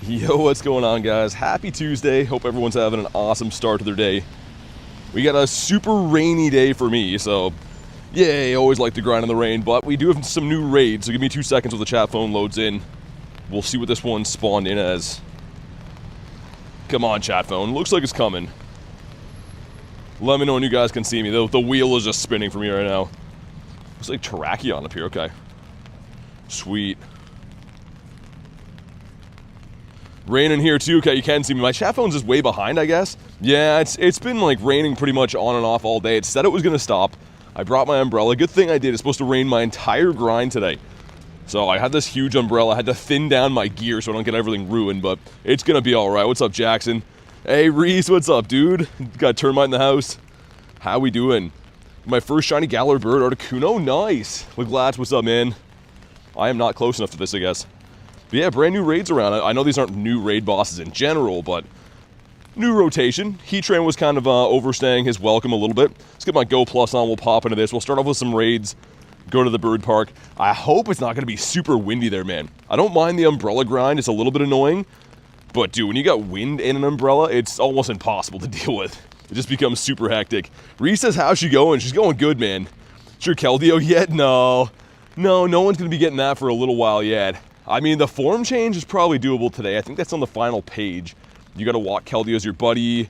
Yo, what's going on, guys? Happy Tuesday. Hope everyone's having an awesome start to their day. We got a super rainy day for me, so yay, always like to grind in the rain, but we do have some new raids, so give me 2 seconds while the chat phone loads in. We'll see what this one spawned in as. Come on, chat phone. Looks like it's coming. Let me know when you guys can see me. The wheel is just spinning for me right now. Looks like Terrakion up here. Okay. Sweet. Raining here too. Okay, you can see me. My chat phone's just way behind, I guess. Yeah, it's been like raining pretty much on and off all day. It said it was gonna stop. I brought my umbrella. Good thing I did. It's supposed to rain my entire grind today. So I had this huge umbrella. I had to thin down my gear so I don't get everything ruined, but it's gonna be alright. What's up, Jackson? Hey, Reese, what's up, dude? Got Termite in the house. How we doing? My first shiny Galar bird, Articuno. Nice. Look, lads, what's up, man? I am not close enough to this, I guess. But yeah, brand new raids around. I know these aren't new raid bosses in general, but new rotation. Heatran was kind of overstaying his welcome a little bit. Let's get my Go Plus on. We'll pop into this. We'll start off with some raids. Go to the bird park. I hope it's not going to be super windy there, man. I don't mind the umbrella grind. It's a little bit annoying. But, dude, when you got wind in an umbrella, it's almost impossible to deal with. It just becomes super hectic. Reese says, how's she going? She's going good, man. Is your Keldeo yet? No. No one's going to be getting that for a little while yet. I mean, the form change is probably doable today. I think that's on the final page. You got to walk Keldeo as your buddy,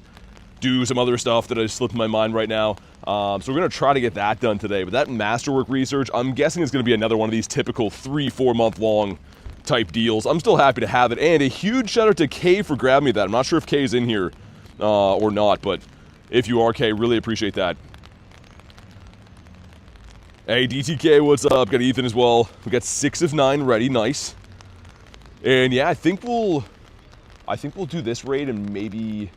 do some other stuff that has slipped my mind right now. So we're going to try to get that done today. But that masterwork research, I'm guessing is going to be another one of these typical 3-4 month long type deals. I'm still happy to have it. And a huge shout out to Kay for grabbing me that. I'm not sure if Kay's in here or not, but if you are, Kay, really appreciate that. Hey, DTK, what's up? Got Ethan as well. We got 6 of 9 ready. Nice. And yeah, I think we'll do this raid and maybe...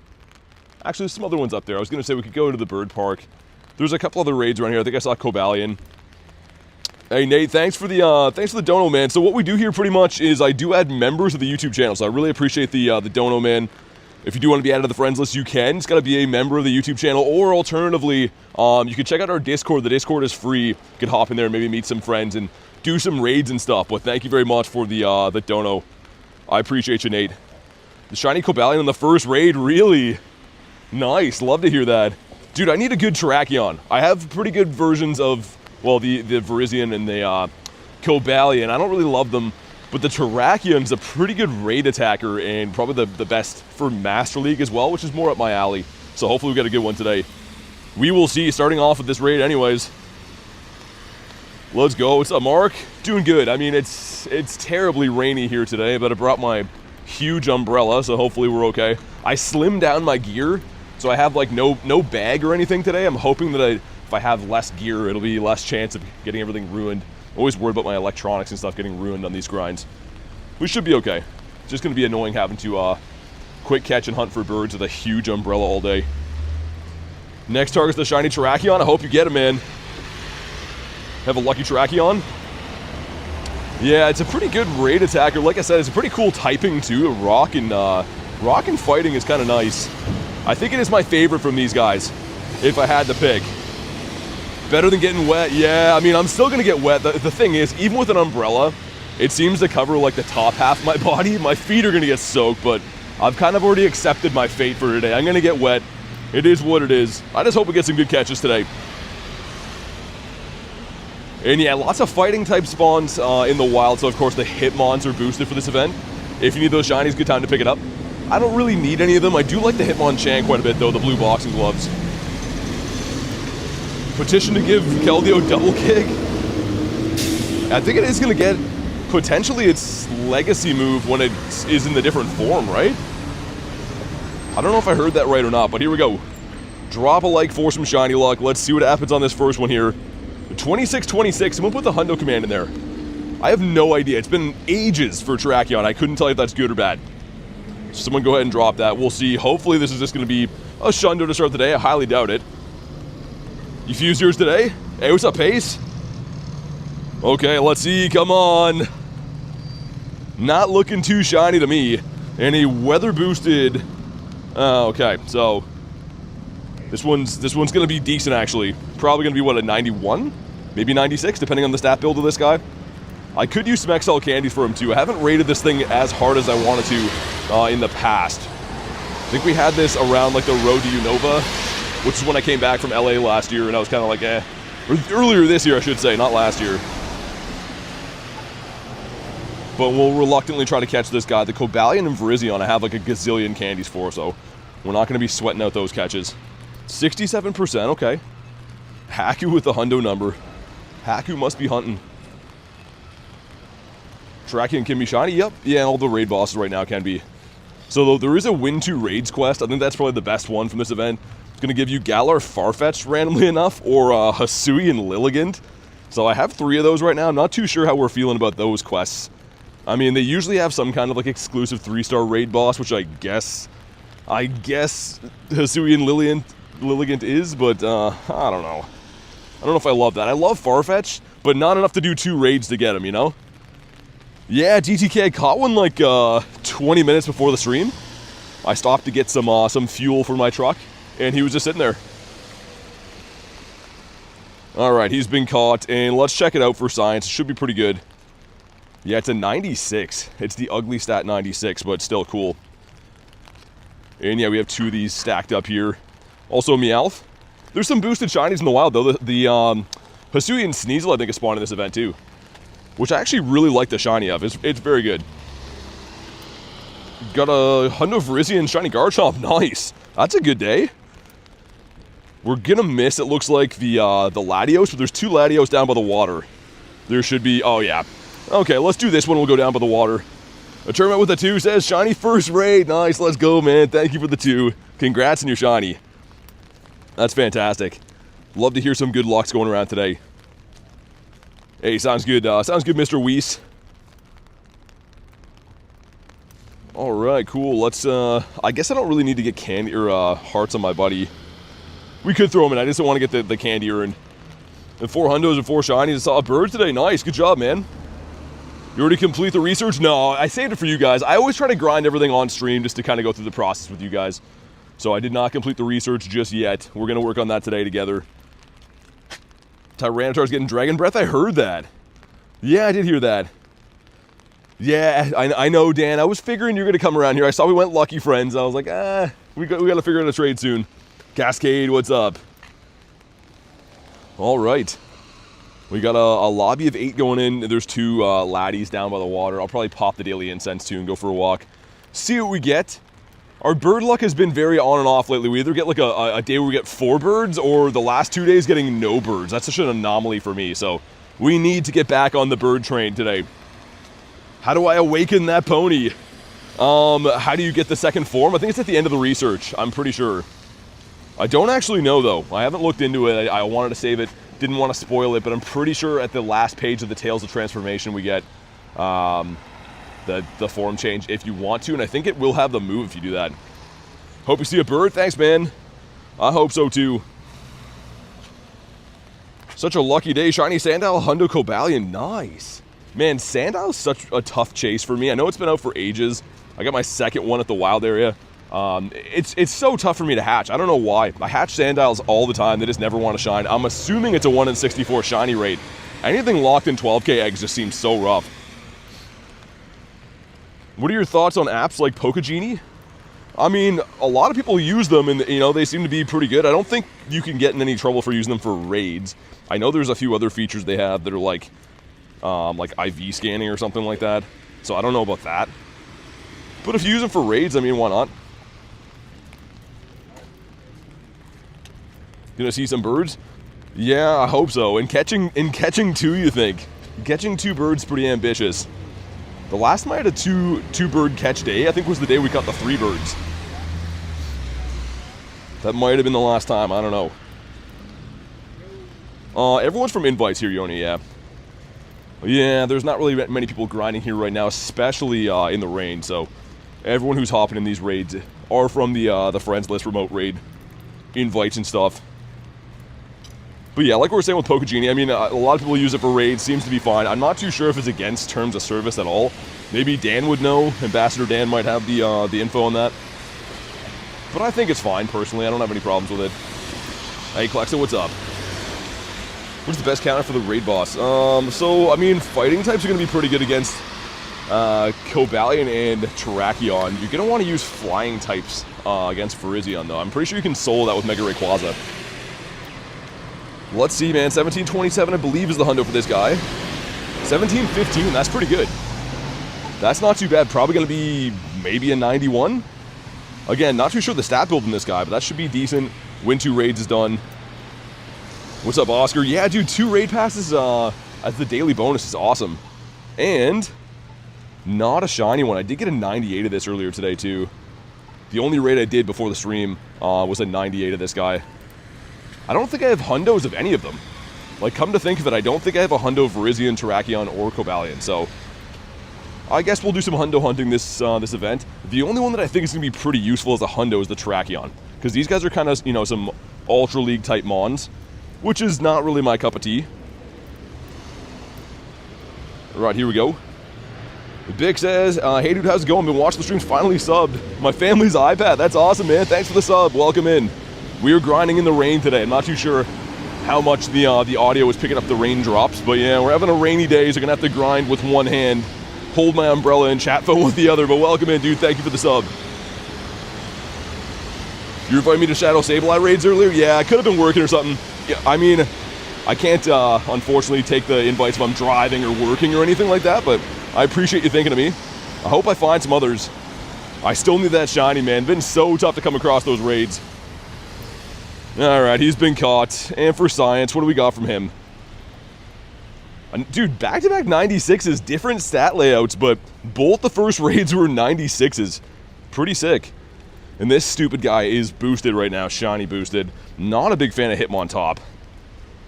Actually, there's some other ones up there. I was going to say we could go to the bird park. There's a couple other raids around here. I think I saw Cobalion. Hey, Nate, thanks for the dono, man. So what we do here pretty much is I do add members of the YouTube channel. So I really appreciate the dono, man. If you do want to be added to the friends list, you can. It's got to be a member of the YouTube channel. Or alternatively, you can check out our Discord. The Discord is free. You can hop in there and maybe meet some friends and do some raids and stuff. But thank you very much for the dono. I appreciate you, Nate. The shiny Cobalion in the first raid, really nice. Love to hear that. Dude, I need a good Terrakion. I have pretty good versions of, well, the Virizion and the Cobalion. I don't really love them, but the Terrakion's a pretty good raid attacker and probably the best for Master League as well, which is more up my alley. So hopefully we get a good one today. We will see, starting off with this raid anyways. Let's go. What's up, Mark? Doing good. I mean, it's terribly rainy here today, but I brought my huge umbrella, so hopefully we're okay. I slimmed down my gear, so I have like no bag or anything today. I'm hoping that if I have less gear, it'll be less chance of getting everything ruined. I'm always worried about my electronics and stuff getting ruined on these grinds. We should be okay. It's just going to be annoying having to quick catch and hunt for birds with a huge umbrella all day. Next target's the shiny Terrakion. I hope you get it, man. Have a lucky Terrakion. Yeah, it's a pretty good raid attacker. Like I said, it's a pretty cool typing too. Rock and fighting is kind of nice. I think it is my favorite from these guys, if I had to pick. Better than getting wet. Yeah, I mean, I'm still gonna get wet. The thing is, even with an umbrella, it seems to cover like the top half of my body. My feet are gonna get soaked, but I've kind of already accepted my fate for today. I'm gonna get wet. It is what it is. I just hope we get some good catches today. And yeah, lots of fighting type spawns in the wild, so of course the Hitmons are boosted for this event. If you need those shinies, good time to pick it up. I don't really need any of them. I do like the Hitmonchan quite a bit though, the blue boxing gloves. Petition to give Keldeo double kick. I think it is going to get potentially its legacy move when it is in the different form, right? I don't know if I heard that right or not, but here we go. Drop a like for some shiny luck. Let's see what happens on this first one here. 26-26, someone put the Hundo command in there. I have no idea. It's been ages for Terrakion. I couldn't tell you if that's good or bad. Someone go ahead and drop that. We'll see. Hopefully this is just going to be a shundo to start the day. I highly doubt it. You fused yours today? Hey, what's up, Pace? Okay, let's see. Come on. Not looking too shiny to me. And a weather boosted... okay, so... This one's going to be decent, actually. Probably going to be, what, a 91? Maybe 96, depending on the stat build of this guy. I could use some XL candies for him, too. I haven't rated this thing as hard as I wanted to in the past. I think we had this around like the road to Unova, which is when I came back from LA last year, and I was kind of like, eh. Or earlier this year, I should say, not last year. But we'll reluctantly try to catch this guy. The Cobalion and Virizion I have like a gazillion candies for, so we're not going to be sweating out those catches. 67%, okay. Haku with the hundo number. Haku must be hunting. Terrakion can be shiny? Yep. Yeah, all the raid bosses right now can be. So there is a win 2 raids quest. I think that's probably the best one from this event. It's going to give you Galar Farfetch'd randomly enough, or Hisui and Lilligant. So I have 3 of those right now. I'm not too sure how we're feeling about those quests. I mean, they usually have some kind of like exclusive 3-star raid boss, which I guess Hisui and Lilligant is, but I don't know. I don't know if I love that. I love Farfetch, but not enough to do 2 raids to get him, you know? Yeah, GTK, I caught one like 20 minutes before the stream. I stopped to get some fuel for my truck, and he was just sitting there. Alright, he's been caught, and let's check it out for science. It should be pretty good. Yeah, it's a 96. It's the ugly stat 96, but still cool. And yeah, we have 2 of these stacked up here. Also Meowth. There's some boosted shinies in the wild, though. The Hisui and Sneasel, I think, is spawned in this event, too. Which I actually really like the shiny of. It's very good. Got a Hundo Virizion shiny Garchomp. Nice. That's a good day. We're gonna miss, it looks like, the Latios, but there's 2 Latios down by the water. There should be... Oh, yeah. Okay, let's do this one. We'll go down by the water. A tournament with a 2 says, shiny first raid. Nice, let's go, man. Thank you for the 2. Congrats on your shiny. That's fantastic. Love to hear some good lucks going around today. Hey, sounds good. Sounds good, Mr. Weiss. All right, cool. Let's. I guess I don't really need to get candy or hearts on my buddy. We could throw him in. I just don't want to get the candy urn. And 4 hundos and 4 shinies. I saw a bird today. Nice. Good job, man. You already complete the research? No, I saved it for you guys. I always try to grind everything on stream just to kind of go through the process with you guys. So I did not complete the research just yet. We're going to work on that today together. Tyranitar's getting Dragon Breath? I heard that. Yeah, I did hear that. Yeah, I know, Dan. I was figuring you're going to come around here. I saw we went Lucky Friends. I was like, we got to figure out a trade soon. Cascade, what's up? All right. We got a lobby of 8 going in. There's 2 laddies down by the water. I'll probably pop the daily incense too and go for a walk. See what we get. Our bird luck has been very on and off lately. We either get like a day where we get 4 birds, or the last 2 days getting no birds. That's such an anomaly for me, so we need to get back on the bird train today. How do I awaken that pony? How do you get the second form? I think it's at the end of the research, I'm pretty sure. I don't actually know, though. I haven't looked into it. I wanted to save it, didn't want to spoil it, but I'm pretty sure at the last page of the Tales of Transformation we get the form change if you want to, and I think it will have the move if you do that. Hope you see a bird. Thanks, man. I hope so, too. Such a lucky day. Shiny Sandile, Hundo Cobalion. Nice. Man, Sandile's such a tough chase for me. I know it's been out for ages. I got my second one at the wild area. It's so tough for me to hatch. I don't know why. I hatch Sandiles all the time. They just never want to shine. I'm assuming it's a 1 in 64 shiny rate. Anything locked in 12k eggs just seems so rough. What are your thoughts on apps like Pokegenie? I mean, a lot of people use them, and you know they seem to be pretty good. I don't think you can get in any trouble for using them for raids. I know there's a few other features they have that are like IV scanning or something like that. So I don't know about that. But if you use them for raids, I mean, why not? Gonna see some birds? Yeah, I hope so. And catching 2, you think? Catching 2 birds pretty ambitious. The last time I had a two bird catch day, I think was the day we caught the 3 birds. That might have been the last time, I don't know. Everyone's from invites here, Yoni, yeah. Yeah, there's not really many people grinding here right now, especially in the rain, so everyone who's hopping in these raids are from the friends list remote raid invites and stuff. But yeah, like we were saying with Pokegenie, I mean, a lot of people use it for raids, seems to be fine. I'm not too sure if it's against terms of service at all. Maybe Dan would know. Ambassador Dan might have the info on that. But I think it's fine, personally. I don't have any problems with it. Hey, Klexa, what's up? What's the best counter for the raid boss? So, I mean, fighting types are going to be pretty good against Cobalion and Terrakion. You're going to want to use flying types against Virizion, though. I'm pretty sure you can solo that with Mega Rayquaza. Let's see, man. 1727, I believe, is the hundo for this guy. 1715, that's pretty good. That's not too bad. Probably going to be maybe a 91. Again, not too sure the stat build in this guy, but that should be decent. Win 2 raids is done. What's up, Oscar? Yeah, dude, 2 raid passes as the daily bonus is awesome. And not a shiny one. I did get a 98 of this earlier today, too. The only raid I did before the stream was a 98 of this guy. I don't think I have hundos of any of them. Like, come to think of it, I don't think I have a hundo of Virizion, Terrakion, or Cobalion. So, I guess we'll do some hundo hunting this event. The only one that I think is going to be pretty useful as a hundo is the Terrakion. Because these guys are kind of, you know, some Ultra League type mons, which is not really my cup of tea. Alright, here we go. Bick says, hey dude, how's it going? Been watching the streams, finally subbed. My family's iPad, that's awesome, man. Thanks for the sub, welcome in. We are grinding in the rain today. I'm not too sure how much the audio is picking up the raindrops, but yeah, we're having a rainy day, so I'm gonna have to grind with one hand, hold my umbrella and chat phone with the other, but welcome in, dude. Thank you for the sub. You invited me to Shadow Sableye raids earlier? Yeah, I could have been working or something. Yeah, I mean, I can't, unfortunately, take the invites if I'm driving or working or anything like that, but I appreciate you thinking of me. I hope I find some others. I still need that shiny, man. Been so tough to come across those raids. Alright, he's been caught. And for science, what do we got from him? Dude, back-to-back 96s, different stat layouts, but both the first raids were 96s. Pretty sick. And this stupid guy is boosted right now, shiny boosted. Not a big fan of Hitmontop.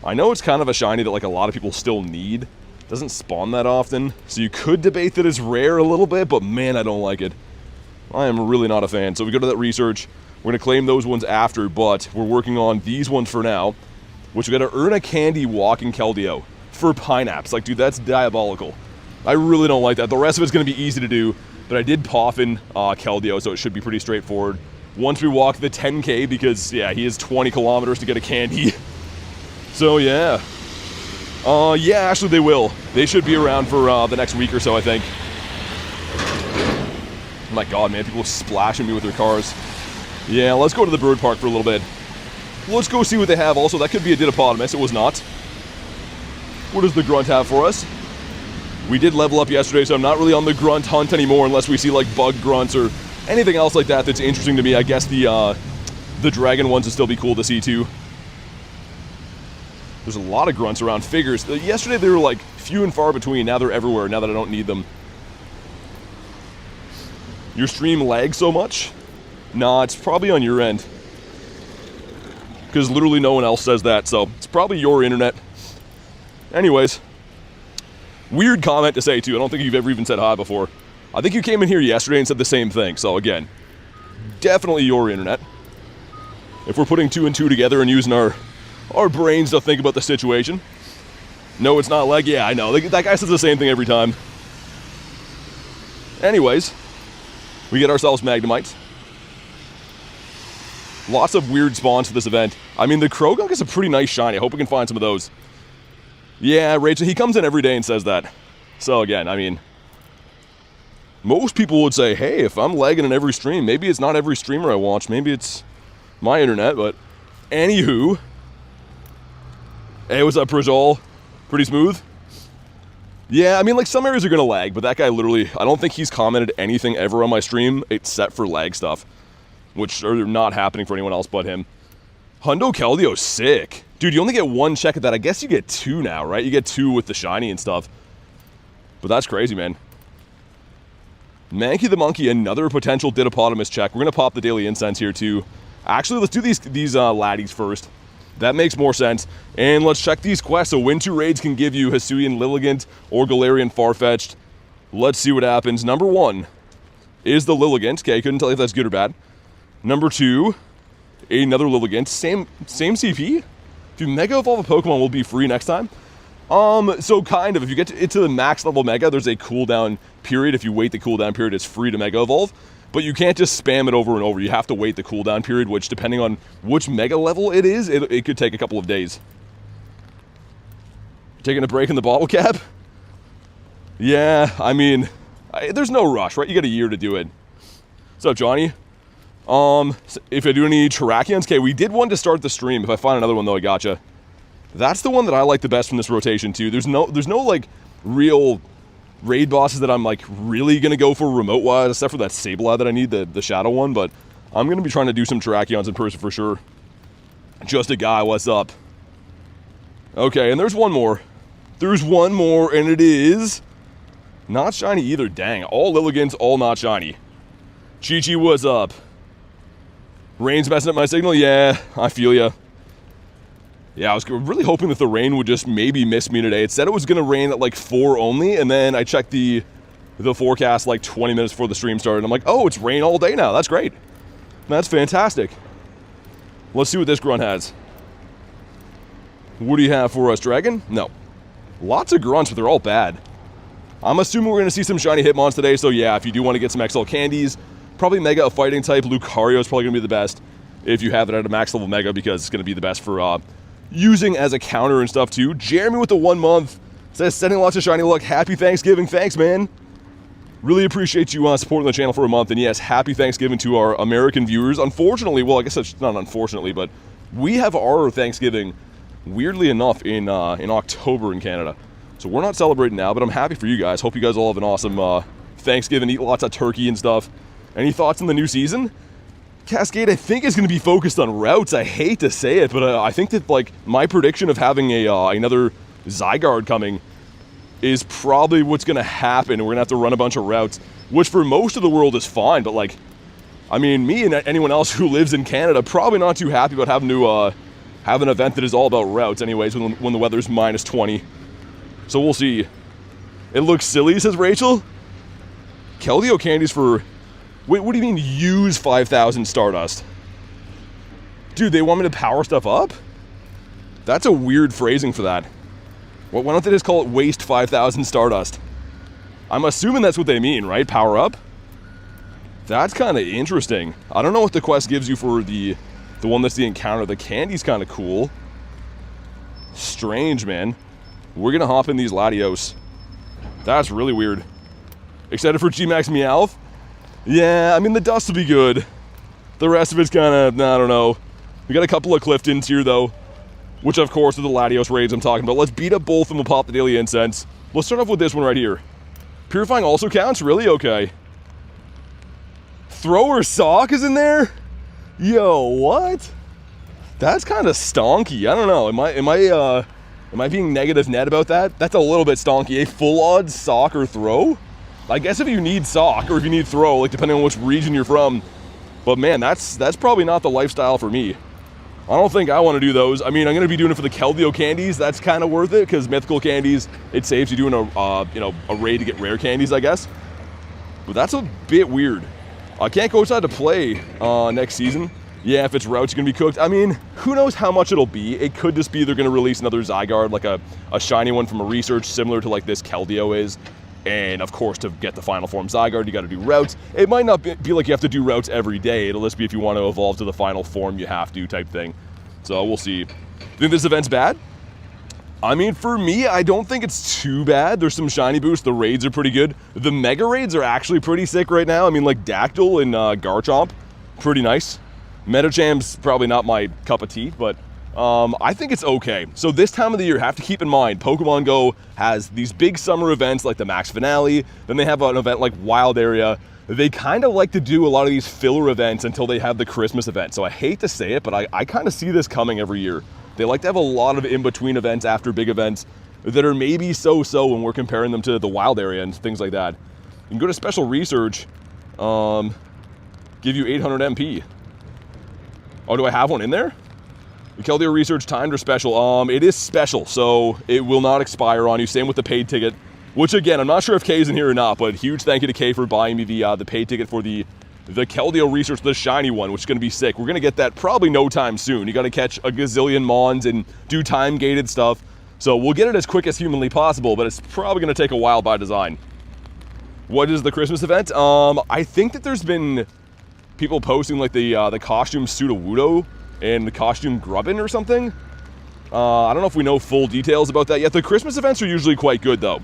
I know it's kind of a shiny that like a lot of people still need. Doesn't spawn that often, so you could debate that it's rare a little bit, but man, I don't like it. I am really not a fan. So we go to that research. We're going to claim those ones after, but we're working on these ones for now, which we got to earn a candy walking Keldeo for Pineapps. Like, dude, that's diabolical. I really don't like that. The rest of it's going to be easy to do, but I did Poffin Keldeo, so it should be pretty straightforward. Once we walk the 10K, because, yeah, he has 20 kilometers to get a candy. So, yeah. Yeah, actually, they will. They should be around for the next week or so, I think. Oh my god, man, people splashing me with their cars. Yeah, let's go to the bird park for a little bit. Let's go see what they have. Also, that could be a Didapodimus. It was not. What does the grunt have for us? We did level up yesterday, so I'm not really on the grunt hunt anymore unless we see, like, bug grunts or anything else like that that's interesting to me. I guess the dragon ones would still be cool to see, too. There's a lot of grunts around figures. Yesterday, they were, like, few and far between. Now they're everywhere, now that I don't need them. Your stream lags so much? Nah, it's probably on your end. Because literally no one else says that, so it's probably your internet. Anyways. Weird comment to say, too. I don't think you've ever even said hi before. I think you came in here yesterday and said the same thing, so again, definitely your internet. If we're putting 2 and 2 together and using our brains to think about the situation. No, it's not lag. Yeah, I know. That guy says the same thing every time. Anyways, we get ourselves Magnemites. Lots of weird spawns for this event. I mean, the Krogunk is a pretty nice shiny. I hope we can find some of those. Yeah, Rachel, he comes in every day and says that. So again, I mean, most people would say, hey, if I'm lagging in every stream, maybe it's not every streamer I watch. Maybe it's my internet, but anywho. Hey, what's up, Prijol? Pretty smooth? Yeah, I mean, like, some areas are gonna lag, but that guy literally, I don't think he's commented anything ever on my stream except for lag stuff, which are not happening for anyone else but him. Hundo Keldeo's sick. Dude, you only get 1 check at that. I guess you get 2 now, right? You get 2 with the shiny and stuff. But that's crazy, man. Mankey the Monkey, another potential Didapodimus check. We're gonna pop the Daily Incense here, too. Actually, let's do these laddies first. That makes more sense. And let's check these quests. So win 2 raids can give you Hisuian Lilligant or Galarian Farfetch'd. Let's see what happens. Number 1 is the Lilligant. Okay, couldn't tell you if that's good or bad. Number 2, another Lilligant. Same CP? If you Mega Evolve a Pokemon, will be free next time. So kind of. If you get to the max level Mega, there's a cooldown period. If you wait the cooldown period, it's free to Mega Evolve. But you can't just spam it over and over. You have to wait the cooldown period, which, depending on which Mega level it is, it could take a couple of days. Taking a break in the bottle cap? Yeah, I mean, There's no rush, right? You got a year to do it. What's up, Johnny? If I do any Terrakions, okay, we did one to start the stream. If I find another one, though, I gotcha. That's the one that I like the best from this rotation, too. There's no, like, real raid bosses that I'm, like, really going to go for remote-wise, except for that Sableye that I need, the Shadow one, but I'm going to be trying to do some Terrakions in person for sure. Just a guy, what's up? Okay, and there's one more. There's one more, and it is not shiny either. Dang, all Lilligans, all not shiny. Chi-Chi, what's up? Rain's messing up my signal? Yeah, I feel ya. Yeah, I was really hoping that the rain would just maybe miss me today. It said it was going to rain at like 4 only, and then I checked the forecast like 20 minutes before the stream started. I'm like, oh, it's rain all day now. That's great. That's fantastic. Let's see what this grunt has. What do you have for us, Dragon? No. Lots of grunts, but they're all bad. I'm assuming we're going to see some shiny Hitmons today, so yeah, if you do want to get some XL candies, probably Mega a fighting type. Lucario is probably going to be the best if you have it at a max level Mega, because it's going to be the best for using as a counter and stuff too. Jeremy with the 1 month says, sending lots of shiny luck. Happy Thanksgiving. Thanks, man. Really appreciate you supporting the channel for a month. And yes, happy Thanksgiving to our American viewers. Unfortunately, well, I guess it's not unfortunately, but we have our Thanksgiving, weirdly enough, in October in Canada. So we're not celebrating now, but I'm happy for you guys. Hope you guys all have an awesome Thanksgiving, eat lots of turkey and stuff. Any thoughts on the new season? Cascade, I think, is going to be focused on routes. I hate to say it, but I think that, like, my prediction of having another Zygarde coming is probably what's going to happen. We're going to have to run a bunch of routes, which for most of the world is fine, but, like, I mean, me and anyone else who lives in Canada probably not too happy about having to have an event that is all about routes anyways when the weather's minus 20. So we'll see. It looks silly, says Rachel. Keldeo candies for... Wait, what do you mean use 5,000 Stardust? Dude, they want me to power stuff up? That's a weird phrasing for that. Why don't they just call it waste 5,000 Stardust? I'm assuming that's what they mean, right? Power up? That's kind of interesting. I don't know what the quest gives you for the one that's the encounter. The candy's kind of cool. Strange, man. We're going to hop in these Latios. That's really weird. Excited for G-Max Meowth? Yeah, I mean, the dust will be good. The rest of it's kind of, I don't know. We got a couple of Cliftons here, though. Which, of course, are the Latios raids I'm talking about. Let's beat up both and we'll pop the daily incense. Let's start off with this one right here. Purifying also counts? Really? Okay. Thrower Sock is in there? Yo, what? That's kind of stonky. I don't know. Am I being negative net about that? That's a little bit stonky. A full odds Sock or Throw? I guess if you need Sock or if you need Throw, like depending on which region you're from. But man, that's probably not the lifestyle for me. I don't think I want to do those. I mean, I'm going to be doing it for the Keldeo candies. That's kind of worth it because mythical candies, it saves you doing a raid to get rare candies, I guess. But that's a bit weird. I can't go outside to play next season. Yeah, if it's routes, going to be cooked. I mean, who knows how much it'll be. It could just be they're going to release another Zygarde, like a shiny one from a research similar to like this Keldeo is. And of course, to get the final form Zygarde, you got to do routes. It might not be like you have to do routes every day. It'll just be if you want to evolve to the final form, you have to type thing. So we'll see. Think this event's bad? I mean, for me, I don't think it's too bad. There's some shiny boosts. The raids are pretty good. The mega raids are actually pretty sick right now. I mean, like Dactyl and Garchomp, pretty nice. Metacham's probably not my cup of tea, but I think it's okay. So this time of the year, have to keep in mind, Pokemon GO has these big summer events like the Max Finale. Then they have an event like Wild Area. They kind of like to do a lot of these filler events until they have the Christmas event. So I hate to say it, but I kind of see this coming every year. They like to have a lot of in-between events after big events that are maybe so-so when we're comparing them to the Wild Area and things like that. You can go to Special Research, give you 800 MP. Oh, do I have one in there? The Keldeo Research timed or special? It is special, so it will not expire on you. Same with the paid ticket, which again, I'm not sure if Kay's in here or not, but huge thank you to Kay for buying me the paid ticket for the Keldeo Research, the shiny one, which is going to be sick. We're going to get that probably no time soon. You got to catch a gazillion Mons and do time-gated stuff. So we'll get it as quick as humanly possible, but it's probably going to take a while by design. What is the Christmas event? I think that there's been people posting like the costume Sudowoodo and the costume Grubbin or something. I don't know if we know full details about that yet. The Christmas events are usually quite good though.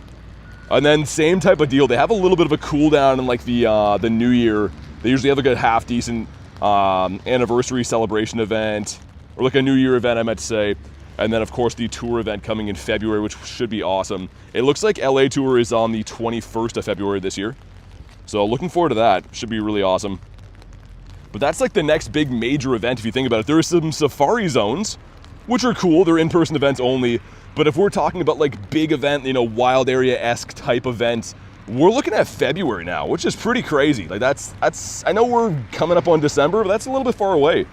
And then same type of deal. They have a little bit of a cooldown in like the New Year. They usually have like a half decent anniversary celebration event, or like a New Year event, I meant to say. And then of course the tour event coming in February, which should be awesome. It looks like LA tour is on the 21st of February this year. So looking forward to that. Should be really awesome. But that's like the next big major event if you think about it. There are some safari zones, which are cool. They're in-person events only. But if we're talking about like big event, you know, wild area-esque type events, we're looking at February now, which is pretty crazy. Like that's I know we're coming up on December, but that's a little bit far away.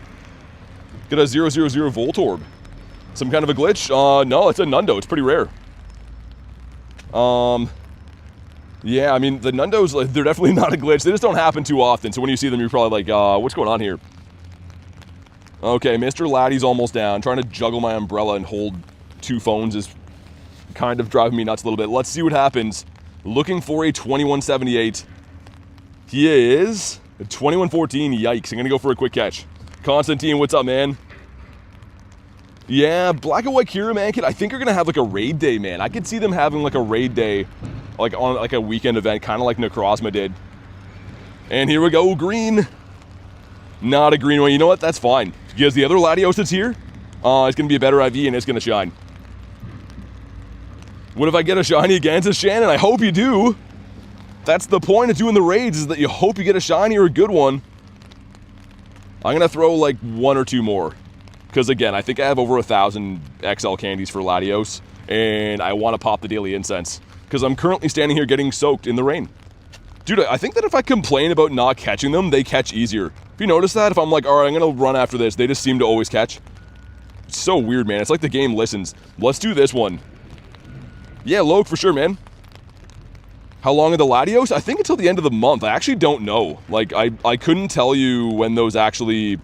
Get a 000 Voltorb. Some kind of a glitch? No, it's a Nundo. It's pretty rare. Yeah, I mean, the Nundos, like, they're definitely not a glitch. They just don't happen too often. So when you see them, you're probably like, what's going on here? Okay, Mr. Laddie's almost down. Trying to juggle my umbrella and hold 2 phones is kind of driving me nuts a little bit. Let's see what happens. Looking for a 2178. He is a 2114. Yikes. I'm going to go for a quick catch. Constantine, what's up, man? Yeah, Black and White Kira, man, I think are going to have like a raid day, man. I could see them having like a raid day, like on like a weekend event, kind of like Necrozma did. And here we go, green. Not a green one. You know what? That's fine. Because the other Latios that's here, it's going to be a better IV and it's going to shine. What if I get a shiny against a Shannon? I hope you do. That's the point of doing the raids, is that you hope you get a shiny or a good one. I'm going to throw like 1 or 2 more. Because again, I think I have over 1,000 XL candies for Latios, and I want to pop the daily incense. Because I'm currently standing here getting soaked in the rain. Dude, I think that if I complain about not catching them, they catch easier. If you notice that, if I'm like, alright, I'm going to run after this, they just seem to always catch. It's so weird, man. It's like the game listens. Let's do this one. Yeah, Loke, for sure, man. How long are the Latios? I think until the end of the month. I actually don't know. Like, I couldn't tell you when those actually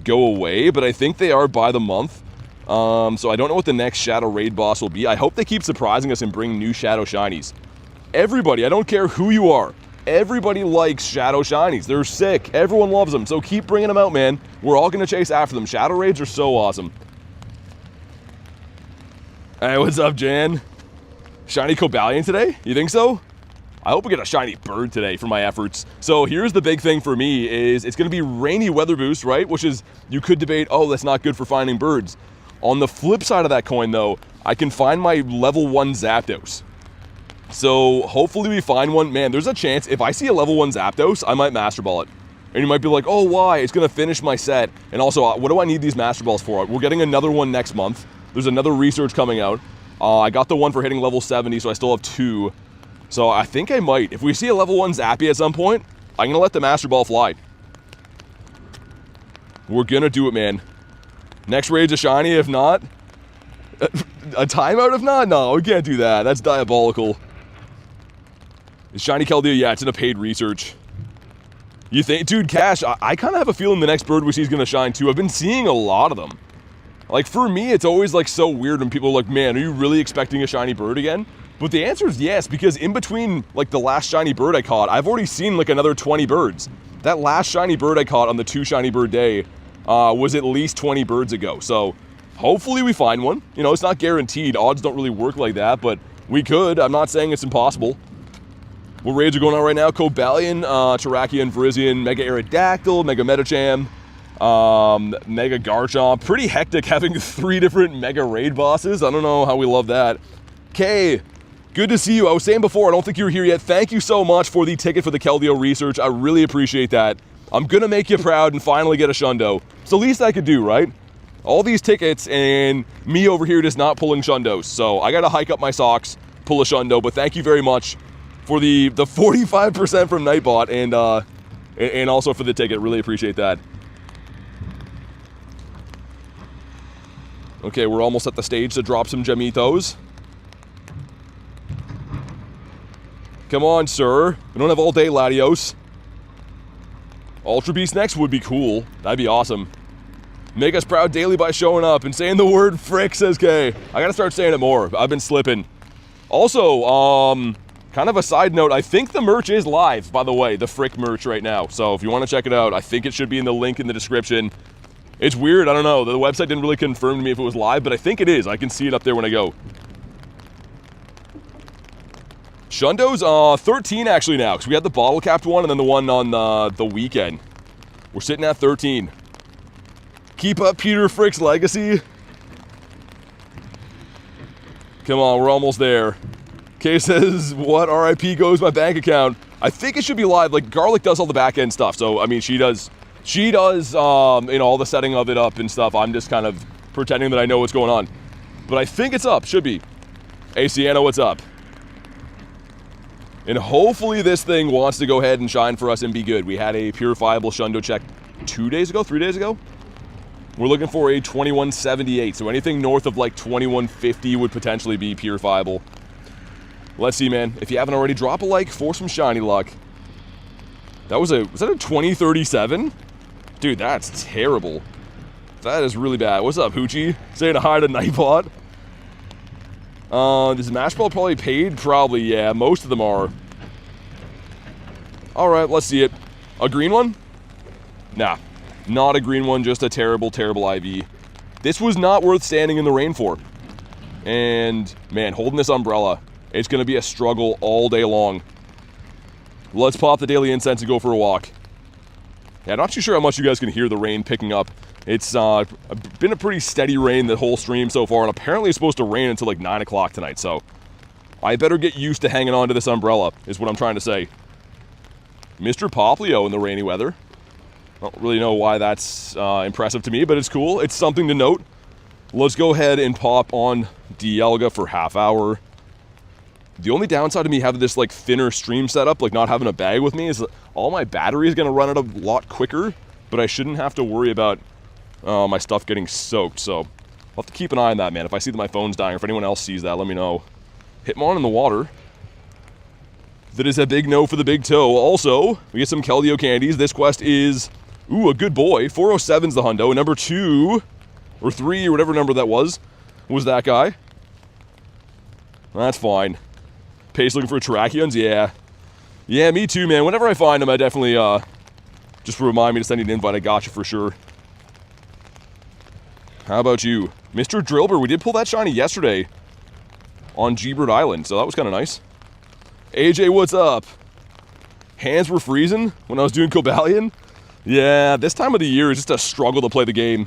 go away, but I think they are by the month. So I don't know what the next Shadow Raid boss will be. I hope they keep surprising us and bring new Shadow Shinies. Everybody, I don't care who you are, everybody likes Shadow Shinies. They're sick. Everyone loves them. So keep bringing them out, man. We're all going to chase after them. Shadow Raids are so awesome. Hey, what's up, Jan? Shiny Cobalion today? You think so? I hope we get a shiny bird today for my efforts. So here's the big thing for me is it's going to be rainy weather boost, right? Which is, you could debate, oh, that's not good for finding birds. On the flip side of that coin, though, I can find my level 1 Zapdos. So hopefully we find one. Man, there's a chance if I see a level 1 Zapdos, I might Master Ball it. And you might be like, oh, why? It's going to finish my set. And also, what do I need these Master Balls for? We're getting another one next month. There's another research coming out. I got the one for hitting level 70, so I still have 2. So I think I might. If we see a level 1 Zappy at some point, I'm going to let the Master Ball fly. We're going to do it, man. Next raid's a shiny, if not. A timeout, if not? No, we can't do that. That's diabolical. Is Shiny Keldeo? Yeah, it's in a paid research. You think? Dude, Cash, I kind of have a feeling the next bird we see is going to shine too. I've been seeing a lot of them. Like, for me, it's always, like, so weird when people are like, man, are you really expecting a shiny bird again? But the answer is yes, because in between, like, the last shiny bird I caught, I've already seen, like, another 20 birds. That last shiny bird I caught on the 2 shiny bird day was at least 20 birds ago. So, hopefully we find one. You know, it's not guaranteed. Odds don't really work like that, but we could. I'm not saying it's impossible. What raids are going on right now? Cobalion, Terrakion, Virizion, Mega Aerodactyl, Mega Metacham, Mega Garchomp. Pretty hectic having 3 different Mega Raid bosses. I don't know how we love that. Kay, good to see you. I was saying before, I don't think you were here yet. Thank you so much for the ticket for the Keldeo research. I really appreciate that. I'm going to make you proud and finally get a Shundo. It's the least I could do, right? All these tickets and me over here just not pulling Shundos. So I got to hike up my socks, pull a Shundo. But thank you very much for the 45% from Nightbot and also for the ticket. Really appreciate that. Okay, we're almost at the stage to drop some Gemitos. Come on, sir. We don't have all day, Latios. Ultra Beast next would be cool. That'd be awesome. Make us proud daily by showing up and saying the word frick, says Kay. I gotta start saying it more. I've been slipping. Also, kind of a side note, I think the merch is live, by the way, the frick merch right now. So if you want to check it out, I think it should be in the link in the description. It's weird, I don't know. The website didn't really confirm to me if it was live, but I think it is. I can see it up there when I go. Shundo's 13 actually now, because we had the bottle capped one and then the one on the weekend. We're sitting at 13. Keep up Peter Frick's legacy. Come on, we're almost there. Kay says, what RIP goes my bank account? I think it should be live. Like, Garlic does all the back end stuff. So, I mean, she does, you know, all the setting of it up and stuff. I'm just kind of pretending that I know what's going on. But I think it's up. Should be. Hey, Sienna, what's up? And hopefully this thing wants to go ahead and shine for us and be good. We had a purifiable Shundo check 3 days ago. We're looking for a 2178, so anything north of like 2150 would potentially be purifiable. Let's see, man. If you haven't already, drop a like for some shiny luck. Was that a 2037? Dude, that's terrible. That is really bad. What's up, Hoochie? Saying hi to Nightbot. Is Mashball probably paid? Probably, yeah. Most of them are. Alright, let's see it. A green one? Nah. Not a green one, just a terrible, terrible IV. This was not worth standing in the rain for. And, man, holding this umbrella, it's going to be a struggle all day long. Let's pop the daily incense and go for a walk. Yeah, I'm not too sure how much you guys can hear the rain picking up. It's been a pretty steady rain the whole stream so far, and apparently it's supposed to rain until like 9 o'clock tonight, so I better get used to hanging on to this umbrella, is what I'm trying to say. Mr. Poplio in the rainy weather. I don't really know why that's impressive to me, but it's cool. It's something to note. Let's go ahead and pop on Dialga for half hour. The only downside to me having this like thinner stream setup, like not having a bag with me, is that all my battery is going to run out a lot quicker, but I shouldn't have to worry about my stuff getting soaked. So I'll have to keep an eye on that, man. If I see that my phone's dying, or if anyone else sees that, let me know. Hitmon in the water. That is a big no for the big toe. Also, we get some Keldeo candies. This quest is, ooh, a good boy. 407's the hundo. Number 2, or 3, or whatever number that was that guy. That's fine. Pace looking for Terrakions? Yeah. Yeah, me too, man. Whenever I find them, I definitely, just remind me to send you an invite. I got you for sure. How about you? Mr. Drillbur, we did pull that shiny yesterday on G-Bird Island, so that was kind of nice. AJ, what's up? Hands were freezing when I was doing Cobalion? Yeah, this time of the year is just a struggle to play the game.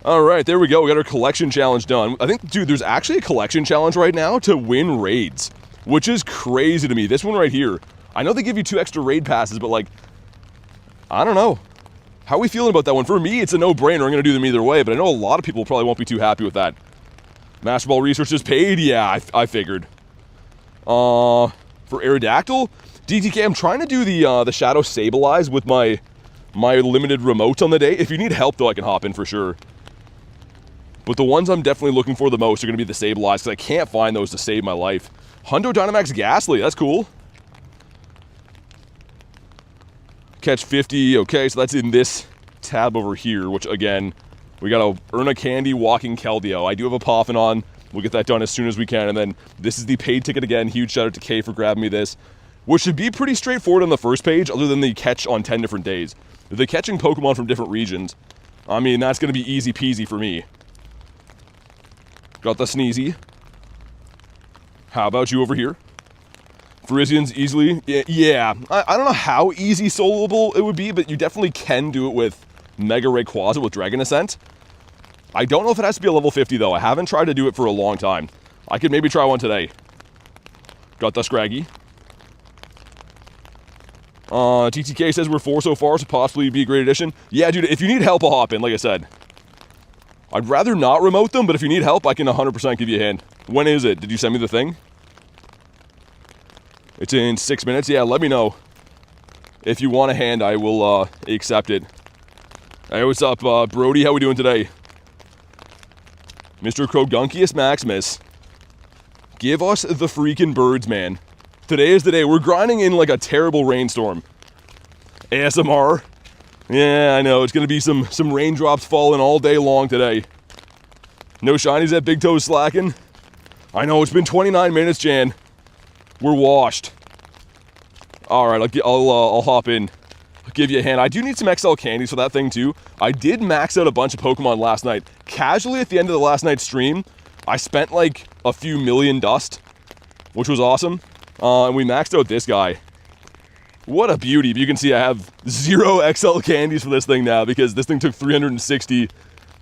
Alright, there we go. We got our collection challenge done. I think, dude, there's actually a collection challenge right now to win raids, which is crazy to me. This one right here. I know they give you 2 extra raid passes, but like, I don't know. How are we feeling about that one? For me, it's a no-brainer. I'm going to do them either way, but I know a lot of people probably won't be too happy with that. Master Ball Research is paid? Yeah, I figured. For Aerodactyl? DTK, I'm trying to do the Shadow Sableye with my limited remote on the day. If you need help, though, I can hop in for sure. But the ones I'm definitely looking for the most are going to be the Sableye, because I can't find those to save my life. Hundo Dynamax Ghastly, that's cool. Catch 50, okay, so that's in this tab over here, which, again, we got to earn a candy walking Keldeo. I do have a Poffin on. We'll get that done as soon as we can, and then this is the paid ticket again. Huge shout out to Kay for grabbing me this, which should be pretty straightforward on the first page, other than the catch on 10 different days. If they're catching Pokemon from different regions, I mean, that's going to be easy peasy for me. Got the Sneezy. How about you over here? Virizion's easily, yeah. I don't know how easy soloable it would be, but you definitely can do it with Mega Rayquaza with Dragon Ascent. I don't know if it has to be a level 50, though. I haven't tried to do it for a long time. I could maybe try one today. Got the Scraggy. TTK says we're 4 so far, so possibly be a great addition. Yeah, dude, if you need help, I'll hop in, like I said. I'd rather not remote them, but if you need help, I can 100% give you a hand. When is it? Did you send me the thing? It's in 6 minutes. Yeah, let me know. If you want a hand, I will accept it. Hey, what's up, Brody? How we doing today? Mr. Crogunkius Maximus. Give us the freaking birds, man. Today is the day. We're grinding in like a terrible rainstorm. ASMR. Yeah, I know. It's going to be some raindrops falling all day long today. No shinies at Big Toe slacking. I know, it's been 29 minutes, Jan. We're washed. Alright, I'll hop in. I'll give you a hand. I do need some XL candies for that thing, too. I did max out a bunch of Pokemon last night. Casually, at the end of the last night's stream, I spent like a few million dust, which was awesome. And we maxed out this guy. What a beauty. If you can see, I have 0 XL candies for this thing now because this thing took 360.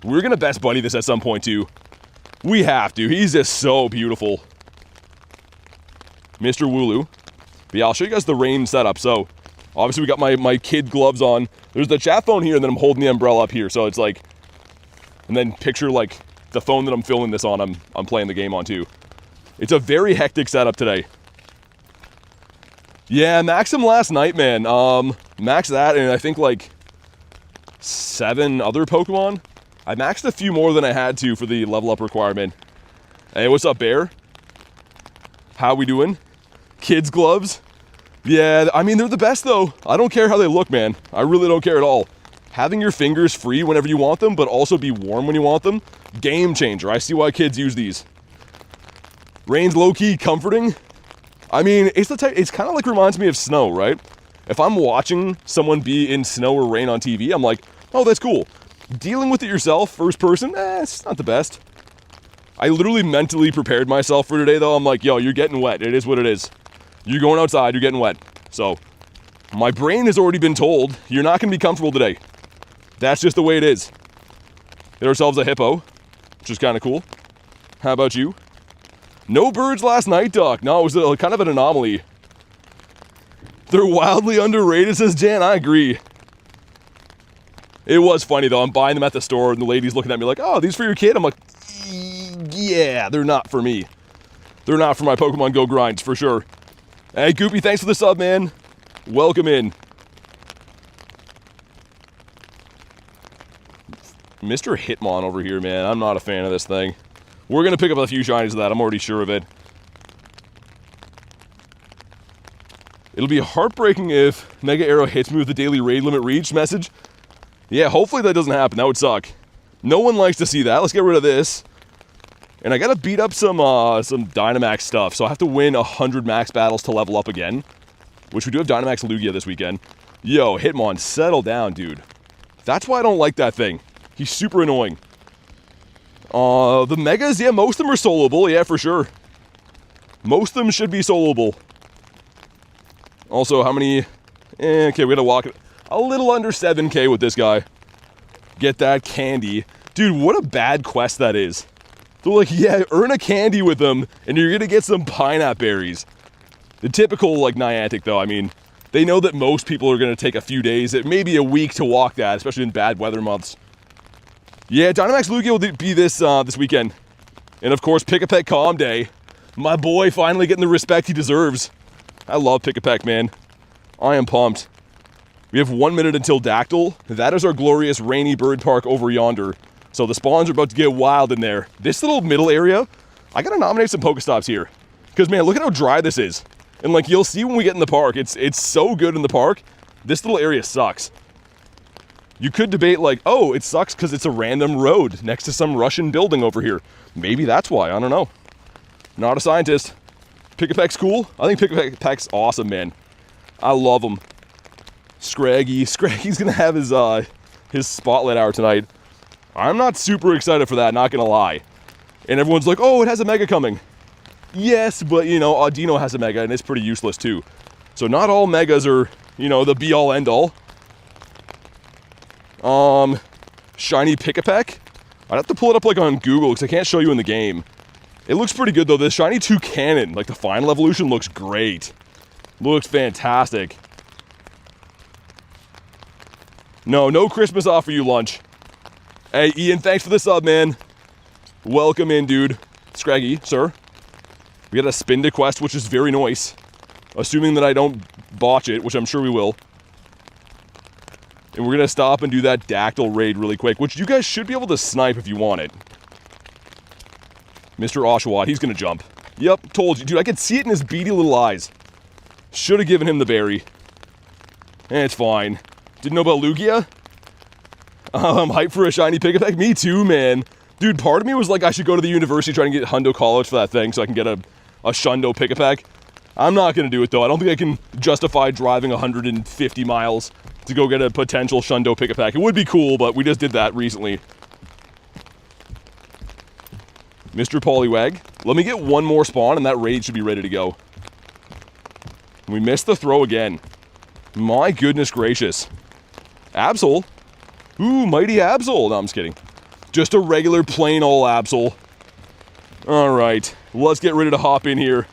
We're going to best buddy this at some point too. We have to. He's just so beautiful. Mr. Wooloo. But yeah, I'll show you guys the rain setup. So, obviously we got my kid gloves on. There's the chat phone here, and then I'm holding the umbrella up here. So it's like, and then picture like the phone that I'm filming this on, I'm playing the game on too. It's a very hectic setup today. Yeah, maxed him last night, man. Maxed that, and I think like 7 other Pokemon. I maxed a few more than I had to for the level up requirement. Hey, what's up, Bear? How we doing? Kids gloves? Yeah, I mean, they're the best though. I don't care how they look, man. I really don't care at all. Having your fingers free whenever you want them, but also be warm when you want them, game changer. I see why kids use these. Rain's low-key comforting. I mean, it's the type, it's kind of like reminds me of snow, right? If I'm watching someone be in snow or rain on TV, I'm like, oh, that's cool. Dealing with it yourself, first person, it's not the best. I literally mentally prepared myself for today, though. I'm like, yo, you're getting wet. It is what it is. You're going outside, you're getting wet. So, my brain has already been told, you're not going to be comfortable today. That's just the way it is. Get ourselves a hippo, which is kind of cool. How about you? No birds last night, Doc. No, it was kind of an anomaly. They're wildly underrated, says Jan. I agree. It was funny, though. I'm buying them at the store, and the lady's looking at me like, oh, these for your kid? I'm like, yeah, they're not for me. They're not for my Pokemon GO grinds, for sure. Hey, Goopy, thanks for the sub, man. Welcome in. Mr. Hitmon over here, man. I'm not a fan of this thing. We're going to pick up a few shinies of that. I'm already sure of it. It'll be heartbreaking if Mega Arrow hits me with the daily raid limit reach message. Yeah, hopefully that doesn't happen. That would suck. No one likes to see that. Let's get rid of this. And I got to beat up some Dynamax stuff. So I have to win 100 max battles to level up again. Which we do have Dynamax Lugia this weekend. Yo, Hitmon, settle down, dude. That's why I don't like that thing. He's super annoying. The Megas, yeah, most of them are soloable. Yeah, for sure. Most of them should be soloable. Also, how many... okay, we gotta walk a little under 7k with this guy. Get that candy. Dude, what a bad quest that is. They're like, yeah, earn a candy with them, and you're gonna get some pineapple berries. The typical, like, Niantic, though, I mean, they know that most people are gonna take a few days, maybe a week to walk that, especially in bad weather months. Yeah, Dynamax Lugia will be this weekend. And of course, Pick-a-Peck Calm Day. My boy finally getting the respect he deserves. I love Pick-a-Peck, man. I am pumped. We have 1 minute until Dactyl. That is our glorious rainy bird park over yonder. So the spawns are about to get wild in there. This little middle area, I gotta nominate some Pokestops here. Because, man, look at how dry this is. And, like, you'll see when we get in the park, it's so good in the park. This little area sucks. You could debate like, oh, it sucks because it's a random road next to some Russian building over here. Maybe that's why, I don't know. Not a scientist. Pick-a-Peck's cool. I think Pick-a-Peck's awesome, man. I love him. Scraggy's gonna have his spotlight hour tonight. I'm not super excited for that, not gonna lie. And everyone's like, oh, it has a Mega coming. Yes, but, you know, Audino has a Mega, and it's pretty useless, too. So not all Megas are, you know, the be-all, end-all. Shiny Pick-a-Peck? I'd have to pull it up, like, on Google, because I can't show you in the game. It looks pretty good, though. The Shiny Toucanon, like, the final evolution looks great. Looks fantastic. No Christmas off for you, Lunch. Hey, Ian, thanks for the sub, man. Welcome in, dude. Scraggy, sir. We got a Spinda quest, which is very nice. Assuming that I don't botch it, which I'm sure we will. And we're going to stop and do that Dactyl raid really quick, which you guys should be able to snipe if you want it. Mr. Oshawott, he's going to jump. Yep, told you. Dude, I could see it in his beady little eyes. Should have given him the berry. It's fine. Didn't know about Lugia? I'm hyped for a shiny Pick-a-Peck. Me too, man. Dude, part of me was like, I should go to the university trying to get Hundo College for that thing so I can get a Shundo Pick-a-Peck. I'm not going to do it, though. I don't think I can justify driving 150 miles to go get a potential Shundo Pick-a-Peck. It would be cool, but we just did that recently. Mr. Poliwag. Let me get one more spawn, and that raid should be ready to go. We missed the throw again. My goodness gracious. Absol. Ooh, mighty Absol. No, I'm just kidding. Just a regular plain old Absol. Alright, let's get ready to hop in here.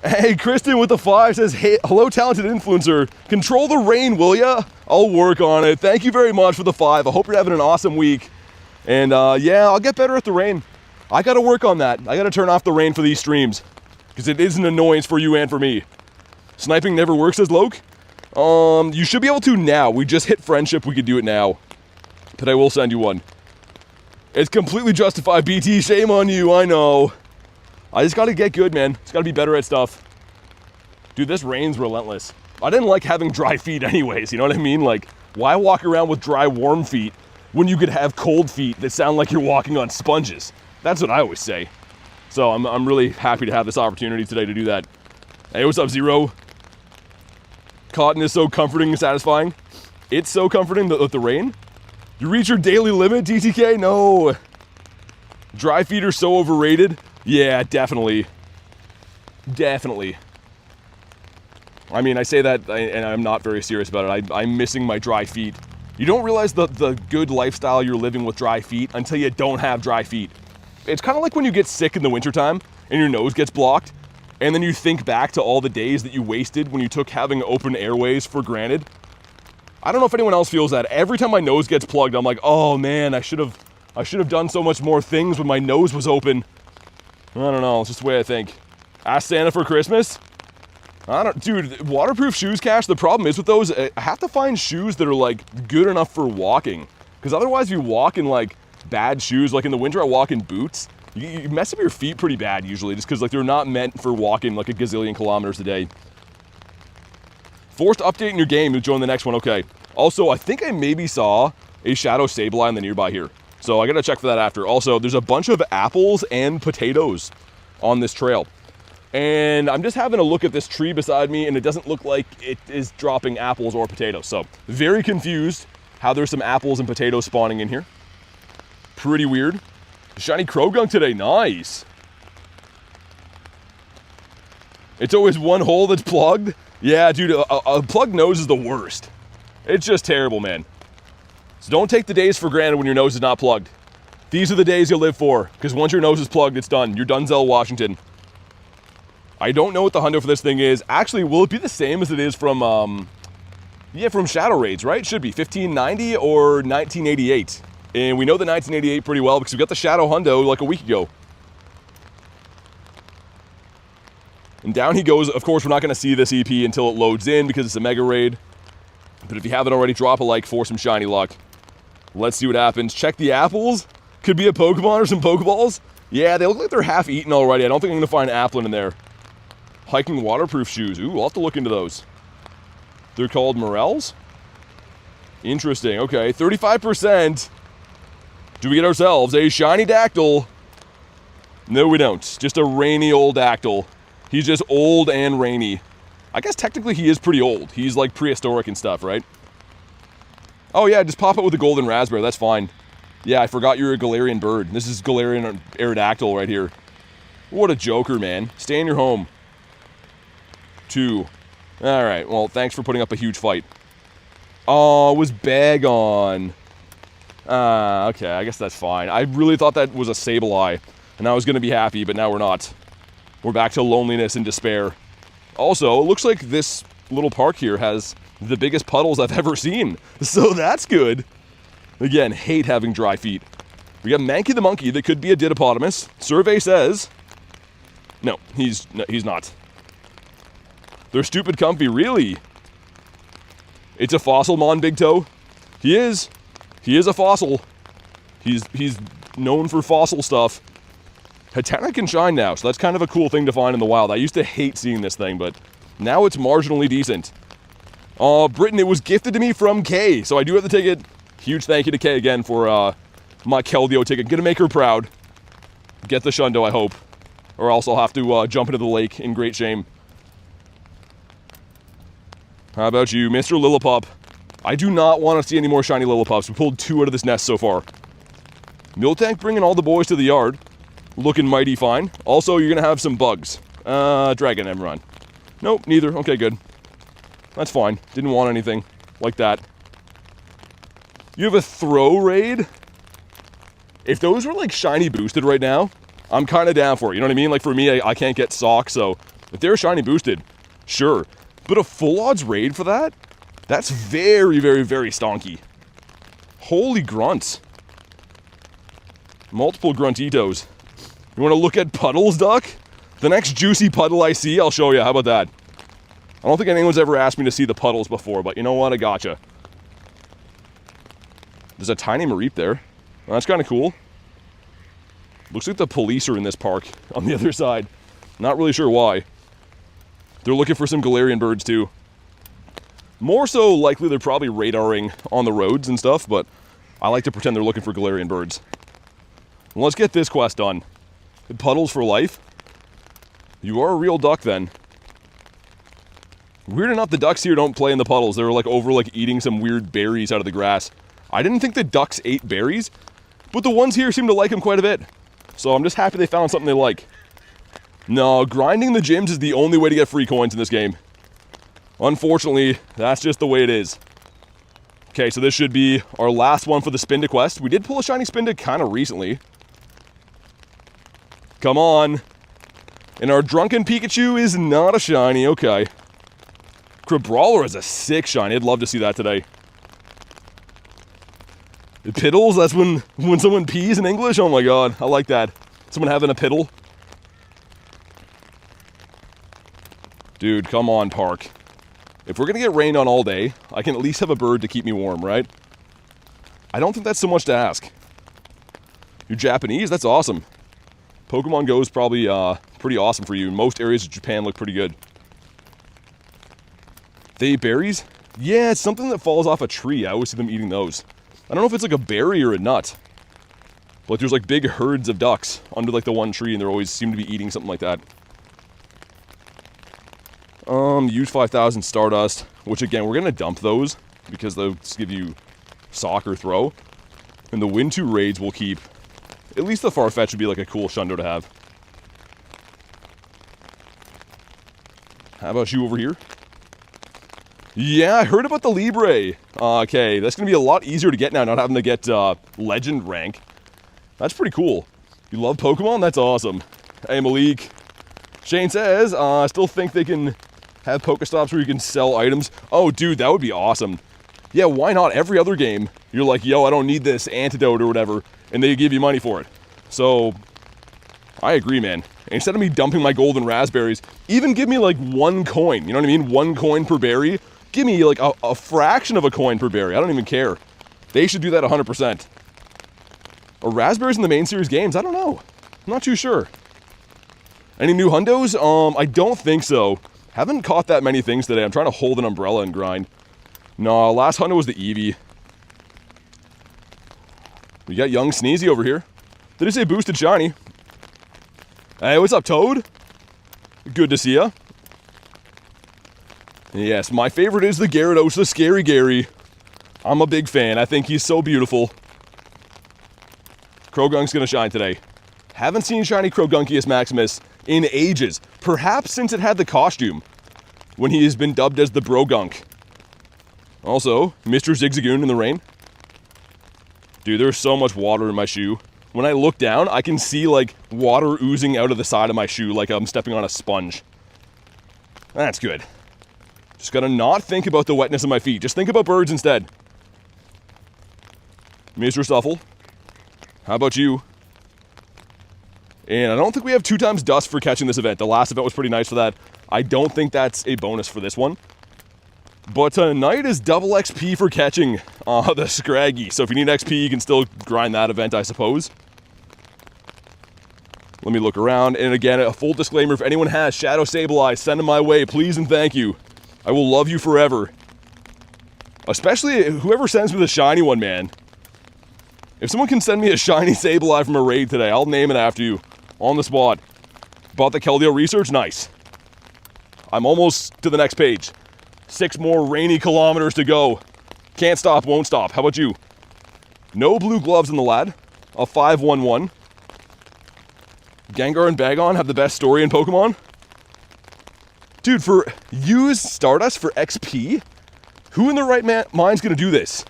Hey, Kristen with the 5 says, hey, hello, talented influencer. Control the rain, will ya? I'll work on it. Thank you very much for the 5. I hope you're having an awesome week. And yeah, I'll get better at the rain. I gotta work on that. I gotta turn off the rain for these streams. Because it is an annoyance for you and for me. Sniping never works, says Loke. You should be able to now. We just hit friendship, we could do it now. But I will send you one. It's completely justified, BT. Shame on you, I know. I just gotta get good, man. Just gotta be better at stuff. Dude, this rain's relentless. I didn't like having dry feet anyways, you know what I mean? Like, why walk around with dry, warm feet when you could have cold feet that sound like you're walking on sponges? That's what I always say. So I'm really happy to have this opportunity today to do that. Hey, what's up, Zero? Cotton is so comforting and satisfying. It's so comforting with the rain. You reach your daily limit, DTK? No. Dry feet are so overrated. Yeah, definitely. Definitely. I mean, I say that and I'm not very serious about it. I'm missing my dry feet. You don't realize the good lifestyle you're living with dry feet until you don't have dry feet. It's kind of like when you get sick in the wintertime and your nose gets blocked, and then you think back to all the days that you wasted when you took having open airways for granted. I don't know if anyone else feels that. Every time my nose gets plugged, I'm like, oh man, I should have done so much more things when my nose was open. I don't know, it's just the way I think. Ask Santa for Christmas? Dude, waterproof shoes, Cash, the problem is with those, I have to find shoes that are like good enough for walking. Because otherwise if you walk in like bad shoes, like in the winter I walk in boots, you mess up your feet pretty bad usually, just because like they're not meant for walking like a gazillion kilometers a day. Forced update in your game to join the next one, okay. Also, I think I maybe saw a Shadow Sableye in the nearby here. So I gotta check for that after. Also, there's a bunch of apples and potatoes on this trail. And I'm just having a look at this tree beside me, and it doesn't look like it is dropping apples or potatoes. So, very confused how there's some apples and potatoes spawning in here. Pretty weird. Shiny Croagunk today, nice. It's always one hole that's plugged. Yeah, dude, a plugged nose is the worst. It's just terrible, man. So don't take the days for granted when your nose is not plugged. These are the days you'll live for, because once your nose is plugged, it's done. You're Dunzell, Washington. I don't know what the hundo for this thing is. Actually, will it be the same as it is from, yeah, from Shadow Raids, right? It should be 1590 or 1988. And we know the 1988 pretty well because we got the Shadow hundo like a week ago. And down he goes. Of course, we're not going to see this EP until it loads in because it's a mega raid. But if you haven't already, drop a like for some shiny luck. Let's see what happens. Check the apples. Could be a Pokemon or some Pokeballs. Yeah, they look like they're half eaten already. I don't think I'm going to find Applin in there. Hiking waterproof shoes. Ooh, I'll have to look into those. They're called Morels? Interesting. Okay, 35%. Do we get ourselves a shiny Dactyl? No, we don't. Just a rainy old Dactyl. He's just old and rainy. I guess technically he is pretty old. He's like prehistoric and stuff, right? Oh yeah, just pop it with a golden raspberry. That's fine. Yeah, I forgot you're a Galarian bird. This is Galarian Aerodactyl right here. What a joker, man. Stay in your home. 2. Alright, well, thanks for putting up a huge fight. Oh, it was Bagon. Okay, I guess that's fine. I really thought that was a Sableye, and I was going to be happy, but now we're not. We're back to loneliness and despair. Also, it looks like this little park here has the biggest puddles I've ever seen, so that's good. Again, hate having dry feet. We got Mankey the monkey that could be a Didopotamus. Survey says... No, he's not. They're stupid comfy, really? It's a fossil Mon Big Toe? He is. He is a fossil. He's known for fossil stuff. Hatana can shine now, so that's kind of a cool thing to find in the wild. I used to hate seeing this thing, but now it's marginally decent. Britain, it was gifted to me from Kay, so I do have the ticket. Huge thank you to Kay again for my Keldeo ticket. Gonna make her proud. Get the Shundo, I hope. Or else I'll have to jump into the lake in great shame. How about you, Mr. Lillipup? I do not want to see any more shiny Lillipups. We pulled 2 out of this nest so far. Miltank bringing all the boys to the yard. Looking mighty fine. Also, you're going to have some bugs. Dragon, never mind. Nope, neither. Okay, good. That's fine. Didn't want anything like that. You have a throw raid? If those were like shiny boosted right now, I'm kind of down for it. You know what I mean? Like for me, I can't get socks, so if they're shiny boosted, sure. But a full odds raid for that? That's very, very, very stonky. Holy grunts. Multiple gruntitos. You want to look at puddles, Duck? The next juicy puddle I see, I'll show you. How about that? I don't think anyone's ever asked me to see the puddles before, but you know what? I gotcha. There's a tiny Mareep there. Well, that's kind of cool. Looks like the police are in this park on the other side. Not really sure why. They're looking for some Galarian birds too. More so likely they're probably radaring on the roads and stuff, but I like to pretend they're looking for Galarian birds. Well, let's get this quest done. Puddles for life. You are a real duck then. Weird enough, the ducks here don't play in the puddles. They're like over like eating some weird berries out of the grass. I didn't think the ducks ate berries, but the ones here seem to like them quite a bit. So I'm just happy they found something they like. No, grinding the gyms is the only way to get free coins in this game. Unfortunately, that's just the way it is. Okay, so this should be our last one for the Spinda quest. We did pull a shiny Spinda kind of recently. Come on. And our drunken Pikachu is not a shiny, okay. Crabrawler is a sick shiny. I'd love to see that today. The piddles, that's when someone pees in English? Oh my god, I like that. Someone having a piddle. Dude, come on, park. If we're gonna get rained on all day, I can at least have a bird to keep me warm, right? I don't think that's so much to ask. You're Japanese? That's awesome. Pokemon GO is probably pretty awesome for you. Most areas of Japan look pretty good. They eat berries? Yeah, it's something that falls off a tree. I always see them eating those. I don't know if it's like a berry or a nut. But there's like big herds of ducks under like the one tree and they always seem to be eating something like that. Use 5,000 Stardust, which again, we're gonna dump those because those give you soccer throw. And the Win 2 raids will keep. At least the Farfetch would be like a cool Shundo to have. How about you over here? Yeah, I heard about the Libre. Okay, that's gonna be a lot easier to get now, not having to get legend rank. That's pretty cool. You love Pokemon? That's awesome. Hey, Malik. Shane says, I still think they can have Pokestops where you can sell items. Oh, dude, that would be awesome. Yeah, why not? Every other game, you're like, yo, I don't need this antidote or whatever, and they give you money for it. So, I agree, man. Instead of me dumping my golden raspberries, even give me like 1 coin. You know what I mean? 1 coin per berry. Give me like a fraction of a coin per berry. I don't even care. They should do that 100%. Are raspberries in the main series games? I don't know. I'm not too sure. Any new hundos? I don't think so. Haven't caught that many things today. I'm trying to hold an umbrella and grind. No, last hundo was the Eevee. We got young Sneezy over here. Did he say boosted shiny? Hey, what's up, Toad? Good to see ya. Yes, my favorite is the Gyarados, the Scary Gary. I'm a big fan. I think he's so beautiful. Croagunk's gonna shine today. Haven't seen shiny Crogunkius Maximus in ages. Perhaps since it had the costume. When he has been dubbed as the Brogunk. Also, Mr. Zigzagoon in the rain. Dude, there's so much water in my shoe. When I look down, I can see like water oozing out of the side of my shoe like I'm stepping on a sponge. That's good. Just gotta not think about the wetness of my feet. Just think about birds instead. Mr. Stuffle. How about you? And I don't think we have 2 times dust for catching this event. The last event was pretty nice for that. I don't think that's a bonus for this one. But tonight is double XP for catching the Scraggy. So if you need XP, you can still grind that event, I suppose. Let me look around. And again, a full disclaimer, if anyone has Shadow Sableye, send them my way, please and thank you. I will love you forever. Especially whoever sends me the shiny one, man. If someone can send me a shiny Sableye from a raid today, I'll name it after you. On the spot. Bought the Keldeo research? Nice. I'm almost to the next page. 6 more rainy kilometers to go. Can't stop, won't stop. How about you? No blue gloves in the lad. A 5-1-1. Gengar and Bagon have the best story in Pokemon? Dude, for use Stardust for XP? Who in their right mind's gonna do this?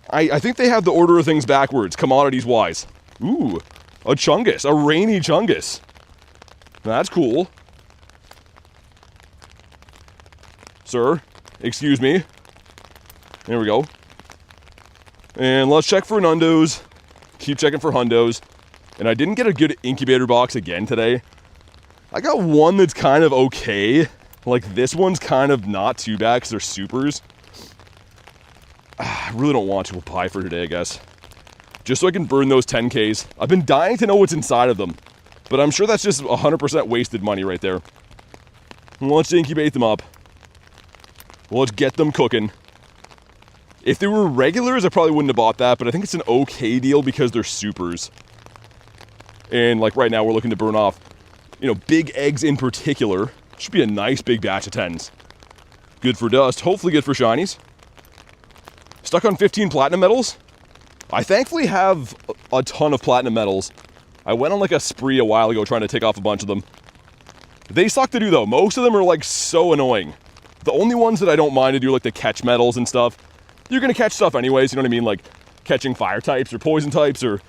I think they have the order of things backwards, commodities-wise. Ooh, a Chungus, a rainy Chungus. That's cool. Sir, excuse me. There we go. And let's check for Nundos. Keep checking for Hundos. And I didn't get a good incubator box again today. I got one that's kind of okay. Like, this one's kind of not too bad because they're supers. I really don't want to apply for today, I guess. Just so I can burn those 10Ks. I've been dying to know what's inside of them. But I'm sure that's just 100% wasted money right there. Let's incubate them up. Let's get them cooking. If they were regulars, I probably wouldn't have bought that, but I think it's an okay deal because they're supers. And, like, right now we're looking to burn off, you know, big eggs in particular. Should be a nice big batch of 10s. Good for dust. Hopefully good for shinies. Stuck on 15 platinum medals. I thankfully have a ton of platinum medals. I went on like a spree a while ago trying to take off a bunch of them. They suck to do though. Most of them are like so annoying. The only ones that I don't mind to do, like the catch medals and stuff. You're gonna catch stuff anyways, you know what I mean? Like catching fire types or poison types or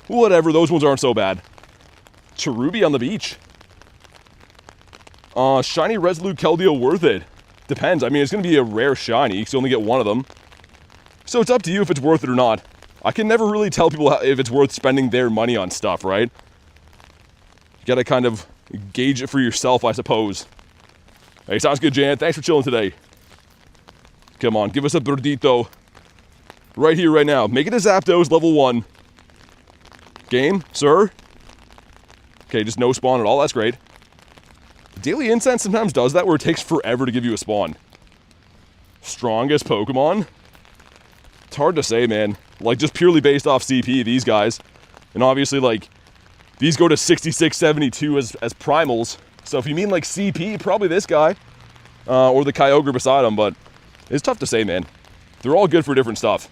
whatever. Those ones aren't so bad. Cherubi on the beach. Shiny Resolute Keldeo worth it. Depends. I mean, it's going to be a rare shiny, because you only get one of them. So it's up to you if it's worth it or not. I can never really tell people if it's worth spending their money on stuff, right? You got to kind of gauge it for yourself, I suppose. Hey, sounds good, Jan. Thanks for chilling today. Come on, give us a Burdito. Right here, right now. Make it a Zapdos, level 1. Game, sir? Okay, just no spawn at all. That's great. Daily Incense sometimes does that where it takes forever to give you a spawn. Strongest Pokemon? It's hard to say, man. Like, just purely based off CP, these guys. And obviously, like, these go to 66, 72 as primals. So if you mean, like, CP, probably this guy. Or the Kyogre beside him, but it's tough to say, man. They're all good for different stuff.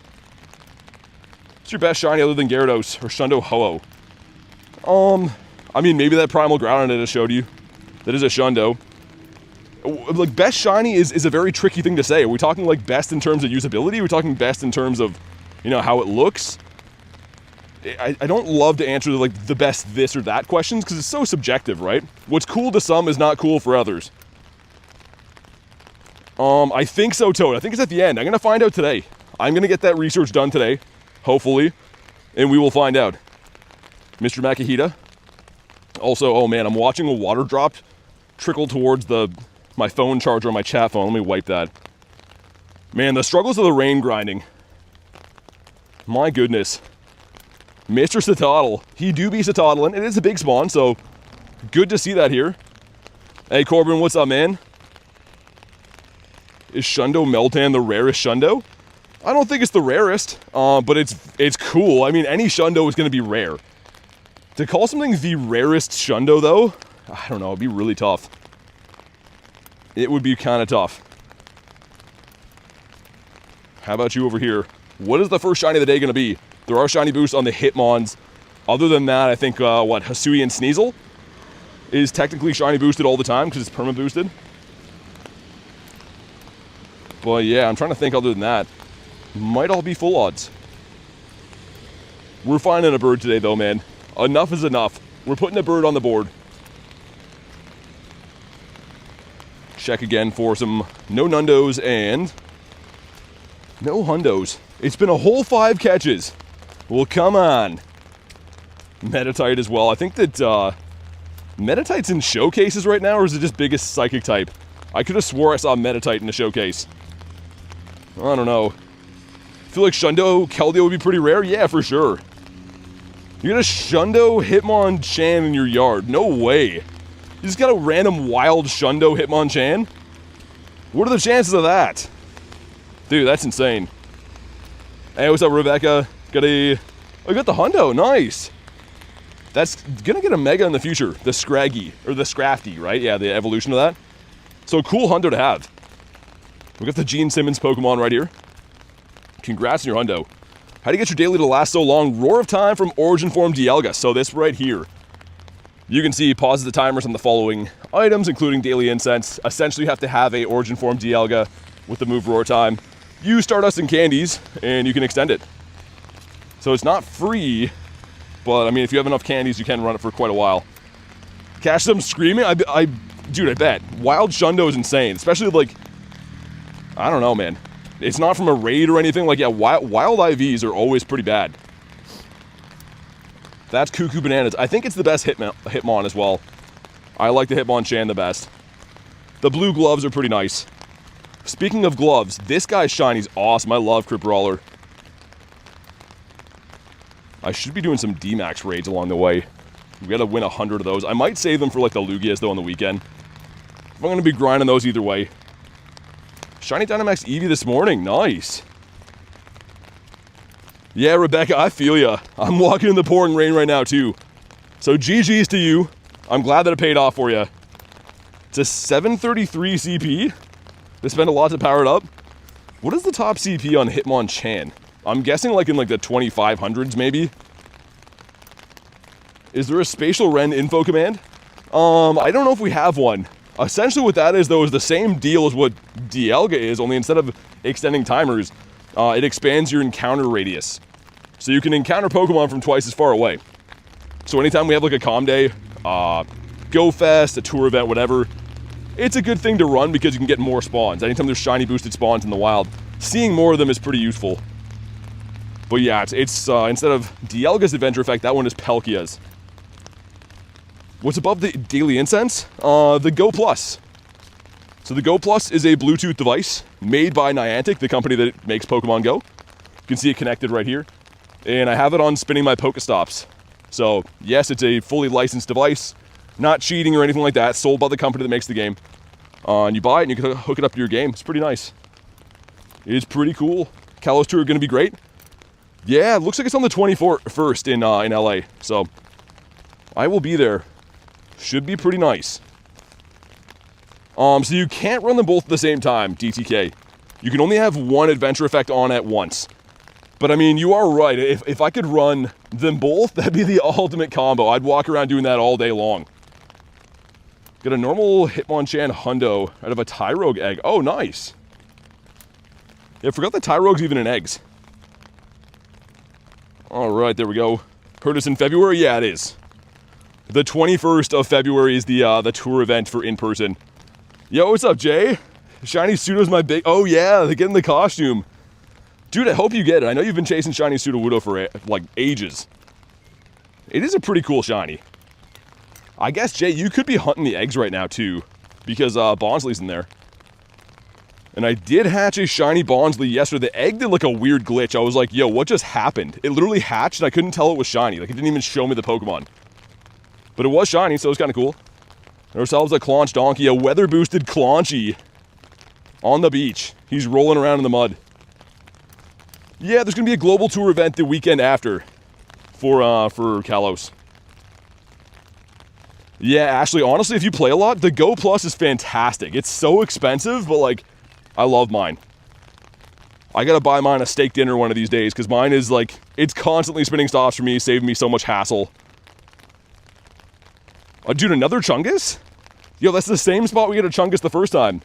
What's your best shiny other than Gyarados or Shundo Ho-Oh? I mean, maybe that Primal Groudon I just showed you. That is a Shundo. Like, best shiny is a very tricky thing to say. Are we talking, like, best in terms of usability? Are we talking best in terms of, you know, how it looks? I don't love to answer, like, the best this or that questions, because it's so subjective, right? What's cool to some is not cool for others. I think so, Toad. I think it's at the end. I'm going to find out today. I'm going to get that research done today, hopefully, and we will find out. Mr. Makihita. Also, oh man, I'm watching a water drop trickle towards my phone charger on my chat phone. Let me wipe that. Man, the struggles of the rain grinding. My goodness. Mr. Citadel. He do be Citadel. It is a big spawn, so good to see that here. Hey, Corbin, what's up, man? Is Shundo Meltan the rarest Shundo? I don't think it's the rarest, but it's cool. I mean, any Shundo is going to be rare. To call something the rarest Shundo, though, I don't know, it'd be really tough. It would be kind of tough. How about you over here? What is the first shiny of the day going to be? There are shiny boosts on the Hitmons. Other than that, I think, Hisui and Sneasel is technically shiny boosted all the time because it's perma boosted. But yeah, I'm trying to think other than that. Might all be full odds. We're finding a bird today, though, man. Enough is enough. We're putting a bird on the board. Check again for some no Nundos and no Hundos. It's been a whole 5 catches. Well, come on. Metatite as well. I think that Metatite's in showcases right now, or is it just biggest psychic type? I could have swore I saw Metatite in a showcase. I don't know. I feel like Shundo Keldeo would be pretty rare. Yeah, for sure. You got a Shundo Hitmonchan in your yard. No way. You just got a random wild Shundo Hitmonchan? What are the chances of that? Dude, that's insane. Hey, what's up, Rebecca? Oh, you got the Hundo. Nice. That's gonna get a Mega in the future. The Scraggy, or the Scrafty, right? Yeah, the evolution of that. So cool Hundo to have. We got the Gene Simmons Pokemon right here. Congrats on your Hundo. How do you get your daily to last so long? Roar of Time from Origin Form Dialga. So this right here. You can see pauses the timers on the following items, including Daily Incense. Essentially, you have to have a Origin Form Dialga with the move Roar time. Use Stardust and Candies, and you can extend it. So it's not free, but I mean, if you have enough candies, you can run it for quite a while. Catch them screaming? Dude, I bet. Wild Shundo is insane, especially like, I don't know, man. It's not from a raid or anything. Like, yeah, wild IVs are always pretty bad. That's Cuckoo Bananas. I think it's the best Hitmon as well. I like the Hitmonchan the best. The blue gloves are pretty nice. Speaking of gloves, this guy's shiny's awesome. I love Criprawler. I should be doing some D-Max raids along the way. We gotta win 100 of those. I might save them for like the Lugias though on the weekend. I'm gonna be grinding those either way. Shiny Dynamax Eevee this morning. Nice. Yeah, Rebecca, I feel ya. I'm walking in the pouring rain right now, too. So GG's to you. I'm glad that it paid off for you. It's a 733 CP. They spend a lot to power it up. What is the top CP on Hitmonchan? I'm guessing like in like the 2500s, maybe. Is there a Spatial Ren info command? I don't know if we have one. Essentially what that is, though, is the same deal as what Dialga is, only instead of extending timers, it expands your encounter radius. So you can encounter Pokemon from twice as far away. So anytime we have like a Comm Day, Go Fest, a tour event, whatever, it's a good thing to run because you can get more spawns. Anytime there's shiny boosted spawns in the wild, seeing more of them is pretty useful. But yeah, it's instead of Dialga's Adventure Effect, that one is Palkia's. What's above the Daily Incense? The Go Plus. So the Go Plus is a Bluetooth device made by Niantic, the company that makes Pokemon Go. You can see it connected right here. And I have it on spinning my Pokestops. So yes, it's a fully licensed device. Not cheating or anything like that. Sold by the company that makes the game. And you buy it and you can hook it up to your game. It's pretty nice. It's pretty cool. Kalos Tour going to be great. Yeah, it looks like it's on the 21st in LA. So I will be there. Should be pretty nice. So you can't run them both at the same time, DTK. You can only have one Adventure Effect on at once. But I mean, you are right. If I could run them both, that'd be the ultimate combo. I'd walk around doing that all day long. Got a normal Hitmonchan Hundo out of a Tyrogue egg. Oh, nice. Yeah, I forgot that Tyrogue's even in eggs. All right, there we go. Heard us in February? Yeah, it is. The 21st of February is the tour event for in-person. Yo, what's up, Jay? Shiny Pseudo's my big... Oh, yeah, they're getting the costume. Dude, I hope you get it. I know you've been chasing Shiny Sudowoodo for, like, ages. It is a pretty cool shiny. I guess, Jay, you could be hunting the eggs right now, too, because Bonsley's in there. And I did hatch a shiny Bonsley yesterday. The egg did, like, a weird glitch. I was like, yo, what just happened? It literally hatched, and I couldn't tell it was shiny. Like, it didn't even show me the Pokemon. But it was shiny, so it was kind of cool. Ourselves a Claunch Donkey, a weather-boosted Claunchy on the beach. He's rolling around in the mud. Yeah, there's going to be a global tour event the weekend after for Kalos. Yeah, Ashley, honestly, if you play a lot, the Go Plus is fantastic. It's so expensive, but, like, I love mine. I got to buy mine a steak dinner one of these days, because mine is, like, it's constantly spinning stops for me, saving me so much hassle. Dude, another Chungus? Yo, that's the same spot we get a Chungus the first time.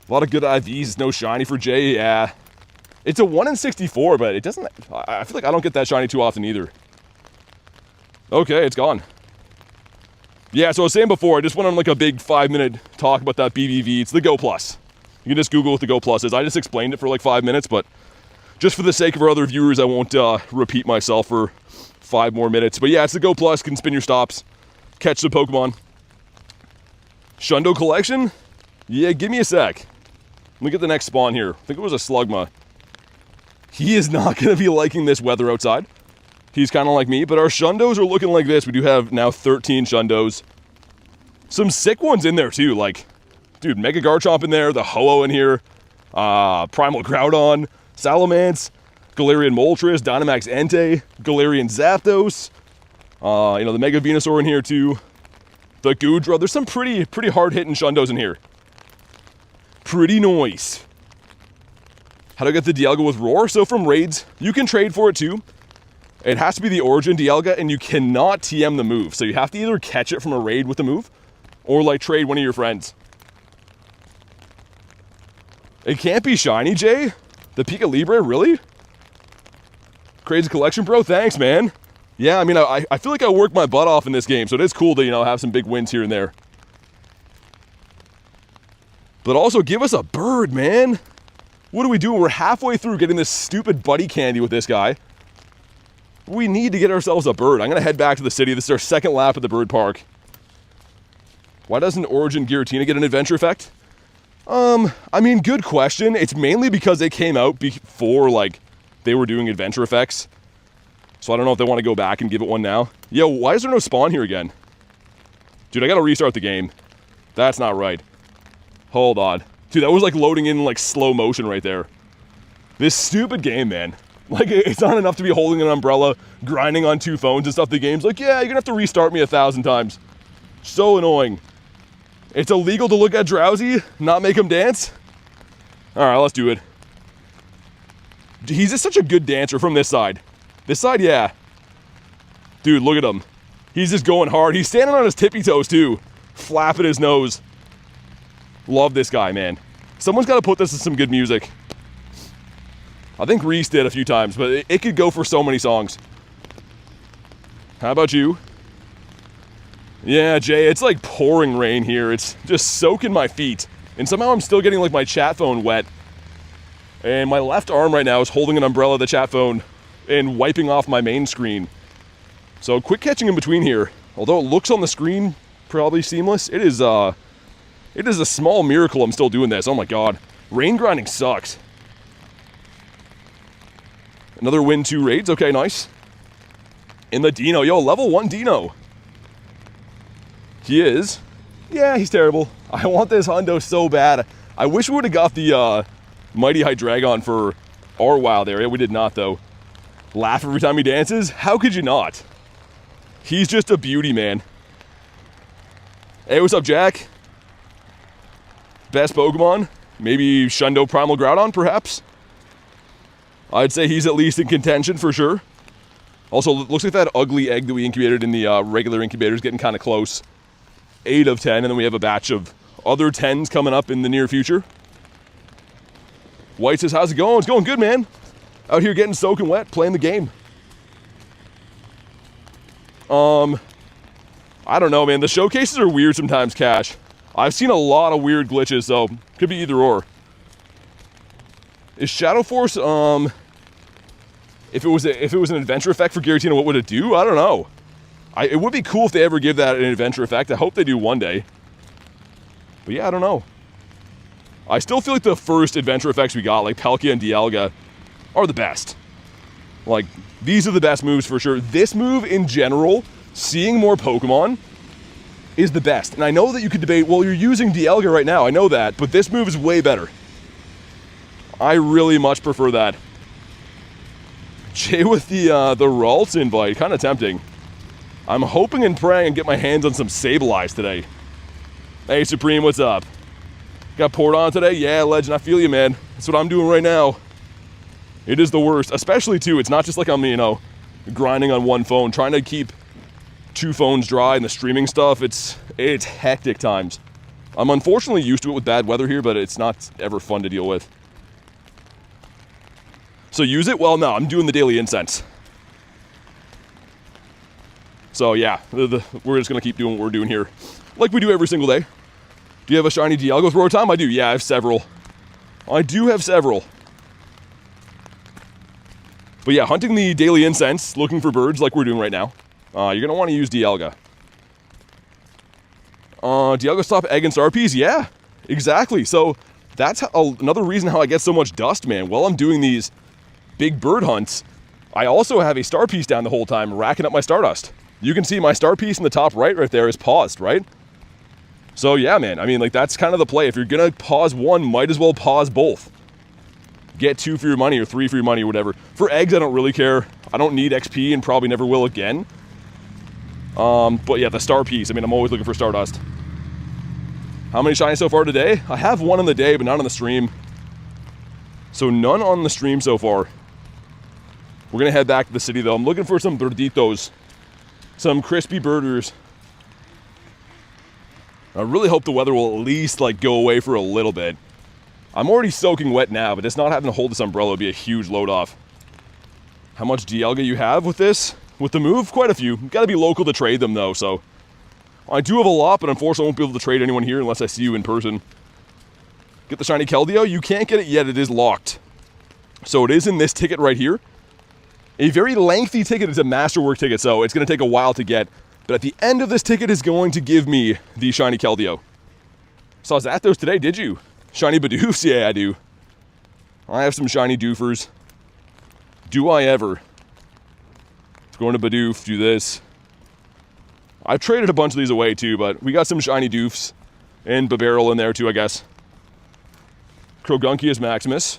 A lot of good IVs, no shiny for Jay, yeah. It's a 1 in 64, but it doesn't... I feel like I don't get that shiny too often either. Okay, it's gone. Yeah, so I was saying before, I just went on like a big 5-minute talk about that BBV. It's the Go Plus. You can just Google what the Go Plus is. I just explained it for like 5 minutes, but just for the sake of our other viewers, I won't repeat myself for 5 more minutes. But yeah, it's the Go Plus. Can spin your stops, catch the Pokemon. Shundo collection? Yeah, give me a sec. Let me get the next spawn here. I think it was a Slugma. He is not going to be liking this weather outside. He's kind of like me, but our Shundos are looking like this. We do have now 13 Shundos. Some sick ones in there too, like, dude, Mega Garchomp in there, the Ho-Oh in here, Primal Groudon, Salamence, Galarian Moltres, Dynamax Entei, Galarian Zapdos, you know, the Mega Venusaur in here too, the Goodra. There's some pretty hard-hitting Shundos in here. Pretty nice. How do I get the Dialga with Roar? So from raids, you can trade for it too. It has to be the Origin Dialga, and you cannot TM the move. So you have to either catch it from a raid with the move, or like trade one of your friends. It can't be shiny, Jay? The Pika Libre, really? Crazy collection, bro? Thanks, man. Yeah, I mean, I feel like I worked my butt off in this game, so it is cool to, you know, have some big wins here and there. But also, give us a bird, man. What are we doing? We're halfway through getting this stupid buddy candy with this guy. We need to get ourselves a bird. I'm going to head back to the city. This is our second lap at the bird park. Why doesn't Origin Giratina get an adventure effect? I mean, good question. It's mainly because they came out before, like, they were doing adventure effects. So I don't know if they want to go back and give it one now. Yo, why is there no spawn here again? Dude, I got to restart the game. That's not right. Hold on. Dude, that was like loading in like slow motion right there. This stupid game, man. Like, it's not enough to be holding an umbrella, grinding on 2 phones and stuff. The game's like, yeah, you're gonna have to restart me 1,000 times. So annoying. It's illegal to look at Drowsy, not make him dance. All right, let's do it. He's just such a good dancer from this side. This side, yeah. Dude, look at him. He's just going hard. He's standing on his tippy toes too, flapping his nose. Love this guy, man. Someone's got to put this in some good music. I think Reese did a few times, but it could go for so many songs. How about you? Yeah, Jay, it's like pouring rain here. It's just soaking my feet. And somehow I'm still getting like my chat phone wet. And my left arm right now is holding an umbrella of the chat phone and wiping off my main screen. So quick catching in between here. Although it looks on the screen probably seamless, it is a small miracle I'm still doing this. Oh my god. Rain grinding sucks. Another win, 2 raids. Okay, nice. In the Dino. Yo, level 1 Dino. He is. Yeah, he's terrible. I want this Hundo so bad. I wish we would have got the Mighty Hydreigon for our wild area. We did not, though. Laugh every time he dances? How could you not? He's just a beauty, man. Hey, what's up, Jack? Best Pokemon? Maybe Shundo Primal Groudon, perhaps? I'd say he's at least in contention for sure. Also, looks like that ugly egg that we incubated in the regular incubator is getting kind of close. 8 of 10, and then we have a batch of other 10s coming up in the near future. White says, how's it going? It's going good, man. Out here getting soaking wet, playing the game. I don't know, man. The showcases are weird sometimes, Cash. I've seen a lot of weird glitches, so could be either or. Is Shadow Force, if it was an adventure effect for Giratina, what would it do? I don't know. It would be cool if they ever give that an adventure effect. I hope they do one day. But yeah, I don't know. I still feel like the first adventure effects we got, like Palkia and Dialga, are the best. Like, these are the best moves for sure. This move in general, seeing more Pokemon, is the best. And I know that you could debate, well, you're using Dialga right now. I know that, but this move is way better. I really much prefer that. Jay with the Ralts invite, kind of tempting. I'm hoping and praying and get my hands on some Sableyes today. Hey, Supreme, what's up? Got poured on today? Yeah, Legend, I feel you, man. That's what I'm doing right now. It is the worst, especially, too, it's not just like I'm, you know, grinding on one phone, trying to keep 2 phones dry and the streaming stuff. It's hectic times. I'm unfortunately used to it with bad weather here, but it's not ever fun to deal with. So use it? Well, no, I'm doing the daily incense. So yeah, we're just gonna keep doing what we're doing here, like we do every single day. Do you have a shiny Dialga with Roar Time? I do, yeah, I have several. I do have several. But yeah, hunting the daily incense, looking for birds like we're doing right now. You're gonna wanna use Dialga. Dialga stop egg and star peas? Yeah, exactly. So that's another reason how I get so much dust, man. While I'm doing these big bird hunts, I also have a star piece down the whole time, racking up my stardust. You can see my star piece in the top right there is paused, right? So yeah, man, I mean, like, that's kind of the play. If you're gonna pause one, might as well pause both. Get 2 for your money or 3 for your money or whatever. For eggs, I don't really care. I don't need XP and probably never will again. But yeah, the star piece, I mean, I'm always looking for stardust. How many shinies so far today? I have 1 on the day, but not on the stream. So none on the stream so far. We're going to head back to the city, though. I'm looking for some burditos, some crispy burgers. I really hope the weather will at least, like, go away for a little bit. I'm already soaking wet now, but just not having to hold this umbrella would be a huge load off. How much Dialga you have with this? With the move? Quite a few. Got to be local to trade them, though, so... I do have a lot, but unfortunately I won't be able to trade anyone here unless I see you in person. Get the Shiny Keldeo? You can't get it yet. It is locked. So it is in this ticket right here. A very lengthy ticket. It's a masterwork ticket, so it's going to take a while to get. But at the end of this ticket is going to give me the Shiny Keldeo. So I was at those today, did you? Shiny Bidoofs? Yeah, I do. I have some Shiny Doofers. Do I ever? Let's go into Bidoof, do this. I've traded a bunch of these away too, but we got some Shiny Doofs and Babarrel in there too, I guess. Crogunkius Maximus.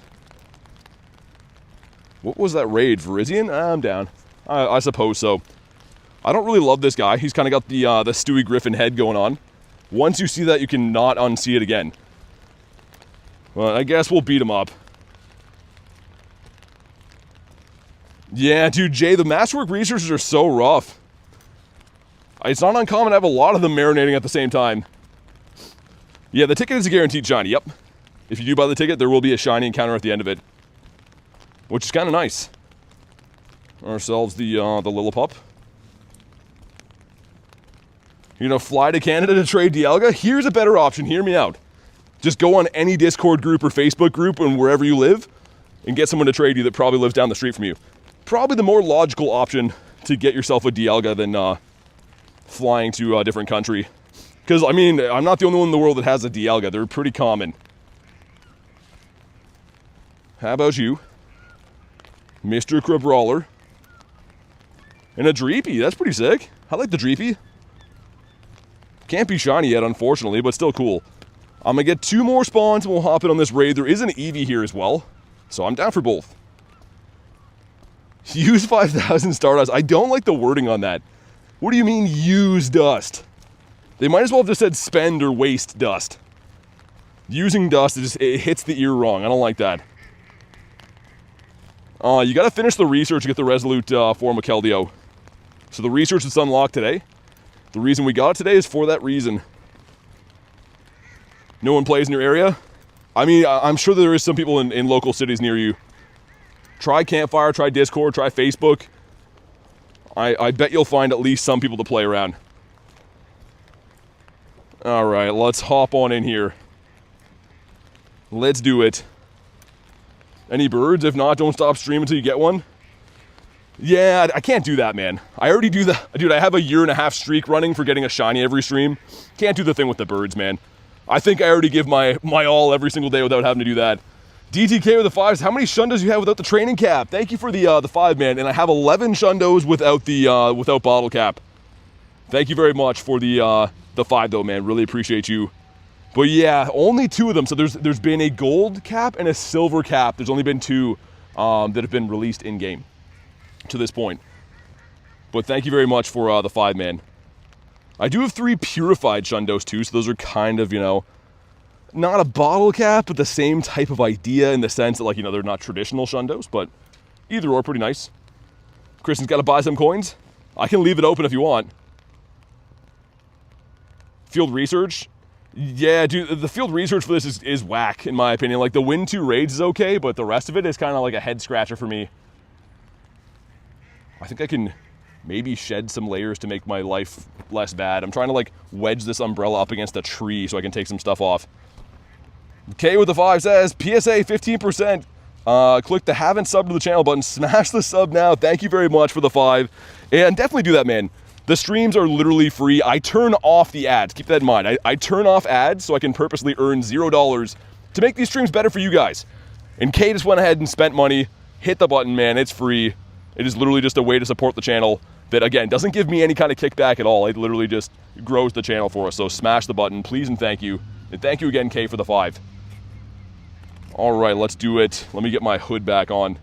What was that raid? Virizion? I'm down. I suppose so. I don't really love this guy. He's kind of got the Stewie Griffin head going on. Once you see that, you cannot unsee it again. Well, I guess we'll beat him up. Yeah, dude, Jay, the Masterwork researchers are so rough. It's not uncommon to have a lot of them marinating at the same time. Yeah, the ticket is a guaranteed shiny, yep. If you do buy the ticket, there will be a shiny encounter at the end of it. Which is kind of nice. Ourselves the Lillipup. You know, fly to Canada to trade Dialga? Here's a better option, hear me out. Just go on any Discord group or Facebook group and wherever you live and get someone to trade you that probably lives down the street from you. Probably the more logical option to get yourself a Dialga than flying to a different country. Because, I mean, I'm not the only one in the world that has a Dialga. They're pretty common. How about you? Mr. Crabrawler. And a Dreepy. That's pretty sick. I like the Dreepy. Can't be shiny yet, unfortunately, but still cool. I'm going to get 2 more spawns and we'll hop in on this raid. There is an Eevee here as well. So I'm down for both. Use 5,000 Stardust. I don't like the wording on that. What do you mean, use dust? They might as well have just said spend or waste dust. Using dust, it hits the ear wrong. I don't like that. You got to finish the research to get the Resolute form of Keldeo. So the research is unlocked today. The reason we got it today is for that reason. No one plays in your area? I mean, I'm sure there is some people in local cities near you. Try Campfire, try Discord, try Facebook. I bet you'll find at least some people to play around. Alright, let's hop on in here. Let's do it. Any birds? If not, don't stop streaming until you get one. Yeah, I can't do that, man. I already do that. Dude, I have a 1.5-year streak running for getting a shiny every stream. Can't do the thing with the birds, man. I think I already give my all every single day without having to do that. DTK with the 5s. How many Shundos do you have without the training cap? Thank you for the 5, man. And I have 11 Shundos without the without bottle cap. Thank you very much for the 5, though, man. Really appreciate you. But yeah, only 2 of them. So there's been a gold cap and a silver cap. There's only been 2 that have been released in game to this point. But thank you very much for the 5, man. I do have 3 purified Shundos too, so those are kind of, you know, not a bottle cap, but the same type of idea in the sense that, like, you know, they're not traditional Shundos, but either or, pretty nice. Kristen's got to buy some coins. I can leave it open if you want. Field research. Yeah, dude, the field research for this is whack, in my opinion. Like, the win 2 raids is okay, but the rest of it is kind of like a head scratcher for me. I think I can maybe shed some layers to make my life less bad. I'm trying to, like, wedge this umbrella up against a tree so I can take some stuff off. K with the 5 says, PSA 15%. Click the haven't subbed to the channel button. Smash the sub now. Thank you very much for the 5. And definitely do that, man. The streams are literally free. I turn off the ads. Keep that in mind. I turn off ads so I can purposely earn $0 to make these streams better for you guys. And Kay just went ahead and spent money. Hit the button, man. It's free. It is literally just a way to support the channel that, again, doesn't give me any kind of kickback at all. It literally just grows the channel for us. So smash the button, please, and thank you. And thank you again, Kay, for the 5. All right, let's do it. Let me get my hood back on.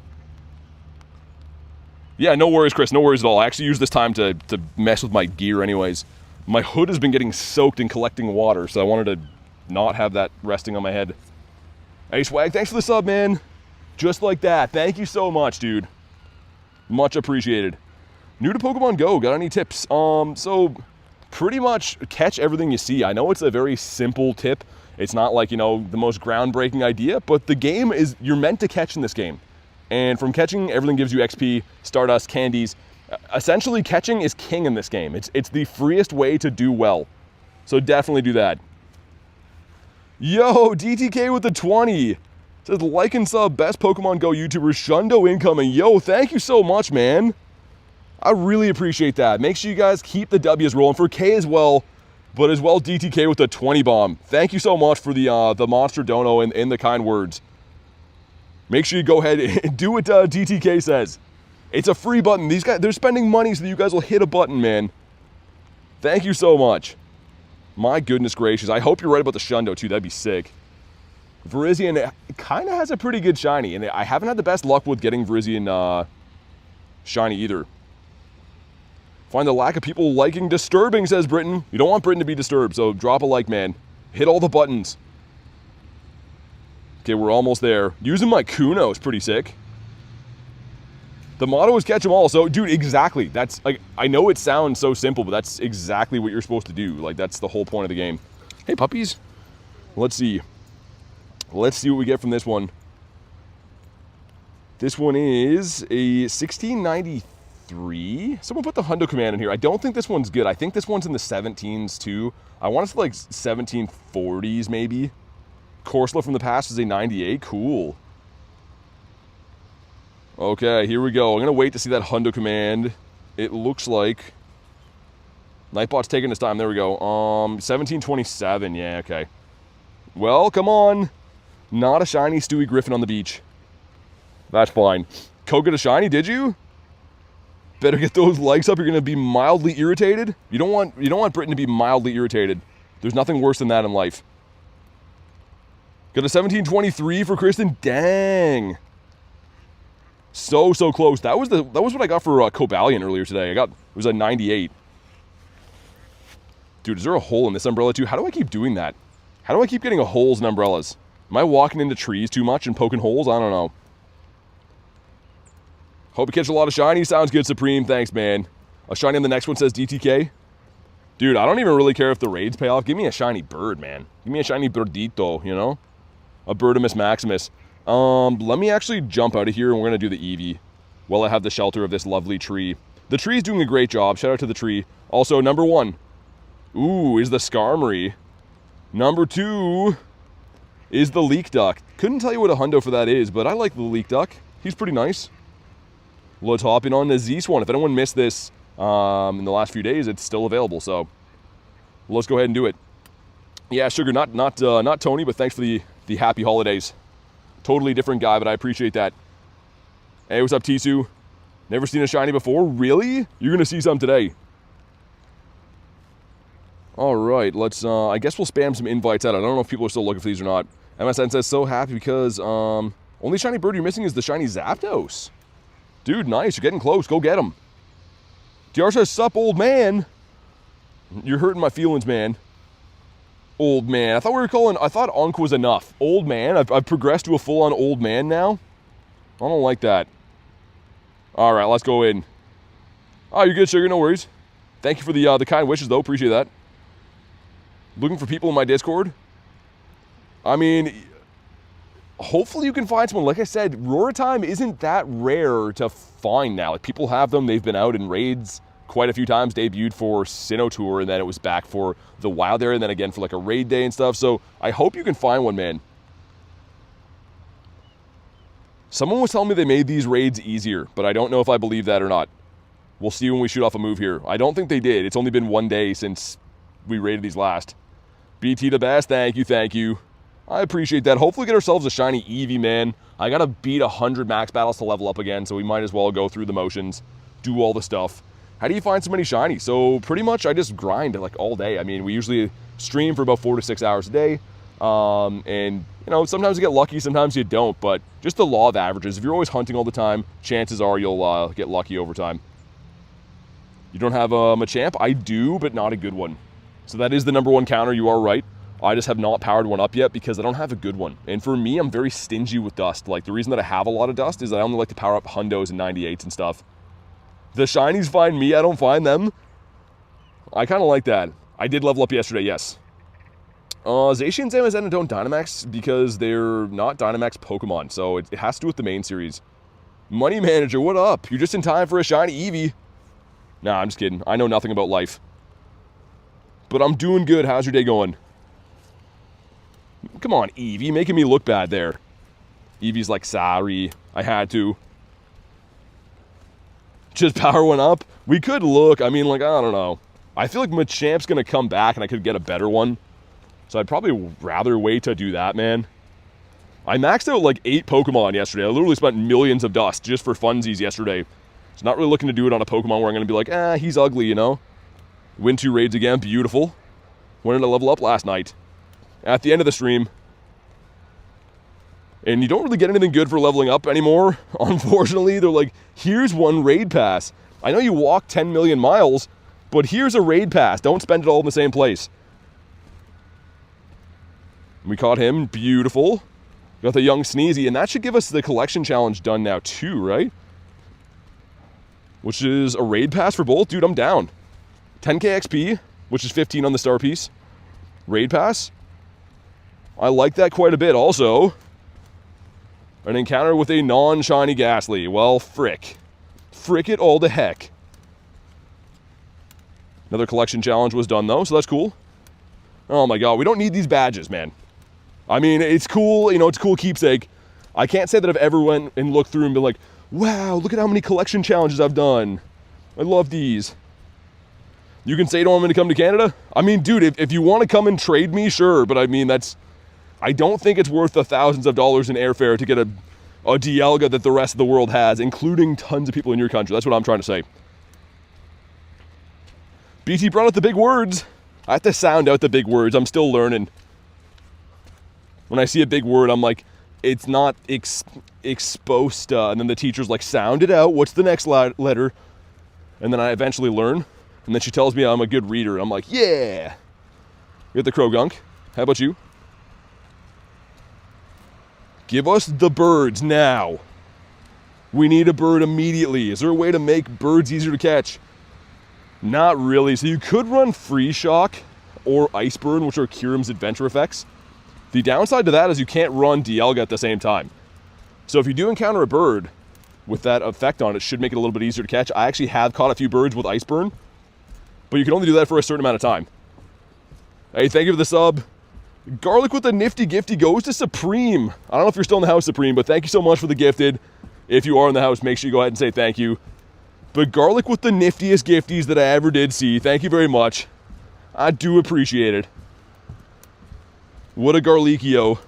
Yeah, no worries, Chris. No worries at all. I actually use this time to mess with my gear anyways. My hood has been getting soaked in collecting water, so I wanted to not have that resting on my head. Hey, Swag, thanks for the sub, man. Just like that. Thank you so much, dude. Much appreciated. New to Pokemon Go, got any tips? So pretty much catch everything you see. I know it's a very simple tip. It's not like, you know, the most groundbreaking idea, but the game is, you're meant to catch in this game. And from catching, everything gives you XP, Stardust, candies. Essentially, catching is king in this game. It's the freest way to do well. So definitely do that. Yo, DTK with the 20. Says, like and sub, best Pokemon Go YouTuber, Shundo incoming. Yo, thank you so much, man. I really appreciate that. Make sure you guys keep the W's rolling for K as well, but as well DTK with the 20 bomb. Thank you so much for the monster dono and the kind words. Make sure you go ahead and do what DTK says. It's a free button. These guys, they're spending money so that you guys will hit a button, man. Thank you so much. My goodness gracious. I hope you're right about the Shundo too. That'd be sick. Virizion kind of has a pretty good shiny, and I haven't had the best luck with getting Virizion shiny either. Find the lack of people liking disturbing, says Britain. You don't want Britain to be disturbed, so drop a like, man. Hit all the buttons. Okay, we're almost there. Using my Kuno is pretty sick. The motto is catch them all. So, dude, exactly. That's, like, I know it sounds so simple, but that's exactly what you're supposed to do. Like, that's the whole point of the game. Hey, puppies. Let's see. Let's see what we get from this one. This one is a 1693. Someone put the Hundo command in here. I don't think this one's good. I think this one's in the 17s, too. I want it to, like, 1740s, maybe. Corsola from the past is a 98. Cool. Okay, here we go. I'm going to wait to see that Hundo command. It looks like Nightbot's taking his time. There we go. 1727. Yeah, okay. Well, come on. Not a shiny Stewie Griffin on the beach. That's fine. Koga to shiny, did you? Better get those likes up. You're going to be mildly irritated. You don't want Britain to be mildly irritated. There's nothing worse than that in life. Got a 1723 for Kristen. Dang. So close. That was what I got for Cobalion earlier today. It was a 98. Dude, is there a hole in this umbrella too? How do I keep doing that? How do I keep getting holes in umbrellas? Am I walking into trees too much and poking holes? I don't know. Hope you catch a lot of shinies. Sounds good, Supreme. Thanks, man. A shiny on the next one, says DTK. Dude, I don't even really care if the raids pay off. Give me a shiny bird, man. Give me a shiny birdito, you know? A Birdimus Maximus. Let me actually jump out of here and we're going to do the Eevee while I have the shelter of this lovely tree. The tree's doing a great job. Shout out to the tree. Also, number 1. Ooh, is the Skarmory. Number 2 is the Leek Duck. Couldn't tell you what a hundo for that is, but I like the Leek Duck. He's pretty nice. Let's hop in on the Zeus one. If anyone missed this in the last few days, it's still available, so let's go ahead and do it. Yeah, Sugar, not Tony, but thanks for the happy holidays. Totally different guy, but I appreciate that. Hey, what's up, Tisu? Never seen a shiny before? Really? You're going to see some today. All right, let's, I guess we'll spam some invites out. I don't know if people are still looking for these or not. MSN says, so happy because, only shiny bird you're missing is the shiny Zapdos. Dude, nice. You're getting close. Go get him. DR says, sup, old man. You're hurting my feelings, man. Old man. I thought Onk was enough. Old man. I've progressed to a full-on old man now. I don't like that. All right, let's go in. Oh, you're good, Sugar. No worries. Thank you for the kind wishes, though. Appreciate that. Looking for people in my Discord? I mean, hopefully you can find someone. Like I said, Roar Time isn't that rare to find now. Like, people have them. They've been out in raids quite a few times. Debuted for Sinnoh Tour, and then it was back for the Wild Area, and then again for like a raid day and stuff. So I hope you can find one, man. Someone was telling me they made these raids easier, but I don't know if I believe that or not. We'll see when we shoot off a move here. I don't think they did. It's only been one day since we raided these last. BT the best. Thank you, thank you. I appreciate that. Hopefully get ourselves a shiny Eevee, man. I gotta beat 100 max battles to level up again, so we might as well go through the motions, do all the stuff. How do you find so many shinies? So pretty much I just grind like all day. I mean, we usually stream for about 4 to 6 hours a day. And, you know, sometimes you get lucky, sometimes you don't. But just the law of averages. If you're always hunting all the time, chances are you'll get lucky over time. You don't have a Machamp? I do, but not a good one. So that is the number 1 counter. You are right. I just have not powered one up yet because I don't have a good one. And for me, I'm very stingy with dust. Like, the reason that I have a lot of dust is I only like to power up hundos and 98s and stuff. The shinies find me, I don't find them. I kind of like that. I did level up yesterday, yes. Zacian and Zamazenta don't Dynamax because they're not Dynamax Pokemon, so it has to do with the main series. Money Manager, what up? You're just in time for a shiny Eevee. Nah, I'm just kidding. I know nothing about life. But I'm doing good. How's your day going? Come on, Eevee, making me look bad there. Eevee's like, sorry, I had to. Just power went up? We could look, I mean, like, I don't know. I feel like Machamp's gonna come back and I could get a better one. So I'd probably rather wait to do that, man. I maxed out like 8 Pokemon yesterday. I literally spent millions of dust just for funsies yesterday. So not really looking to do it on a Pokemon where I'm going to be like, he's ugly, you know? Win 2 raids again, beautiful. Wanted to level up last night. At the end of the stream. And you don't really get anything good for leveling up anymore. Unfortunately, they're like, here's 1 raid pass. I know you walk 10 million miles, but here's a raid pass. Don't spend it all in the same place. We caught him. Beautiful. Got the young Sneezy, and that should give us the collection challenge done now too, right? Which is a raid pass for both. Dude, I'm down. 10k XP, which is 15 on the star piece. Raid pass. I like that quite a bit. Also, an encounter with a non-shiny Ghastly. Well, frick. Frick it all to heck. Another collection challenge was done though, so that's cool. Oh my god, we don't need these badges, man. I mean, it's cool, you know, it's a cool keepsake. I can't say that I've ever went and looked through and been like, wow, look at how many collection challenges I've done. I love these. You can say you don't want me to come to Canada? I mean, dude, if you want to come and trade me, sure. But I mean, I don't think it's worth the thousands of dollars in airfare to get a Dialga that the rest of the world has, including tons of people in your country. That's what I'm trying to say. BT brought out the big words. I have to sound out the big words. I'm still learning. When I see a big word, I'm like, it's not exposta. And then the teacher's like, sound it out. What's the next letter? And then I eventually learn. And then she tells me I'm a good reader. I'm like, yeah. We got the Krogunk. How about you? Give us the birds now. We need a bird immediately. Is there a way to make birds easier to catch? Not really. So you could run Free Shock or Ice Burn, which are Kyurem's adventure effects. The downside to that is you can't run Dialga at the same time. So if you do encounter a bird with that effect on it, should make it a little bit easier to catch. I actually have caught a few birds with Ice Burn, but you can only do that for a certain amount of time. Hey, thank you for the sub. Garlic with the nifty gifty goes to Supreme. I don't know if you're still in the house, Supreme, but thank you so much for the gifted. If you are in the house, make sure you go ahead and say thank you. But Garlic with the niftiest gifties that I ever did see. Thank you very much. I do appreciate it. What a Garlikio.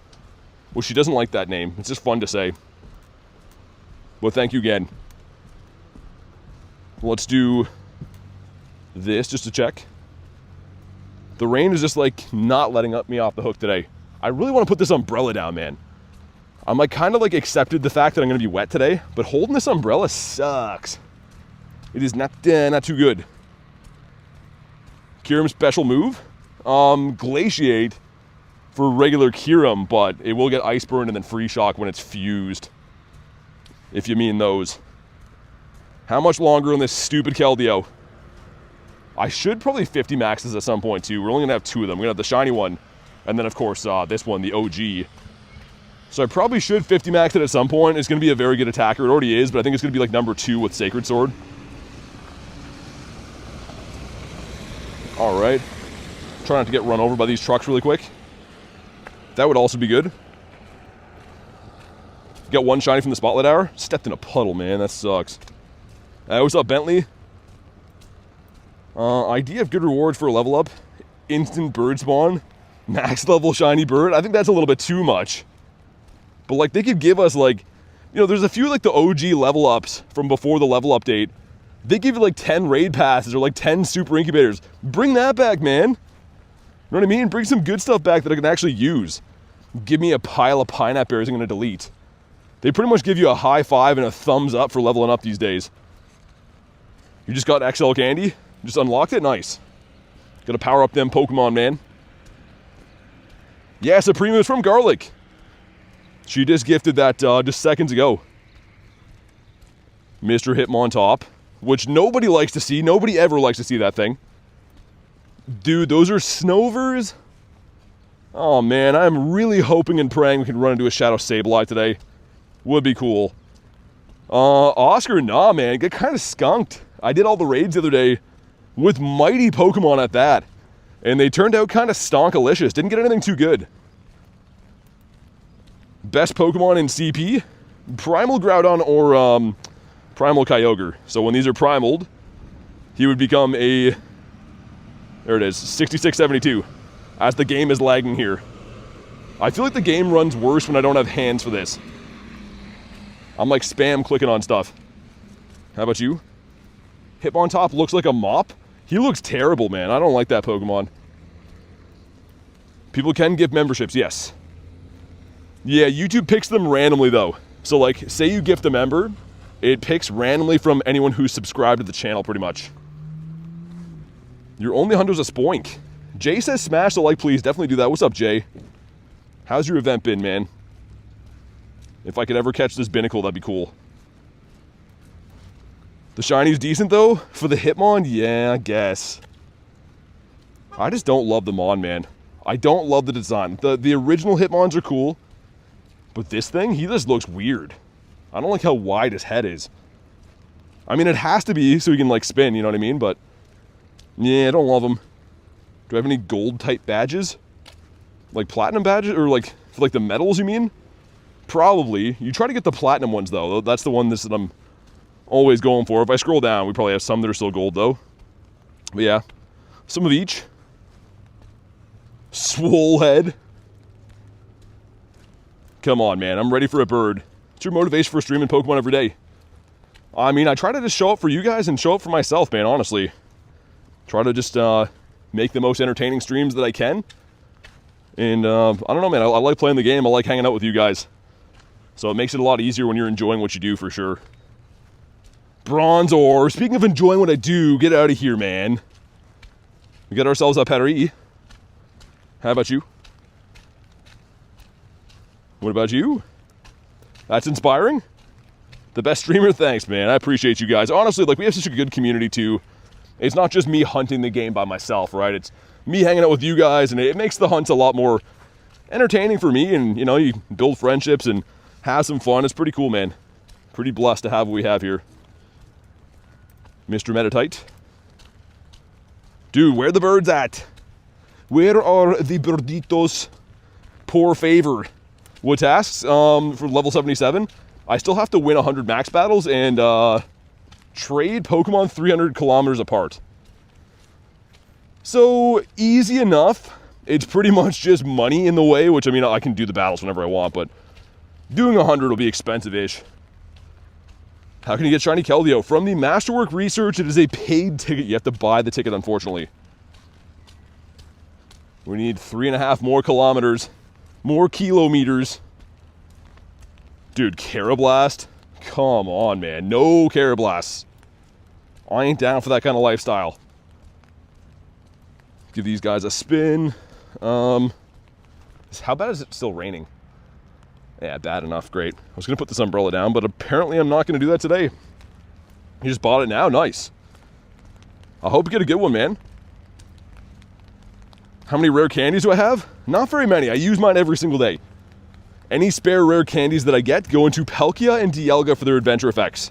Well, she doesn't like that name. It's just fun to say. Well, thank you again. Let's do this just to check. The rain is just like not letting me off the hook today. I really want to put this umbrella down, man. I'm like kind of like accepted the fact that I'm going to be wet today, but holding this umbrella sucks. It is not too good. Kyurem special move. Glaciate for regular Kyurem, but it will get Ice Burn and then Free Shock when it's fused. If you mean those. How much longer on this stupid Keldeo? I should probably 50 maxes at some point too. We're only gonna have 2 of them. We're gonna have the shiny one, and then of course this one, the OG. So I probably should 50 max it at some point. It's gonna be a very good attacker. It already is, but I think it's gonna be like number 2 with Sacred Sword. All right. Try not to get run over by these trucks really quick. That would also be good. Got 1 shiny from the Spotlight Hour. Stepped in a puddle, man. That sucks. What's up, Bentley? Idea of good rewards for a level up. Instant bird spawn. Max level shiny bird. I think that's a little bit too much. But like they could give us like, you know, there's a few like the OG level ups from before the level update. They give you like 10 raid passes or like 10 super incubators. Bring that back, man. You know what I mean? Bring some good stuff back that I can actually use. Give me a pile of pineapple berries I'm going to delete. They pretty much give you a high five and a thumbs up for leveling up these days. You just got XL candy? Just unlocked it? Nice. Gotta power up them Pokemon, man. Yeah, Supreme is from Garlic. She just gifted that just seconds ago. Mr. Hitmontop. which nobody likes to see. Nobody ever likes to see that thing. Dude, those are Snovers. Oh, man, I'm really hoping and praying we can run into a Shadow Sableye today. Would be cool. Oscar, nah, man. Get kind of skunked. I did all the raids the other day with mighty Pokemon at that. And they turned out kind of stonkalicious. Didn't get anything too good. Best Pokemon in CP? Primal Groudon or Primal Kyogre. So when these are primaled, he would become a... There it is, 6672. As the game is lagging here. I feel like the game runs worse when I don't have hands for this. I'm like spam clicking on stuff. How about you? Hitmontop looks like a mop? He looks terrible, man. I don't like that Pokemon. People can give memberships, yes. Yeah, YouTube picks them randomly, though. So, like, say you gift a member, it picks randomly from anyone who's subscribed to the channel, pretty much. Your only hunter's a Spoink. Jay says smash the like, please. Definitely do that. What's up, Jay? How's your event been, man? If I could ever catch this Binnacle, that'd be cool. The Shiny's decent, though. For the Hitmon, yeah, I guess. I just don't love the Mon, man. I don't love the design. The original Hitmons are cool. But this thing, he just looks weird. I don't like how wide his head is. I mean, it has to be so he can, like, spin, you know what I mean? But, yeah, I don't love him. Do I have any gold-type badges? Like platinum badges? Or, like, for, like, the medals, you mean? Probably. You try to get the platinum ones, though. That's the one that I'm always going for. If I scroll down, we probably have some that are still gold, though. But, yeah. Some of each. Swole head. Come on, man. I'm ready for a bird. What's your motivation for streaming Pokemon every day? I mean, I try to just show up for you guys and show up for myself, man, honestly. Try to just make the most entertaining streams that I can. And I don't know, man. I like playing the game. I like hanging out with you guys. So it makes it a lot easier when you're enjoying what you do, for sure. Bronzor. Speaking of enjoying what I do, get out of here, man. We got ourselves a Paris. How about you? What about you? That's inspiring. The best streamer? Thanks, man. I appreciate you guys. Honestly, like, we have such a good community, too. It's not just me hunting the game by myself, right? It's me hanging out with you guys, and it makes the hunts a lot more entertaining for me. And, you know, you build friendships and have some fun. It's pretty cool, man. Pretty blessed to have what we have here. Mr. Metatite. Dude, where are the birds at? Where are the birditos? Poor favor. What tasks? For level 77, I still have to win 100 max battles and trade Pokemon 300 kilometers apart. So, easy enough. It's pretty much just money in the way, which, I mean, I can do the battles whenever I want, but doing 100 will be expensive-ish. How can you get Shiny Keldeo? From the Masterwork Research, it is a paid ticket. You have to buy the ticket, unfortunately. We need 3.5 more kilometers. More kilometers. Dude, Carablast? Come on, man. No Carablasts. I ain't down for that kind of lifestyle. Give these guys a spin. How bad is it still raining? Yeah, bad enough. Great. I was going to put this umbrella down, but apparently I'm not going to do that today. You just bought it now? Nice. I hope you get a good one, man. How many rare candies do I have? Not very many. I use mine every single day. Any spare rare candies that I get go into Palkia and Dialga for their adventure effects.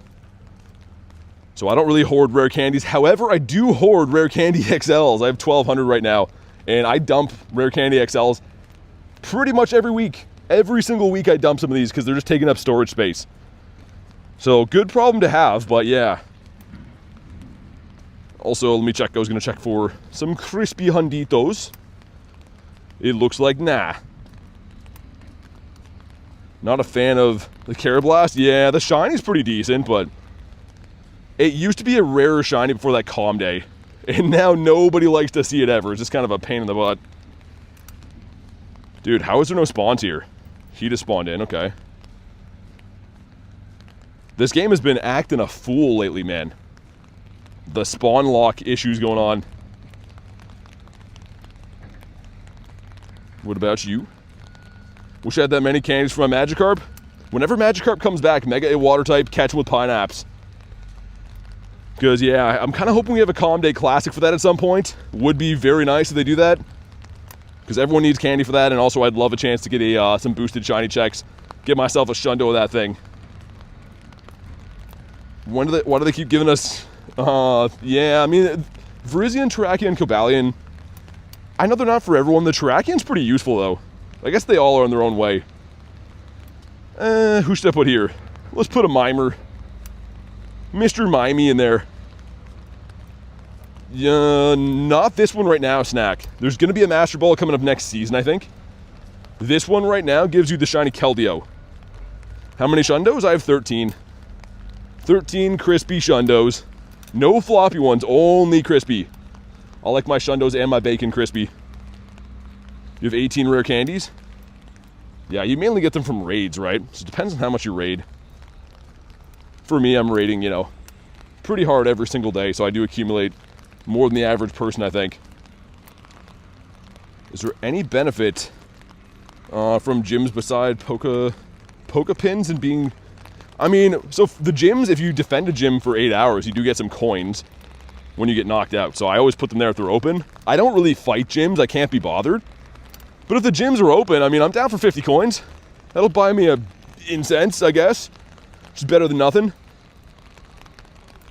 So I don't really hoard rare candies. However, I do hoard rare candy XLs. I have 1,200 right now. And I dump rare candy XLs pretty much every week. Every single week I dump some of these because they're just taking up storage space. So, good problem to have, but yeah. Also, let me check. I was going to check for some crispy Hunditos. It looks like nah. Not a fan of the Carablast. Yeah, the Shiny's pretty decent, but it used to be a rarer Shiny before that Calm Day. And now nobody likes to see it ever. It's just kind of a pain in the butt. Dude, how is there no spawns here? He just spawned in, okay. This game has been acting a fool lately, man. The spawn lock issues going on. What about you? Wish I had that many candies for my Magikarp. Whenever Magikarp comes back, Mega A Water type, catch him with Pineapps. Because, yeah, I'm kind of hoping we have a Calm Day Classic for that at some point. Would be very nice if they do that. Because everyone needs candy for that, and also I'd love a chance to get some boosted shiny checks. Get myself a Shundo of that thing. Why do they keep giving us... yeah, I mean, Virizion, Terrakion, Cobalion. I know they're not for everyone. The Terrakion's pretty useful, though. I guess they all are in their own way. Who should I put here? Let's put a Mimer. Mr. Mimey in there. Yeah, not this one right now, Snack. There's going to be a Master Ball coming up next season, I think. This one right now gives you the Shiny Keldeo. How many Shundos? I have 13. 13 crispy Shundos. No floppy ones, only crispy. I like my Shundos and my bacon crispy. You have 18 rare candies? Yeah, you mainly get them from raids, right? So it depends on how much you raid. For me, I'm raiding, you know, pretty hard every single day, so I do accumulate more than the average person, I think. Is there any benefit from gyms beside Poke pins and being... I mean, so the gyms, if you defend a gym for 8 hours, you do get some coins when you get knocked out. So I always put them there if they're open. I don't really fight gyms. I can't be bothered. But if the gyms are open, I mean, I'm down for 50 coins. That'll buy me a incense, I guess. Which is better than nothing.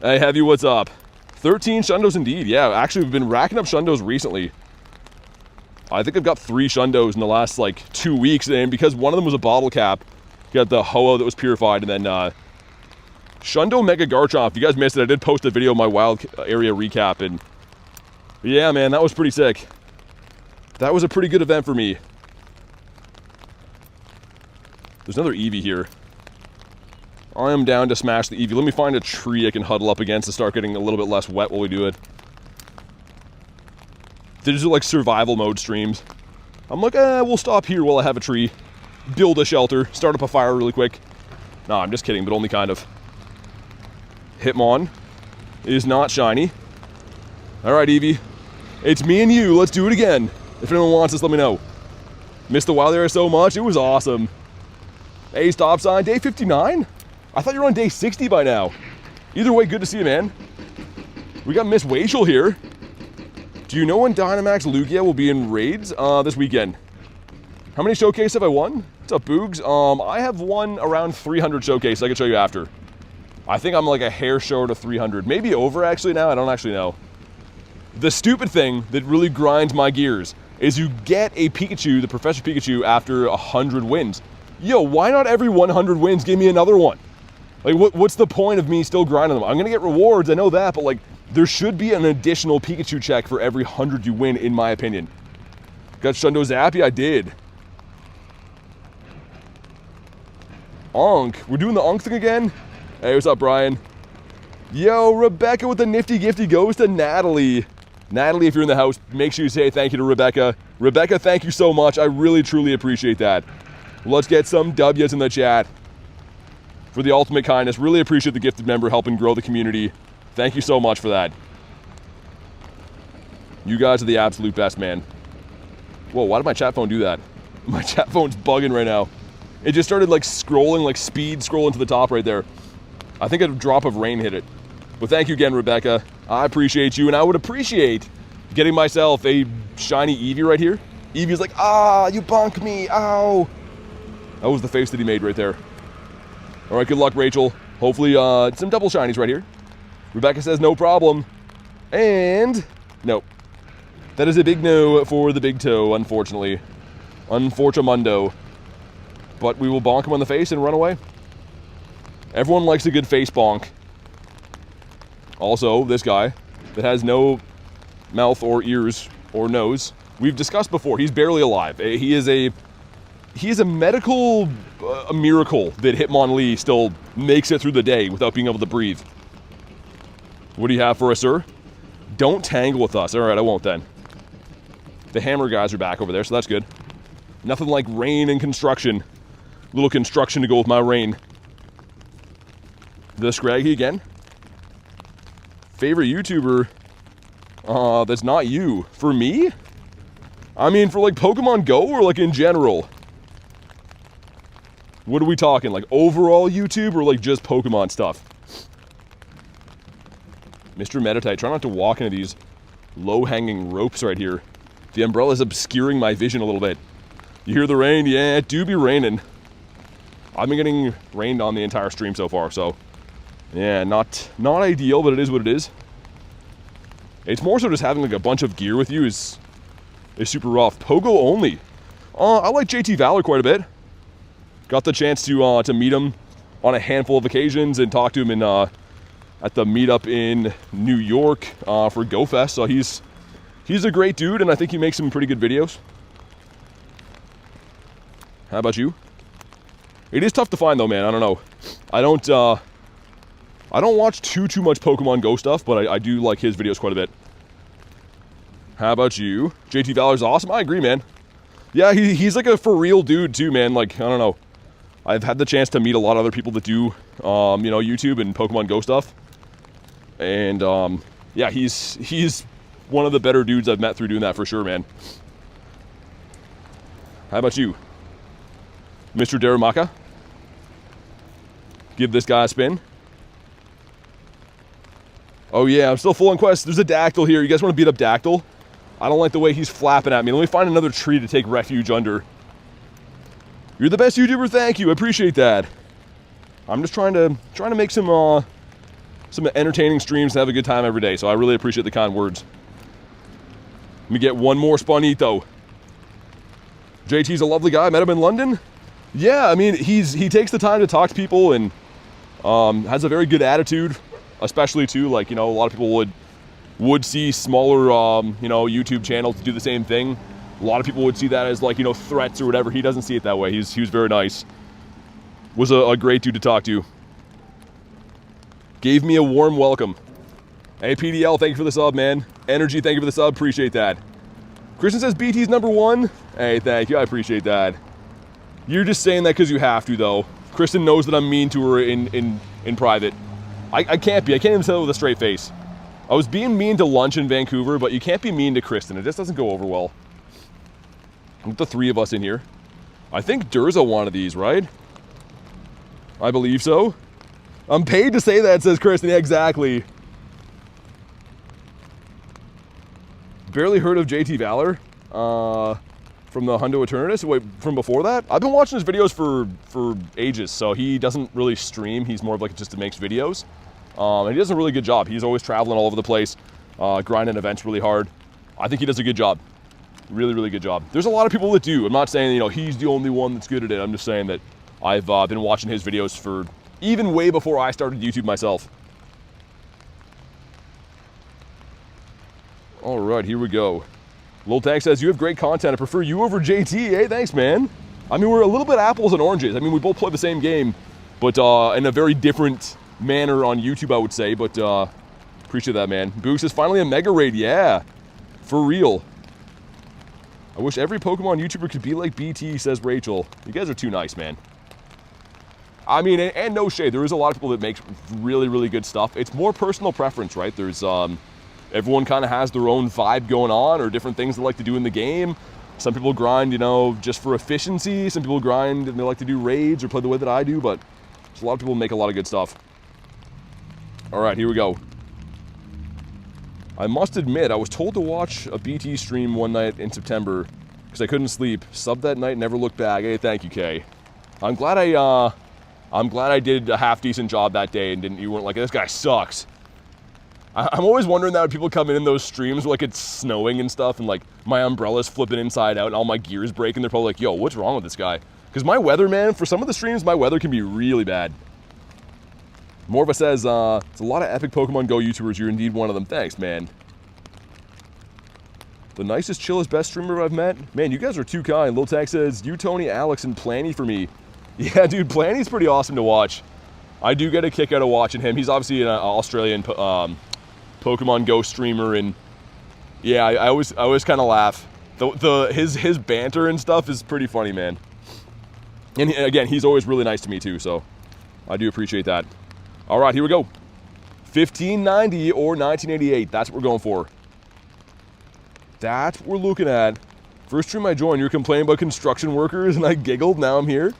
Hey, Heavy, what's up? 13 Shundos indeed. Yeah, actually, we've been racking up Shundos recently. I think I've got 3 Shundos in the last, like, 2 weeks. And because one of them was a bottle cap, got the Ho-Oh that was purified, and then Shundo Mega Garchomp. If you guys missed it, I did post a video of my wild area recap, and yeah, man, that was pretty sick. That was a pretty good event for me. There's another Eevee here. I am down to smash the Eevee. Let me find a tree I can huddle up against to start getting a little bit less wet while we do it. These are like survival mode streams. I'm like, we'll stop here while I have a tree. Build a shelter, start up a fire really quick. No, I'm just kidding, but only kind of. Hitmon is not shiny. Alright, Eevee. It's me and you, let's do it again. If anyone wants this, let me know. Missed the wild area so much, it was awesome. Hey, stop sign, day 59? I thought you were on day 60 by now. Either way, good to see you, man. We got Miss Wachel here. Do you know when Dynamax Lugia will be in raids? This weekend. How many showcase have I won? What's up, Boogs? I have won around 300 showcase. I can show you after. I think I'm like a hair short of 300. Maybe over actually now. I don't actually know. The stupid thing that really grinds my gears is you get a Pikachu, the Professor Pikachu, after 100 wins. Yo, why not every 100 wins give me another one? Like, what's the point of me still grinding them? I'm gonna get rewards, I know that, but like, there should be an additional Pikachu check for every 100 you win, in my opinion. Got Shundo Zappy? I did. Onk. We're doing the Onk thing again? Hey, what's up, Brian? Yo, Rebecca with the nifty gifty goes to Natalie. Natalie, if you're in the house, make sure you say thank you to Rebecca. Rebecca, thank you so much. I really, truly appreciate that. Let's get some W's in the chat for the ultimate kindness. Really appreciate the gifted member helping grow the community. Thank you so much for that. You guys are the absolute best, man. Whoa, why did my chat phone do that? My chat phone's bugging right now. It just started like scrolling, like speed scrolling to the top right there. I think a drop of rain hit it. But thank you again, Rebecca. I appreciate you, and I would appreciate getting myself a shiny Eevee right here. Eevee's like, ah, you bonk me, ow. That was the face that he made right there. All right, good luck, Rachel. Hopefully some double shinies right here. Rebecca says no problem. And nope. That is a big no for the big toe, unfortunately. Unfortunamundo. But we will bonk him on the face and run away. Everyone likes a good face bonk. Also, this guy that has no mouth or ears or nose. We've discussed before, he's barely alive. He is a medical miracle that Hitmonlee still makes it through the day without being able to breathe. What do you have for us, sir? Don't tangle with us. All right, I won't then. The hammer guys are back over there, so that's good. Nothing like rain and construction. Little construction to go with my rain. The Scraggy again. Favorite YouTuber? That's not you. For me? I mean, for like Pokemon GO or like in general? What are we talking? Like overall YouTube or like just Pokemon stuff? Mr. Meditite, try not to walk into these low-hanging ropes right here. The umbrella is obscuring my vision a little bit. You hear the rain? Yeah, it do be raining. I've been getting rained on the entire stream so far, so yeah, not ideal, but it is what it is. It's more so just having like a bunch of gear with you is super rough. Pogo only. I like JT Valor quite a bit. Got the chance to meet him on a handful of occasions and talk to him at the meetup in New York for Go Fest. So he's a great dude, and I think he makes some pretty good videos. How about you? It is tough to find though, man. I don't know. I don't watch too much Pokemon Go stuff, but I do like his videos quite a bit. How about you? JT Valor's awesome. I agree, man. Yeah, he's like a for real dude too, man. Like, I don't know. I've had the chance to meet a lot of other people that do, YouTube and Pokemon Go stuff. And, yeah, he's one of the better dudes I've met through doing that for sure, man. How about you? Mr. Daramaka? Give this guy a spin. Oh yeah, I'm still full on quest. There's a Dactyl here. You guys want to beat up Dactyl? I don't like the way he's flapping at me. Let me find another tree to take refuge under. You're the best YouTuber, thank you. I appreciate that. I'm just trying to make some entertaining streams and have a good time every day, so I really appreciate the kind words. Let me get one more Spawnito. JT's a lovely guy. Met him in London. Yeah, I mean, he takes the time to talk to people and has a very good attitude, especially too, like, a lot of people would see smaller, YouTube channels do the same thing. A lot of people would see that as like, threats or whatever. He doesn't see it that way. He was very nice. Was a great dude to talk to. Gave me a warm welcome. Hey, PDL, thank you for the sub, man. Energy, thank you for the sub. Appreciate that. Christian says BT's #1. Hey, thank you. I appreciate that. You're just saying that because you have to, though. Kristen knows that I'm mean to her in private. I can't be. I can't even say it with a straight face. I was being mean to lunch in Vancouver, but you can't be mean to Kristen. It just doesn't go over well. With the three of us in here. I think Durza wanted these, right? I believe so. I'm paid to say that, says Kristen. Yeah, exactly. Barely heard of JT Valor. From the Hundo Eternatus. Wait, from before that? I've been watching his videos for ages, so he doesn't really stream. He's more of like just makes videos. And he does a really good job. He's always traveling all over the place, grinding events really hard. I think he does a good job. Really, really good job. There's a lot of people that do. I'm not saying, he's the only one that's good at it. I'm just saying that I've been watching his videos for even way before I started YouTube myself. All right, here we go. Lil Tank says, you have great content. I prefer you over JT. Hey, thanks, man. I mean, we're a little bit apples and oranges. I mean, we both play the same game, but in a very different manner on YouTube, I would say. But appreciate that, man. Boog says, finally a mega raid. Yeah, for real. I wish every Pokemon YouTuber could be like BT, says Rachel. You guys are too nice, man. I mean, and no shade. There is a lot of people that make really, really good stuff. It's more personal preference, right? There's everyone kind of has their own vibe going on or different things they like to do in the game. Some people grind, just for efficiency. Some people grind and they like to do raids or play the way that I do, but there's a lot of people who make a lot of good stuff. All right, here we go. I must admit, I was told to watch a BT stream one night in September because I couldn't sleep. Subbed that night, never looked back. Hey, thank you, Kay. I'm glad I did a half decent job that day and you weren't like, this guy sucks. I'm always wondering that when people come in those streams where like it's snowing and stuff and like my umbrella's flipping inside out and all my gear's breaking. They're probably like, yo, what's wrong with this guy? Because my weather, man, for some of the streams, my weather can be really bad. Morva says, it's a lot of epic Pokemon Go YouTubers. You're indeed one of them. Thanks, man. The nicest, chillest, best streamer I've met. Man, you guys are too kind. Lil Tech says, you, Tony, Alex, and Planny for me. Yeah, dude, Planny's pretty awesome to watch. I do get a kick out of watching him. He's obviously an Australian Pokemon Go streamer, and yeah, I always kind of laugh. His banter and stuff is pretty funny, man. And again, he's always really nice to me too, so I do appreciate that. All right, here we go. 1590 or 1988. That's what we're going for. That's what we're looking at. First stream I joined, you were complaining about construction workers, and I giggled. Now I'm here.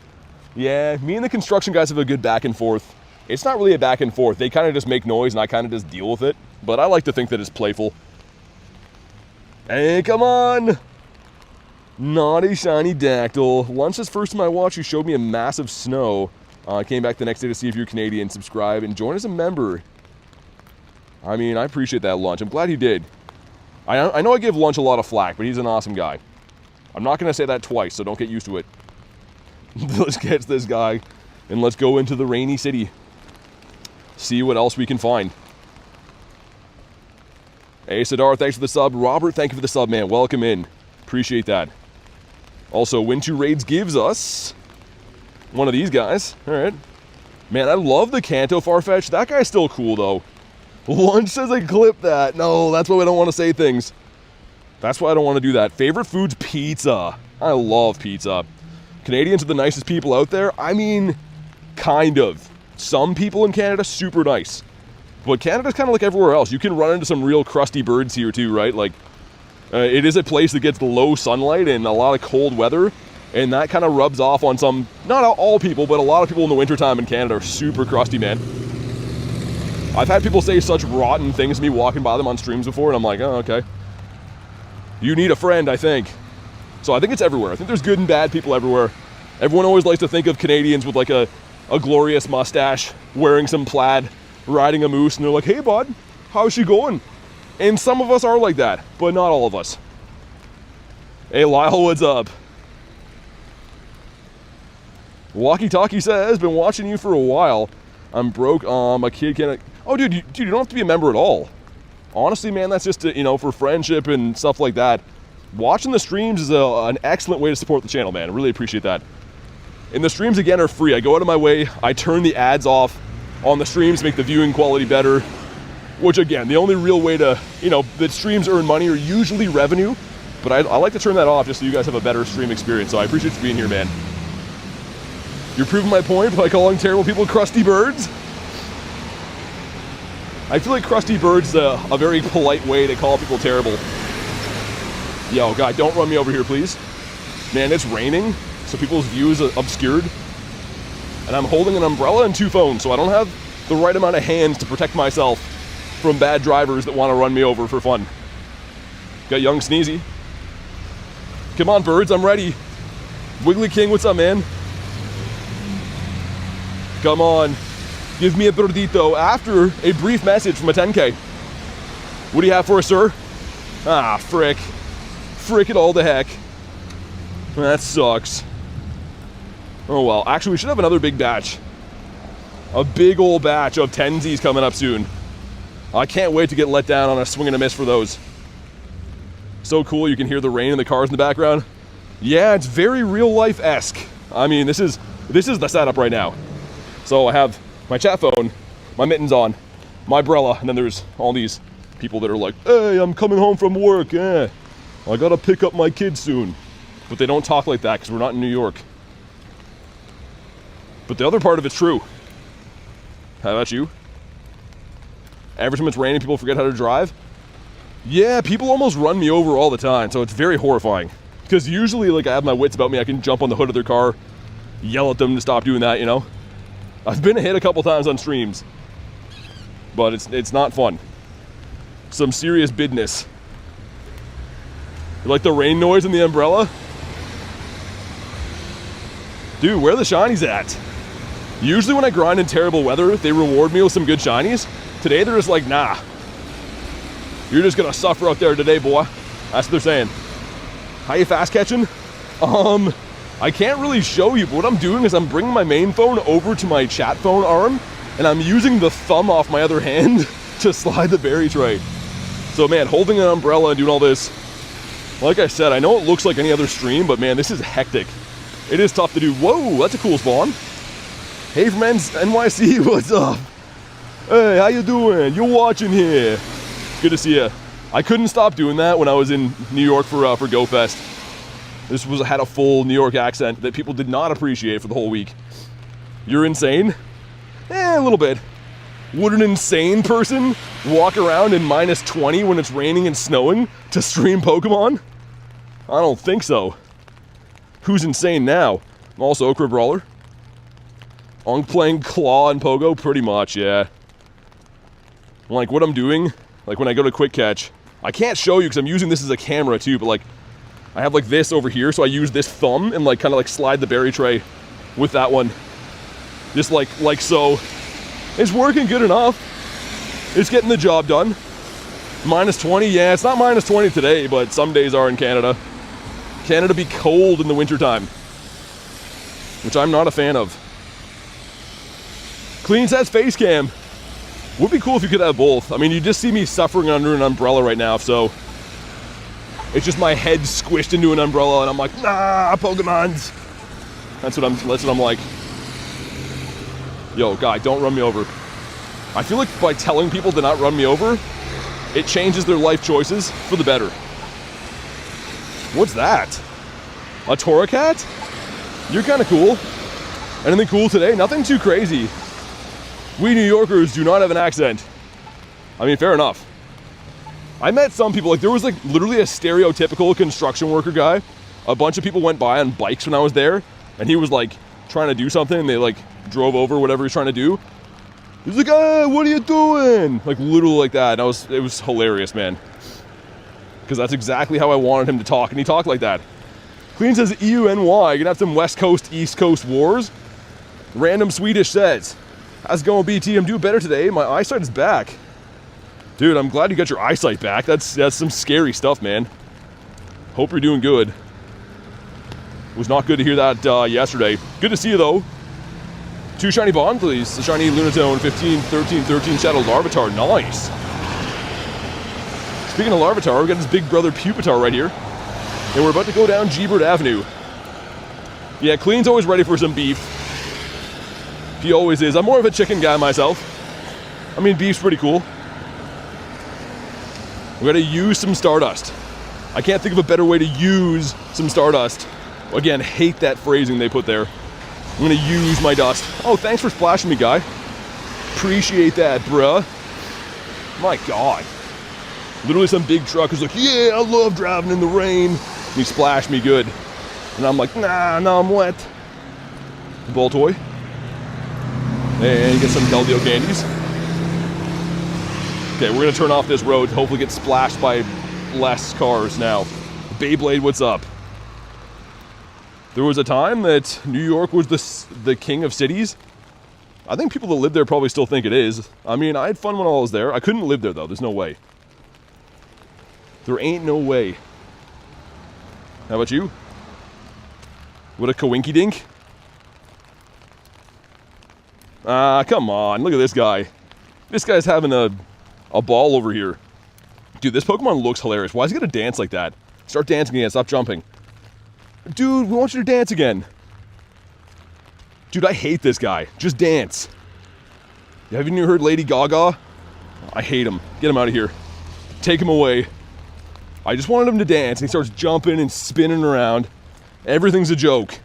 Yeah, me and the construction guys have a good back and forth. It's not really a back and forth. They kind of just make noise and I kind of just deal with it. But I like to think that it's playful. Hey, come on! Naughty shiny dactyl. Lunch is first time I watched. You showed me a massive snow. I came back the next day to see if you're Canadian. Subscribe and join as a member. I mean, I appreciate that, Lunch. I'm glad he did. I know I give Lunch a lot of flack, but he's an awesome guy. I'm not going to say that twice, so don't get used to it. Let's catch this guy, and let's go into the rainy city. See what else we can find. Hey, Sadar, thanks for the sub. Robert, thank you for the sub, man. Welcome in. Appreciate that. Also, Win 2 Raids gives us one of these guys. All right. Man, I love the Kanto Farfetch. That guy's still cool, though. Lunch says I clip that. No, that's why I don't want to say things. That's why I don't want to do that. Favorite food's pizza. I love pizza. Canadians are the nicest people out there. I mean, kind of. Some people in Canada, super nice. But Canada's kind of like everywhere else. You can run into some real crusty birds here too, right? Like, it is a place that gets low sunlight and a lot of cold weather. And that kind of rubs off on some, not all people, but a lot of people in the wintertime in Canada are super crusty, man. I've had people say such rotten things to me walking by them on streams before, and I'm like, oh, okay. You need a friend, I think. So I think it's everywhere. I think there's good and bad people everywhere. Everyone always likes to think of Canadians with like a glorious mustache, wearing some plaid, riding a moose, and they're like, hey, bud, how's she going? And some of us are like that, but not all of us. Hey, Lyle, what's up? Walkie Talkie says, been watching you for a while. I'm broke. My kid can't. Oh, dude, you don't have to be a member at all. Honestly, man, that's just, for friendship and stuff like that. Watching the streams is an excellent way to support the channel, man. I really appreciate that. And the streams, again, are free. I go out of my way. I turn the ads off on the streams to make the viewing quality better. Which, again, the only real way to, that streams earn money are usually revenue. But I like to turn that off just so you guys have a better stream experience. So I appreciate you being here, man. You're proving my point by calling terrible people crusty birds. I feel like crusty bird's a very polite way to call people terrible. Yo, guy, don't run me over here, please. Man, it's raining, so people's view is obscured. And I'm holding an umbrella and 2 phones, so I don't have the right amount of hands to protect myself from bad drivers that want to run me over for fun. Got young Sneezy. Come on, birds, I'm ready. Wiggly King, what's up, man? Come on. Give me a birdito after a brief message from a 10K. What do you have for us, sir? Ah, frick. Frick it all to heck. That sucks. Oh well, actually we should have another big batch. A big old batch of 10Zs coming up soon. I can't wait to get let down on a swing and a miss for those. So cool, you can hear the rain and the cars in the background. Yeah, it's very real life-esque. I mean, this is the setup right now. So I have my chat phone, my mittens on, my umbrella, and then there's all these people that are like, hey, I'm coming home from work, I gotta pick up my kids soon. But they don't talk like that because we're not in New York. But the other part of it's true. How about you? Every time it's raining, people forget how to drive? Yeah, people almost run me over all the time, so it's very horrifying. Because usually, like, I have my wits about me, I can jump on the hood of their car, yell at them to stop doing that, I've been hit a couple times on streams, but it's not fun. Some serious bidness. You like the rain noise in the umbrella? Dude, where are the shinies at? Usually when I grind in terrible weather, they reward me with some good shinies. Today they're just like, nah. You're just gonna suffer out there today, boy. That's what they're saying. How you fast catching? I can't really show you, but what I'm doing is I'm bringing my main phone over to my chat phone arm, and I'm using the thumb off my other hand to slide the berry tray. So man, holding an umbrella and doing all this, like I said, I know it looks like any other stream, but man, this is hectic. It is tough to do. Whoa, that's a cool spawn. Hey from NYC, what's up? Hey, how you doing? You're watching here. Good to see you. I couldn't stop doing that when I was in New York for Go Fest. Had a full New York accent that people did not appreciate for the whole week. You're insane? A little bit. Would an insane person walk around in -20 when it's raining and snowing to stream Pokemon? I don't think so. Who's insane now? I'm also Okra Brawler. On playing Claw and Pogo? Pretty much, yeah. Like, what I'm doing, like when I go to Quick Catch, I can't show you because I'm using this as a camera too, but like, I have like this over here, so I use this thumb and like kind of like slide the berry tray with that one. Just like so. It's working good enough. It's getting the job done. Minus 20, yeah, it's not minus 20 today, but some days are in Canada. Canada be cold in the wintertime, which I'm not a fan of. Clean says face cam. Would be cool if you could have both. I mean, you just see me suffering under an umbrella right now, so it's just my head squished into an umbrella, and I'm like, nah, Pokemons. That's what I'm like. Yo, guy, don't run me over. I feel like by telling people to not run me over, it changes their life choices for the better. What's that? A Terrakion? You're kind of cool. Anything cool today? Nothing too crazy. We New Yorkers do not have an accent. I mean, fair enough. I met some people, like there was like literally a stereotypical construction worker guy. A bunch of people went by on bikes when I was there, and he was like trying to do something, and they like drove over whatever he was trying to do. He was like, "Hey, what are you doing?" Like literally like that. And it was hilarious, man. Because that's exactly how I wanted him to talk, and he talked like that. Clean says EUNY, you're gonna have some West Coast, East Coast wars. Random Swedish says, how's it going, BT? I'm doing better today. My eyesight is back. Dude, I'm glad you got your eyesight back. That's some scary stuff, man. Hope you're doing good. It was not good to hear that yesterday. Good to see you, though. 2 shiny bond, please. The shiny Lunatone, 15, 13, 13 Shadow Larvitar. Nice. Speaking of Larvitar, we got his big brother Pupitar right here. And we're about to go down G-Bird Avenue. Yeah, Clean's always ready for some beef. He always is. I'm more of a chicken guy myself. I mean, beef's pretty cool. We gotta use some Stardust. I can't think of a better way to use some Stardust. Again, hate that phrasing they put there. I'm gonna use my dust. Oh, thanks for splashing me, guy. Appreciate that, bruh. My God. Literally some big truck is like, yeah, I love driving in the rain. And he splashed me good. And I'm like, nah, I'm wet. Ball toy. And you get some Keldeo candies. Okay, we're gonna turn off this road to hopefully get splashed by less cars now. Beyblade, what's up? There was a time that New York was the king of cities. I think people that live there probably still think it is. I mean, I had fun when I was there. I couldn't live there though, there's no way. There ain't no way. How about you? What a coinky dink? Come on, look at this guy. This guy's having a ball over here. Dude, this Pokemon looks hilarious. Why is he gonna dance like that? Start dancing again, stop jumping. Dude, we want you to dance again. Dude, I hate this guy. Just dance. Haven't you heard Lady Gaga? I hate him. Get him out of here. Take him away. I just wanted him to dance, and he starts jumping and spinning around. Everything's a joke.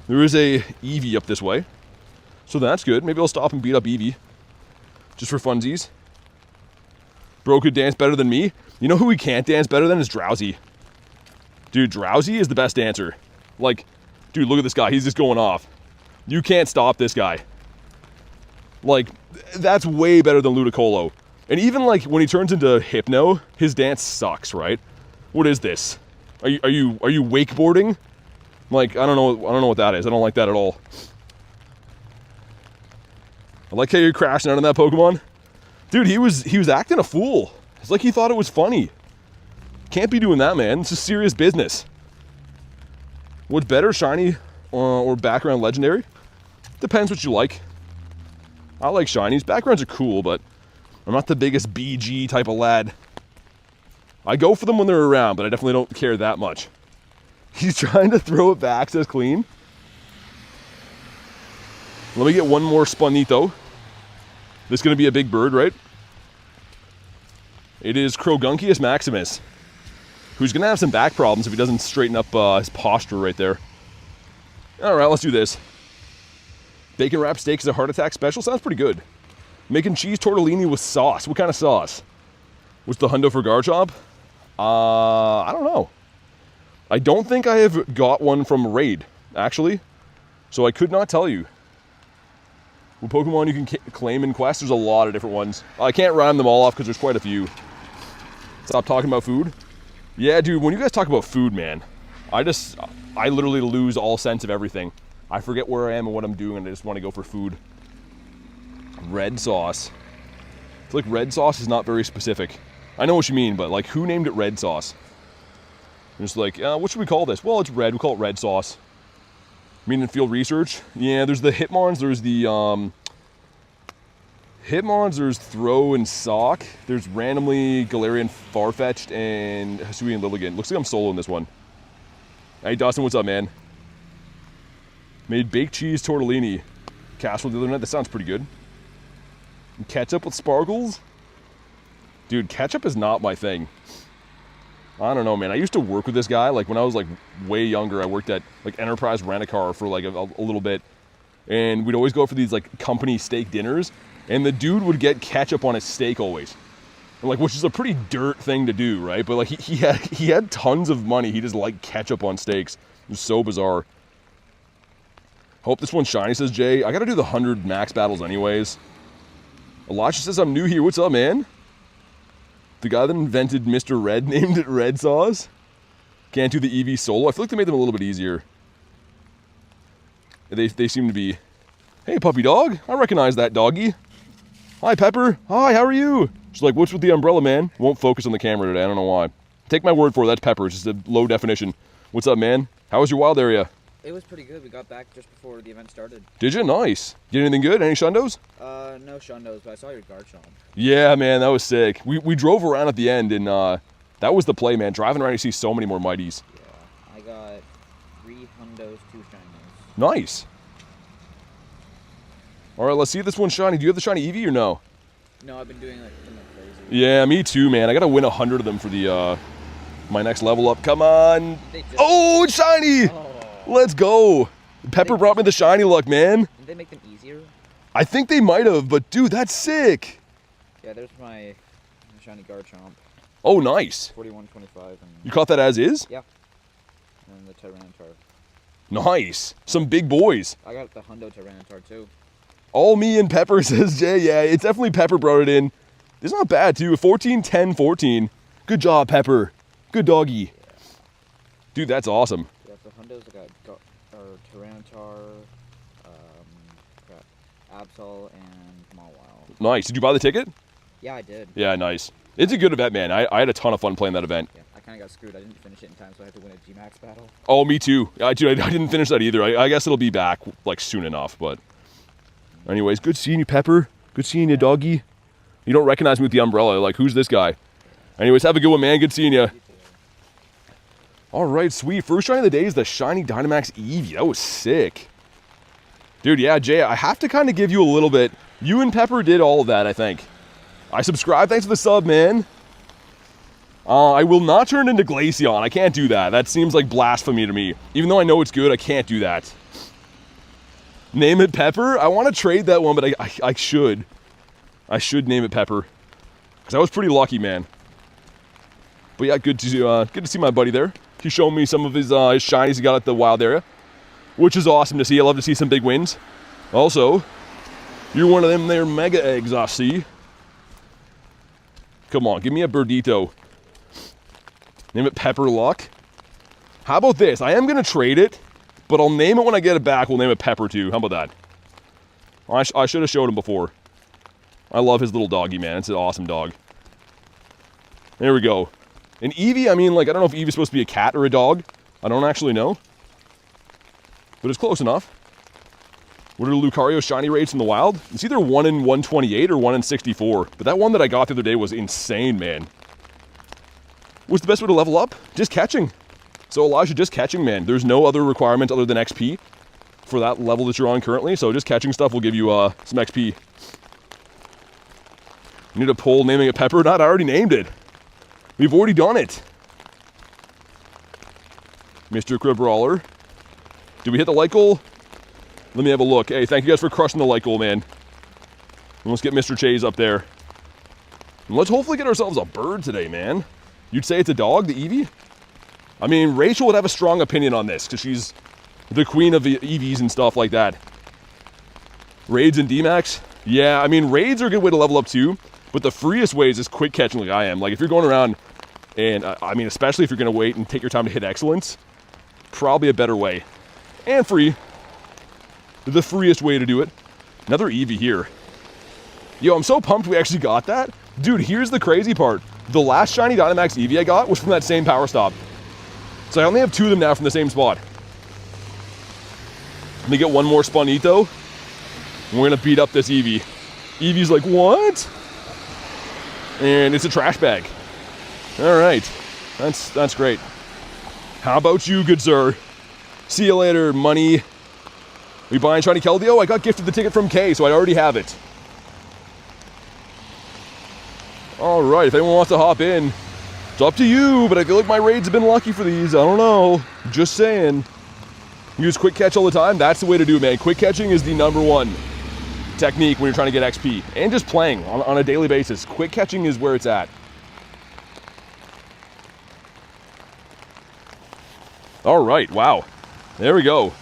There is a Eevee up this way. So that's good. Maybe I'll stop and beat up Eevee. Just for funsies. Bro could dance better than me. You know who he can't dance better than is Drowsy. Dude, Drowsy is the best dancer. Like, dude, look at this guy. He's just going off. You can't stop this guy. Like, that's way better than Ludicolo. And even like when he turns into Hypno, his dance sucks, right? What is this? Are you wakeboarding? Like, I don't know what that is. I don't like that at all. I like how you're crashing out on that Pokemon. Dude, he was acting a fool. It's like he thought it was funny. Can't be doing that, man. It's just serious business. What's better, shiny or background legendary? Depends what you like. I like shinies. Backgrounds are cool, but I'm not the biggest BG type of lad. I go for them when they're around, but I definitely don't care that much. He's trying to throw it back, says Clean. Let me get one more Spinito. This is going to be a big bird, right? It is Crogunkius Maximus, who's going to have some back problems if he doesn't straighten up his posture right there. All right, let's do this. Bacon wrapped steak is a heart attack special. Sounds pretty good. Making cheese tortellini with sauce. What kind of sauce? What's the hundo for Garchomp? I don't know. I don't think I have got one from Raid, actually. So I could not tell you. What Pokemon you can claim in Quest, there's a lot of different ones. I can't rhyme them all off because there's quite a few. Stop talking about food. Yeah, dude, when you guys talk about food, man, I literally lose all sense of everything. I forget where I am and what I'm doing, and I just want to go for food. Red sauce. I feel like red sauce is not very specific. I know what you mean, but like, who named it red sauce? Just like, what should we call this? Well, it's red. We call it red sauce. Meaning field research. Yeah, there's the Hitmons. There's the Hitmons. There's Throw and Sock. There's randomly Galarian, Farfetch'd, and Hisuian Lilligant. Looks like I'm soloing this one. Hey, Dustin, what's up, man? Made baked cheese tortellini casserole the other night. That sounds pretty good. And ketchup with sparkles? Dude, ketchup is not my thing. I don't know, man. I used to work with this guy. Like, when I was, like, way younger, I worked at, like, Enterprise Rent-A-Car for, like, a little bit. And we'd always go for these, like, company steak dinners. And the dude would get ketchup on his steak always. And, like, which is a pretty dirt thing to do, right? But, like, he had tons of money. He just liked ketchup on steaks. It was so bizarre. Hope this one's shiny, says Jay. I gotta do the 100 max battles anyways. Elijah says I'm new here. What's up, man? The guy that invented Mr. Red named it red sauce. Can't do the EV solo. I feel like they made them a little bit easier. They seem to be... Hey, puppy dog. I recognize that doggy. Hi, Pepper. Hi, how are you? She's like, what's with the umbrella, man? Won't focus on the camera today. I don't know why. Take my word for it. That's Pepper. It's just a low definition. What's up, man? How was your wild area? It was pretty good. We got back just before the event started. Did you? Nice. Get anything good? Any shundos? No shundos, but I saw your Garchomp. Yeah, man, that was sick. We drove around at the end, and that was the play, man. Driving around, you see so many more mighties. Yeah, I got 3 hundos, 2 shinies. Nice. All right, let's see if this one's shiny. Do you have the shiny Eevee or no? No, I've been doing like crazy. Yeah, me too, man. I got to win 100 of them for the my next level up. Come on. Oh, it's shiny. Oh. Let's go. Pepper brought me the shiny luck, man. Did they make them easier? I think they might have, but dude, that's sick. Yeah, there's my shiny Garchomp. Oh, nice. 4125. And you caught that as is? Yeah. And the Tyranitar. Nice. Some big boys. I got the hundo Tyranitar too. All me and Pepper, says Jay. Yeah, it's definitely Pepper brought it in. It's not bad, too. 14, 10, 14. Good job, Pepper. Good doggy. Yeah. Dude, that's awesome. Yeah, so hundos, I got Tyranitar, got Absol, and Mawile. Nice. Did you buy the ticket? Yeah, I did. Yeah, nice. It's a good event, man. I had a ton of fun playing that event. Yeah, I kind of got screwed. I didn't finish it in time, so I had to win a G-Max battle. Oh, me too. I didn't finish that either. I guess it'll be back, like, soon enough, but... Anyways, good seeing you, Pepper. Good seeing you, doggy. You don't recognize me with the umbrella. Like, who's this guy? Anyways, have a good one, man. Good seeing you. All right, sweet. First shiny of the day is the shiny Dynamax Eevee. That was sick. Dude, yeah, Jay, I have to kind of give you a little bit. You and Pepper did all of that, I think. I subscribed. Thanks for the sub, man. I will not turn into Glaceon. I can't do that. That seems like blasphemy to me. Even though I know it's good, I can't do that. Name it Pepper? I want to trade that one, but I should. I should name it Pepper. Because I was pretty lucky, man. But yeah, good to see my buddy there. He's showing me some of his shinies he got at the wild area. Which is awesome to see. I love to see some big wins. Also, you're one of them there mega eggs, I see. Come on, give me a Birdito. Name it Pepper Luck. How about this? I am going to trade it. But I'll name it when I get it back. We'll name it Pepper too. How about that? I should have showed him before. I love his little doggy, man. It's an awesome dog. There we go. And Eevee, I mean, like, I don't know if Eevee's supposed to be a cat or a dog. I don't actually know. But it's close enough. What are Lucario's shiny rates in the wild? It's either 1 in 128 or 1 in 64. But that one that I got the other day was insane, man. What's the best way to level up? Just catching. So Elijah, just catching, man. There's no other requirement other than XP for that level that you're on currently. So just catching stuff will give you some XP. You need a poll naming it Pepper? Not, I already named it. We've already done it. Mr. Cribrawler. Did we hit the like goal? Let me have a look. Hey, thank you guys for crushing the like goal, man. And let's get Mr. Chase up there. And let's hopefully get ourselves a bird today, man. You'd say it's a dog, the Eevee? I mean, Rachel would have a strong opinion on this because she's the queen of the EVs and stuff like that. Raids and D-Max? Yeah, I mean, raids are a good way to level up too, but the freest way is just quick catching like I am. Like, if you're going around, and I mean, especially if you're going to wait and take your time to hit excellence, probably a better way. And free. The freest way to do it. Another Eevee here. Yo, I'm so pumped we actually got that. Dude, here's the crazy part. The last shiny Dynamax Eevee I got was from that same power stop. So I only have 2 of them now from the same spot. Let me get one more Spunito. And we're going to beat up this Eevee. Eevee's like, what? And it's a trash bag. All right. That's great. How about you, good sir? See you later, money. We buying Shiny Keldeo? I got gifted the ticket from Kay, so I already have it. All right, if anyone wants to hop in, it's up to you, but I feel like my raids have been lucky for these. I don't know. Just saying. Use quick catch all the time. That's the way to do it, man. Quick catching is the #1 technique when you're trying to get XP. And just playing on a daily basis. Quick catching is where it's at. All right, wow. There we go.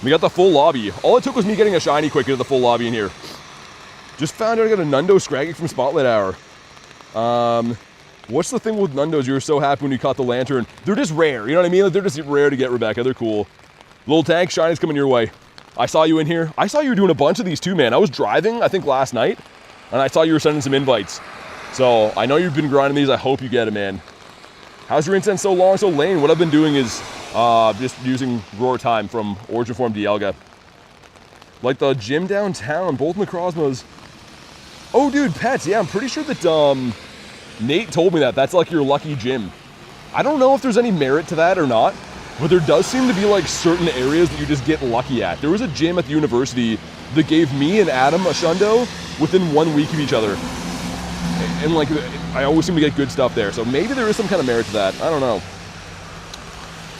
We got the full lobby. All it took was me getting a shiny quick into the full lobby in here. Just found out I got a Nundo Scraggy from Spotlight Hour. What's the thing with Nundos? You were so happy when you caught the lantern. They're just rare, you know what I mean? Like, they're just rare to get, Rebecca. They're cool. Little tank, shinies coming your way. I saw you in here. I saw you were doing a bunch of these too, man. I was driving, I think last night, and I saw you were sending some invites. So I know you've been grinding these. I hope you get it, man. How's your incense so long, so lame? What I've been doing is just using Roar Time from Origin Form Dialga. Like the gym downtown, both Necrozmas. Oh, dude, pets. Yeah, I'm pretty sure that Nate told me that. That's like your lucky gym. I don't know if there's any merit to that or not, but there does seem to be like certain areas that you just get lucky at. There was a gym at the university that gave me and Adam a shundo within 1 week of each other. And like, I always seem to get good stuff there. So maybe there is some kind of merit to that. I don't know.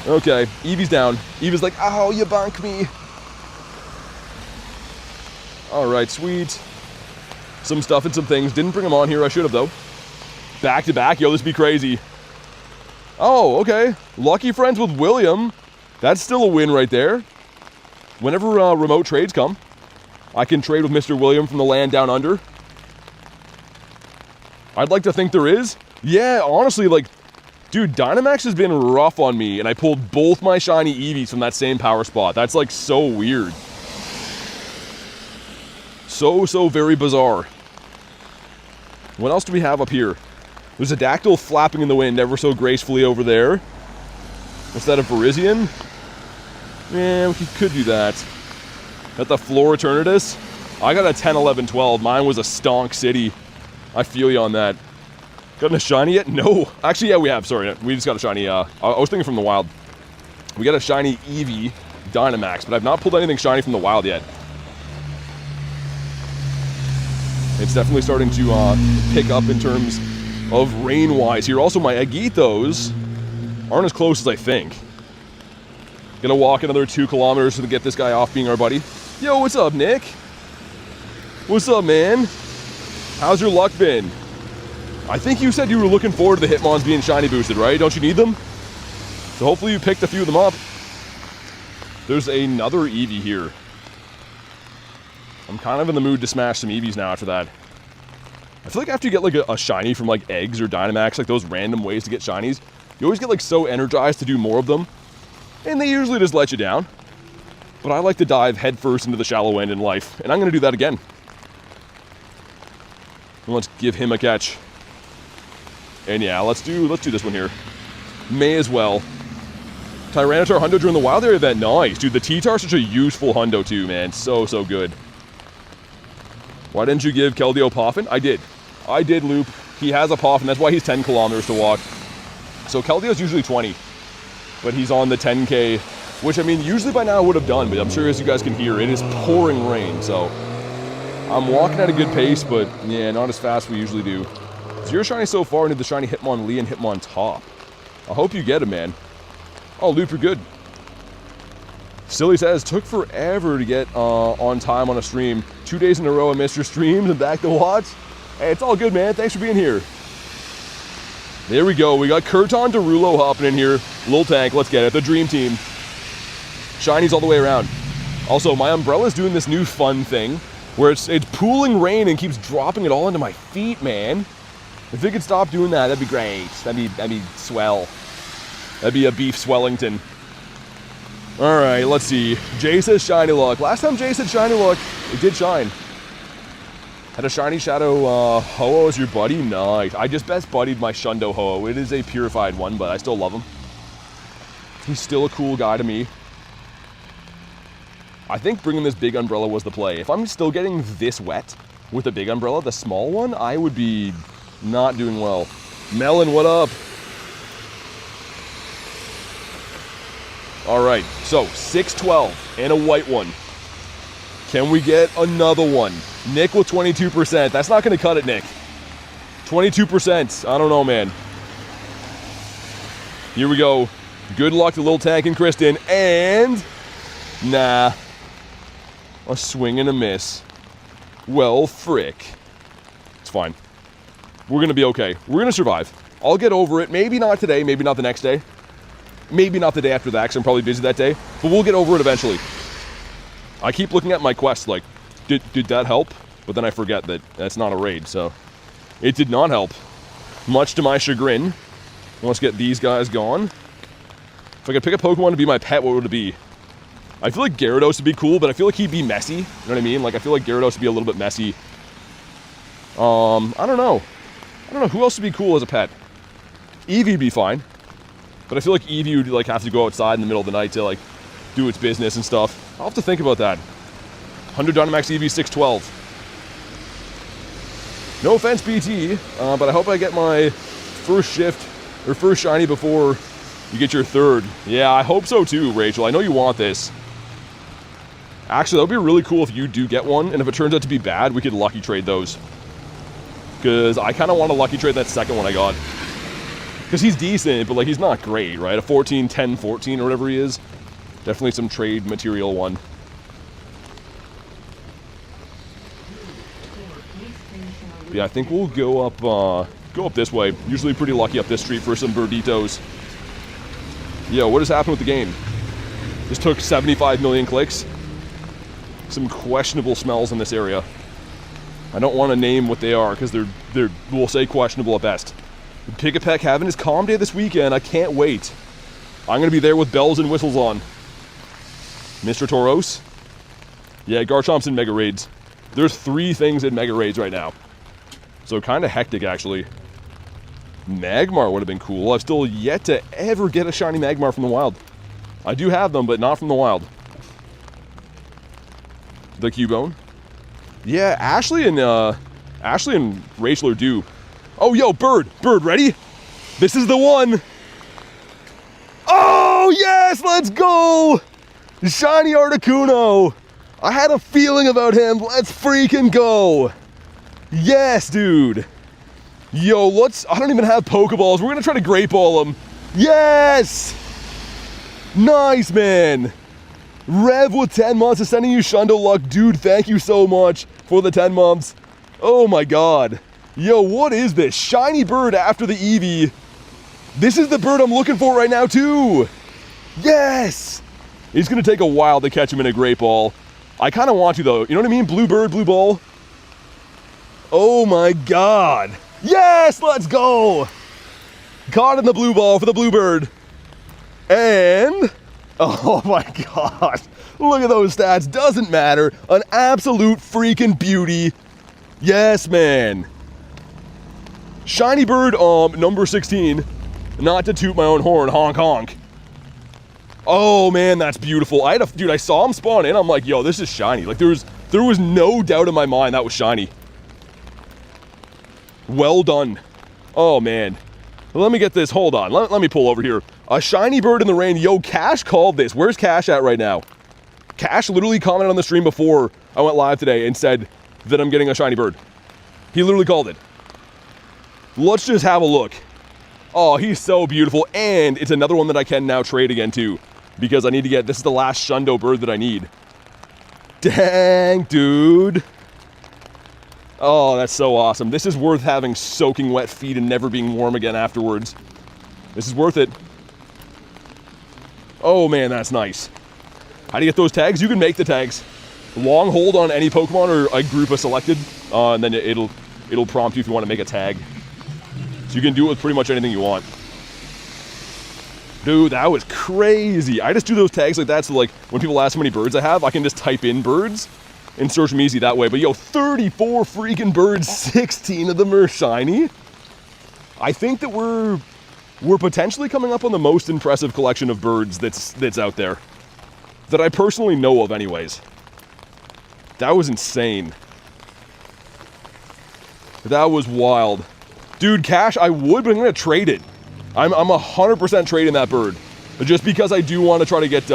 Okay, Eevee's down. Eevee's like, ow, you bonk me. All right, sweet. Some stuff and some things. Didn't bring them on here. I should have, though. Back to back. Yo, this be crazy. Oh, okay. Lucky friends with William. That's still a win right there. Whenever remote trades come, I can trade with Mr. William from the land down under. I'd like to think there is. Yeah, honestly, like, dude, Dynamax has been rough on me, and I pulled both my shiny Eevees from that same power spot. That's, like, so weird. So very bizarre. What else do we have up here? There's a Dactyl flapping in the wind ever so gracefully over there. What's that, a Virizion? Yeah, we could do that. At the Floor Eternatus? I got a 10, 11, 12. Mine was a Stonk City. I feel you on that. Gotten a shiny yet? No. Actually, yeah, we have. Sorry, we just got a shiny. I was thinking from the wild. We got a shiny Eevee Dynamax, but I've not pulled anything shiny from the wild yet. It's definitely starting to pick up in terms of rain-wise here. Also, my Agithos aren't as close as I think. Gonna walk another 2 kilometers to get this guy off being our buddy. Yo, what's up, Nick? What's up, man? How's your luck been? I think you said you were looking forward to the Hitmons being shiny boosted, right? Don't you need them? So hopefully you picked a few of them up. There's another Eevee here. I'm kind of in the mood to smash some Eevees now after that. I feel like after you get like a shiny from like eggs or Dynamax, like those random ways to get shinies, you always get like so energized to do more of them. And they usually just let you down. But I like to dive headfirst into the shallow end in life, and I'm going to do that again. And let's give him a catch. And yeah, let's do this one here. May as well. Tyranitar Hundo during the wild area event. Nice. Dude, the T-Tar's such a useful Hundo too, man. So good. Why didn't you give Keldeo Poffin? I did, Loop. He has a Poffin. That's why he's 10 kilometers to walk. So Keldeo's usually 20. But he's on the 10K, which, I mean, usually by now I would have done, but I'm sure as you guys can hear, it is pouring rain, so I'm walking at a good pace, but yeah, not as fast as we usually do. Zero shiny so far into the shiny Hitmonlee and Hitmontop. I hope you get it, man. Oh, Loop, you're good. Silly says, took forever to get on time on a stream. 2 days in a row I missed your streams and back to watch. Hey, it's all good, man. Thanks for being here. There we go. We got Kurton Derulo hopping in here. Little tank. Let's get it. The dream team. Shinies all the way around. Also, my umbrella's doing this new fun thing where it's pooling rain and keeps dropping it all into my feet, man. If it could stop doing that, that'd be great. That'd be swell. That'd be a beef Swellington. All right, let's see. Jay says shiny luck. Last time Jay said shiny luck, it did shine. Had a shiny shadow Ho-Oh as your buddy? Nice. I just best buddied my Shundo Ho-Oh. It is a purified one, but I still love him. He's still a cool guy to me. I think bringing this big umbrella was the play. If I'm still getting this wet with a big umbrella, the small one, I would be not doing well. Melon, what up? All right, so 612 and a white one. Can we get another one? Nick with 22%. That's not going to cut it, Nick. 22%. I don't know, man. Here we go. Good luck to Little Tank and Kristen. And... nah. A swing and a miss. Well, frick. It's fine. We're going to be okay. We're going to survive. I'll get over it. Maybe not today. Maybe not the next day. Maybe not the day after that, because I'm probably busy that day. But we'll get over it eventually. I keep looking at my quest like, did that help? But then I forget that that's not a raid, so... it did not help. Much to my chagrin. Let's get these guys gone. If I could pick a Pokemon to be my pet, what would it be? I feel like Gyarados would be cool, but I feel like he'd be messy. You know what I mean? Like, I feel like Gyarados would be a little bit messy. I don't know. I don't know who else would be cool as a pet. Eevee would be fine. But I feel like Eevee would, like, have to go outside in the middle of the night to, like, do its business and stuff. I'll have to think about that. 100 Dynamax Eevee 612. No offense, BT, but I hope I get my first shift, or first shiny before you get your third. Yeah, I hope so too, Rachel. I know you want this. Actually, that would be really cool if you do get one, and if it turns out to be bad, we could lucky trade those. Because I kind of want to lucky trade that second one I got. Because he's decent, but like he's not great, right? A 14, 10, 14 or whatever he is. Definitely some trade material one. Yeah, I think we'll go up this way. Usually pretty lucky up this street for some birditos. Yo, what has happened with the game? This took 75 million clicks. Some questionable smells in this area. I don't want to name what they are because they're we'll say questionable at best. Pick-a-Peck having his calm day this weekend. I can't wait. I'm gonna be there with bells and whistles on. Mr. Tauros? Yeah, Garchomp's in Mega Raids. There's 3 things in Mega Raids right now. So kind of hectic, actually. Magmar would have been cool. I've still yet to ever get a shiny Magmar from the wild. I do have them, but not from the wild. The Cubone? Yeah, Ashley and Rachel are due. Oh, yo, Bird, ready? This is the one. Oh, yes, let's go! Shiny Articuno. I had a feeling about him. Let's freaking go. Yes, dude. Yo, I don't even have Pokeballs. We're gonna try to Great Ball him. Yes! Nice, man. Rev with 10 months is sending you Shundo luck. Dude, thank you so much for the 10 months. Oh my god. Yo, what is this? Shiny bird after the Eevee. This is the bird I'm looking for right now, too. Yes! It's gonna take a while to catch him in a Great Ball. I kind of want to, though. You know what I mean? Blue bird, blue ball. Oh my god. Yes, let's go! Caught in the blue ball for the blue bird. And... oh my god. Look at those stats. Doesn't matter. An absolute freaking beauty. Yes, man. Shiny bird, number 16. Not to toot my own horn, honk honk. Oh man, that's beautiful. Dude, I saw him spawn in. I'm like, yo, this is shiny. Like there was no doubt in my mind that was shiny. Well done. Oh man. Let me get this. Hold on. Let me pull over here. A shiny bird in the rain. Yo, Cash called this. Where's Cash at right now? Cash literally commented on the stream before I went live today and said that I'm getting a shiny bird. He literally called it. Let's just have a look. Oh, he's so beautiful. And it's another one that I can now trade again too. Because I need to get, this is the last Shundo bird that I need. Dang, dude. Oh, that's so awesome. This is worth having soaking wet feet and never being warm again afterwards. This is worth it. Oh man, that's nice. How do you get those tags? You can make the tags. Long hold on any Pokemon or a group of selected, and then it'll prompt you if you want to make a tag. So you can do it with pretty much anything you want. Dude, that was crazy. I just do those tags like that, so like when people ask how many birds I have, I can just type in birds and search them easy that way. But yo, 34 freaking birds, 16 of them are shiny. I think that we're potentially coming up on the most impressive collection of birds that's out there. That I personally know of anyways. That was insane. That was wild. Dude, Cash, I would, but I'm gonna trade it. I'm 100% trading that bird. But just because I do want to try to get,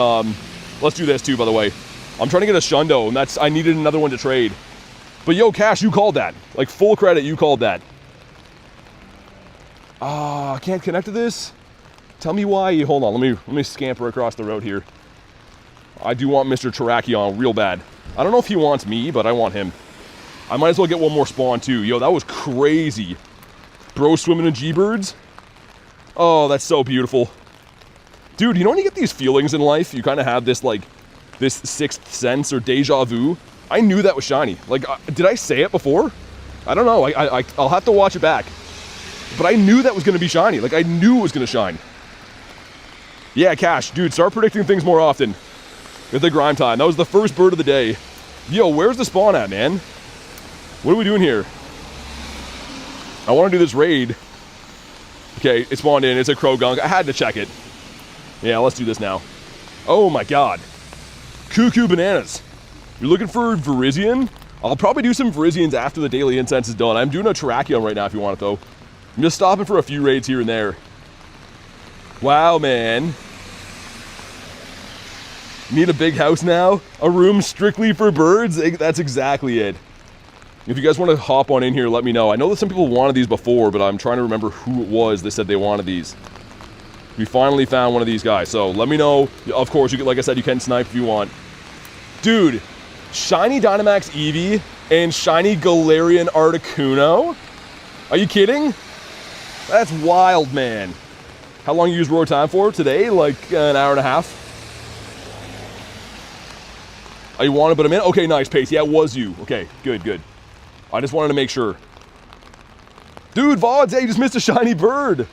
let's do this too, by the way. I'm trying to get a Shundo, and I needed another one to trade. But yo, Cash, you called that. Like, full credit, you called that. I can't connect to this? Tell me why. Hold on, let me scamper across the road here. I do want Mr. Terrakion real bad. I don't know if he wants me, but I want him. I might as well get one more spawn too. Yo, that was crazy. Bro swimming in G-Birds. Oh, that's so beautiful. Dude, you know when you get these feelings in life, you kind of have this, like, this sixth sense or deja vu? I knew that was shiny. Like, did I say it before? I don't know. I'll have to watch it back. But I knew that was going to be shiny. Like, I knew it was going to shine. Yeah, Cash, dude, start predicting things more often. With the grind time. That was the first bird of the day. Yo, where's the spawn at, man? What are we doing here? I want to do this raid. Okay, it spawned in. It's a Croagunk. I had to check it. Yeah, let's do this now. Oh my god. Cuckoo bananas. You're looking for Virizion? I'll probably do some Virizions after the daily incense is done. I'm doing a Terrakion right now if you want it, though. I'm just stopping for a few raids here and there. Wow, man. Need a big house now? A room strictly for birds? That's exactly it. If you guys want to hop on in here, let me know. I know that some people wanted these before, but I'm trying to remember who it was that said they wanted these. We finally found one of these guys, so let me know. Of course, like I said, you can snipe if you want. Dude, Shiny Dynamax Eevee and Shiny Galarian Articuno? Are you kidding? That's wild, man. How long you use Roar Time for? Today? Like an hour and a half? Oh, you wanted but a minute? Okay, nice, Pace. Yeah, it was you. Okay, good, good. I just wanted to make sure. Dude, Vods, hey, you just missed a shiny bird.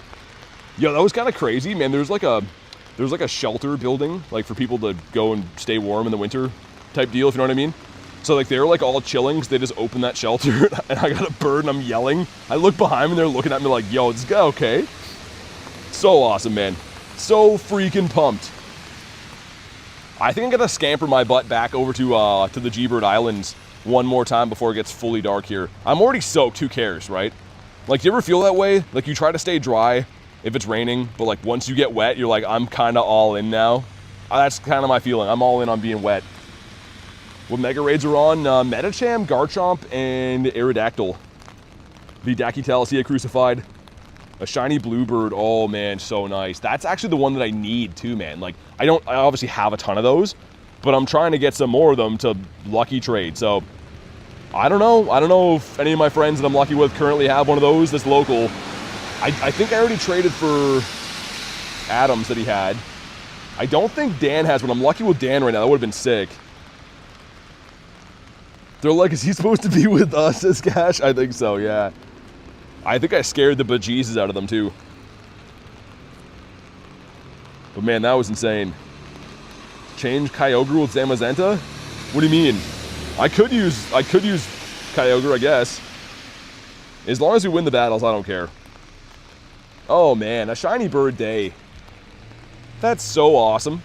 Yo, that was kind of crazy, man. There's like a shelter building, like for people to go and stay warm in the winter type deal, if you know what I mean. So like they were like all chilling because they just opened that shelter and I got a bird and I'm yelling. I look behind me and they're looking at me like, yo, this guy okay? So awesome, man. So freaking pumped. I think I'm gonna scamper my butt back over to the G-Bird Islands one more time before it gets fully dark here. I'm already soaked, who cares, right? Like, do you ever feel that way? Like, you try to stay dry if it's raining, but like once you get wet, you're like, I'm kind of all in now. That's kind of my feeling. I'm all in on being wet. What Mega Raids are on? Metacham, Garchomp, and Aerodactyl. The Dakitel, Crucified. A shiny bluebird. Oh man, so nice. That's actually the one that I need too, man. Like, I obviously have a ton of those, but I'm trying to get some more of them to lucky trade. So I don't know. I don't know if any of my friends that I'm lucky with currently have one of those that's local. I think I already traded for Adams that he had. I don't think Dan has one. I'm lucky with Dan right now. That would have been sick. They're like, is he supposed to be with us, this Cash? I think so, yeah. I think I scared the bejesus out of them too. But man, that was insane. Change Kyogre with Zamazenta? What do you mean? I could use Kyogre, I guess. As long as we win the battles, I don't care. Oh man, a shiny bird day. That's so awesome.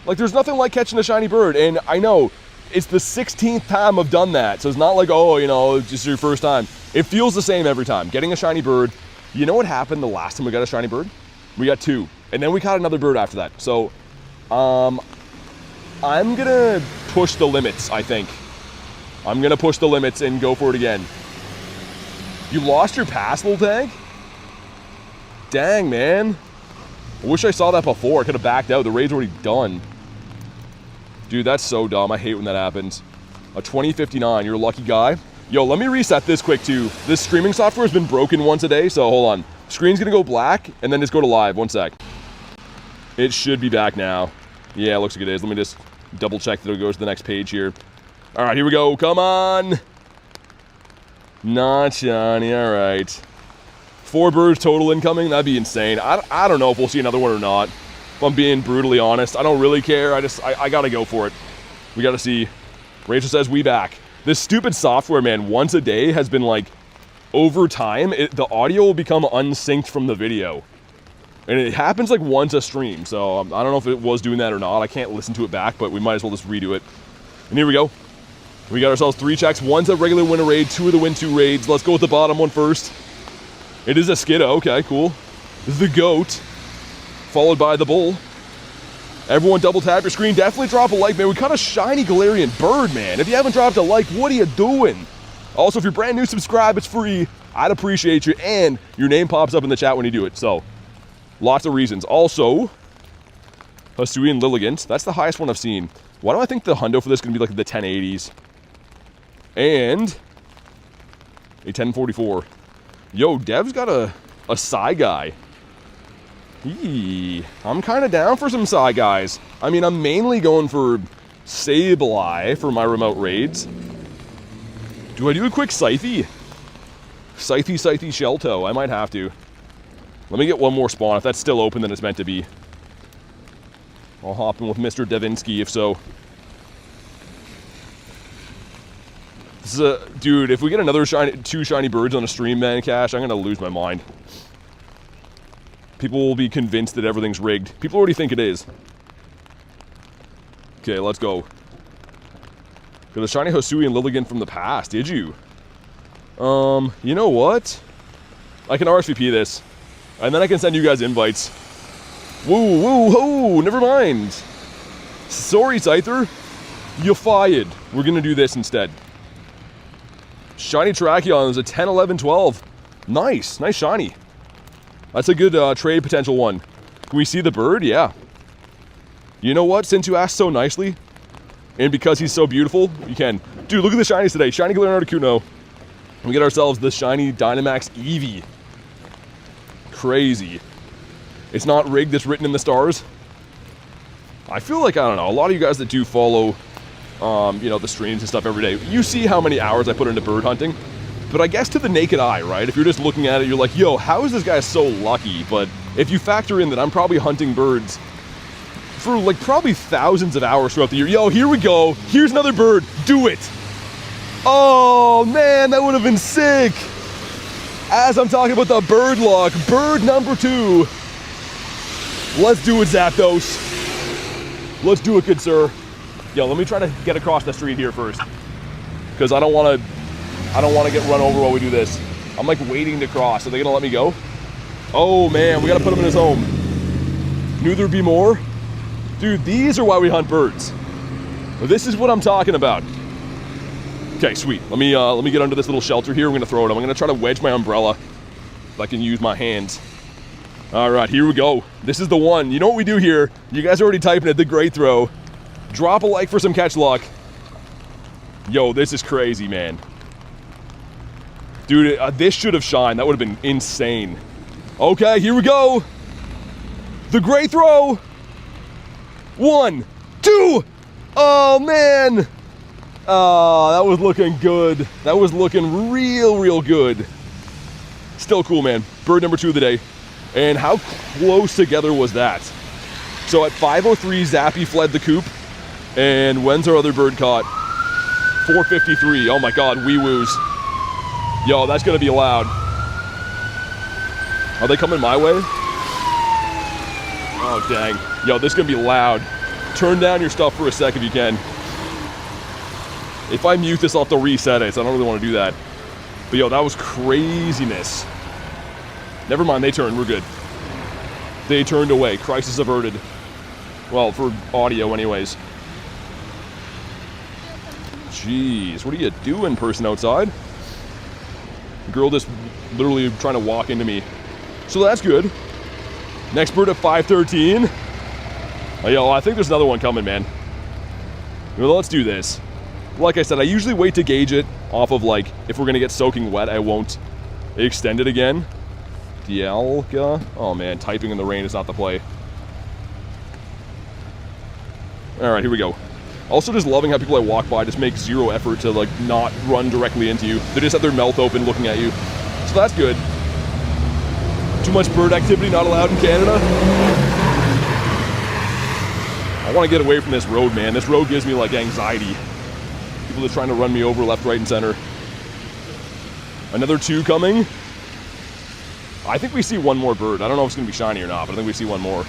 Like, there's nothing like catching a shiny bird, and I know it's the 16th time I've done that, so it's not like, oh, you know, it's just your first time. It feels the same every time. Getting a shiny bird. You know what happened the last time we got a shiny bird? We got 2, and then we caught another bird after that. So, I'm gonna push the limits, I think. I'm gonna push the limits and go for it again. You lost your pass, little tag? Dang, man. I wish I saw that before. I could have backed out. The raid's already done. Dude, that's so dumb. I hate when that happens. A 2059. You're a lucky guy. Yo, let me reset this quick, too. This streaming software has been broken once a day, so hold on. Screen's going to go black, and then just go to live. One sec. It should be back now. Yeah, it looks like it is. Let me just double check that it goes to the next page here. All right, here we go. Come on. Not shiny. All right. 4 birds total incoming. That'd be insane. I don't know if we'll see another one or not. If I'm being brutally honest, I don't really care. I gotta go for it. We gotta see. Rachel says we back. This stupid software, man, once a day has been like, over time, the audio will become unsynced from the video. And it happens like once a stream, so I don't know if it was doing that or not. I can't listen to it back, but we might as well just redo it. And here we go. We got ourselves 3 checks. One's a regular winter raid, 2 of the win 2 raids. Let's go with the bottom one first. It is a Skiddo. Okay, cool. The goat, followed by the bull. Everyone double tap your screen. Definitely drop a like, man. We caught a shiny Galarian bird, man. If you haven't dropped a like, what are you doing? Also, if you're brand new, subscribe. It's free. I'd appreciate you. And your name pops up in the chat when you do it. So, lots of reasons. Also, Hisuian Lilligant. That's the highest one I've seen. Why do I think the hundo for this is going to be like the 1080s? And a 1044. Yo, Dev's got a Psy guy. I'm kind of down for some Psy guys. I mean, I'm mainly going for Sableye for my remote raids. Do I do a quick Scythe? Scythe, Shelto. I might have to. Let me get one more spawn. If that's still open, then it's meant to be. I'll hop in with Mr. Devinsky if so. This is a... Dude, if we get another 2 shiny birds on a stream, man, Cash, I'm going to lose my mind. People will be convinced that everything's rigged. People already think it is. Okay, let's go. Got a shiny Hisuian Lilligant from the past, did you? You know what? I can RSVP this. And then I can send you guys invites. Woo, woo, ho, never mind. Sorry, Scyther. You're fired. We're gonna do this instead. Shiny Terrakion is a 10, 11, 12. Nice, nice shiny. That's a good trade potential one. Can we see the bird? Yeah. You know what? Since you asked so nicely, and because he's so beautiful, you can. Dude, look at the shinies today. Shiny Galarian Articuno. We get ourselves the shiny Dynamax Eevee. Crazy. It's not rigged, it's written in the stars. I feel like, I don't know, a lot of you guys that do follow, you know, the streams and stuff every day, you see how many hours I put into bird hunting. But I guess to the naked eye, right? If you're just looking at it, you're like, yo, how is this guy so lucky? But if you factor in that I'm probably hunting birds for like probably thousands of hours throughout the year. Yo, here we go. Here's another bird. Do it. Oh, man, that would have been sick. As I'm talking about the bird luck, bird number 2. Let's do it, Zapdos. Let's do it, good sir. Yo, let me try to get across the street here first. Because I don't want to get run over while we do this. I'm like waiting to cross. Are they going to let me go? Oh, man, we got to put him in his home. Knew there'd be more. Dude, these are why we hunt birds. This is what I'm talking about. Okay, sweet. Let me get under this little shelter here. We're gonna throw it. I'm gonna try to wedge my umbrella if I can use my hands. All right, here we go. This is the one. You know what we do here? You guys are already typing it. The great throw. Drop a like for some catch luck. Yo, this is crazy, man. Dude, this should have shined. That would have been insane. Okay, here we go. The great throw. 1, 2. Oh, man. Oh, that was looking good. That was looking real good. Still cool, man. Bird number 2 of the day. And how close together was that? So at 5:03, Zappy fled the coop. And when's our other bird caught? 4:53. Oh my god, wee woos. Yo, that's gonna be loud. Are they coming my way? Oh, dang. Yo, this is gonna be loud. Turn down your stuff for a sec if you can. If I mute this, I'll have to reset it, so I don't really want to do that. But yo, that was craziness. Never mind, they turned. We're good. They turned away. Crisis averted. Well, for audio anyways. Jeez, what are you doing, person outside? The girl just literally trying to walk into me. So that's good. Next bird at 5:13. Oh, yo, I think there's another one coming, man. Well, let's do this. Like I said, I usually wait to gauge it off of, like, if we're going to get soaking wet, I won't extend it again. Dialga. Oh, man, typing in the rain is not the play. All right, here we go. Also just loving how people I walk by just make zero effort to like not run directly into you. They just have their mouth open looking at you. So that's good. Too much bird activity not allowed in Canada. I want to get away from this road, man. This road gives me like anxiety. People are trying to run me over left, right, and center. Another 2 coming. I think we see one more bird. I don't know if it's going to be shiny or not, but I think we see one more.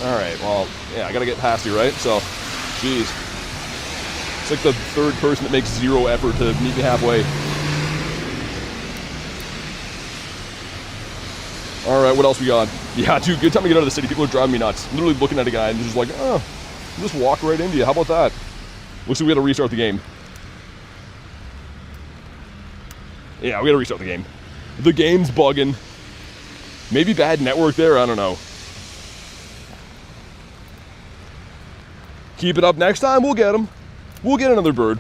All right, well, yeah, I got to get past you, right? So, geez. It's like the third person that makes zero effort to meet me halfway. All right, what else we got? Yeah, dude, good time to get out of the city. People are driving me nuts. I'm literally looking at a guy and just like, oh, just walk right into you. How about that? Looks like we got to restart the game. Yeah, we got to restart the game. The game's bugging. Maybe bad network there, I don't know. Keep it up next time, we'll get him. We'll get another bird.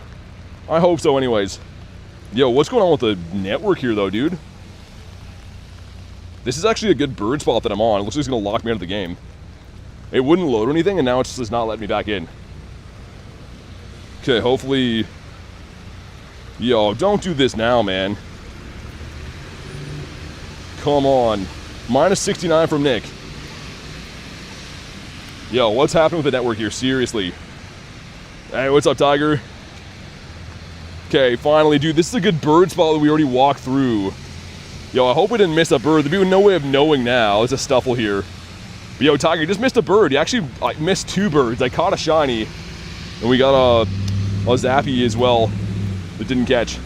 I hope so anyways. Yo, what's going on with the network here though, dude? This is actually a good bird spot that I'm on. It looks like it's gonna lock me out of the game. It wouldn't load or anything, and now it's just not letting me back in. Okay, hopefully... Yo, don't do this now, man. Come on. Minus 69 from Nick. Yo, what's happening with the network here? Seriously. Hey, what's up, Tiger? Okay, finally, dude, this is a good bird spot that we already walked through. Yo, I hope we didn't miss a bird. There'd be no way of knowing now. It's a stuffle here. But yo, Tiger, you just missed a bird. You actually missed 2 birds. I caught a shiny, and we got a zappy as well that didn't catch.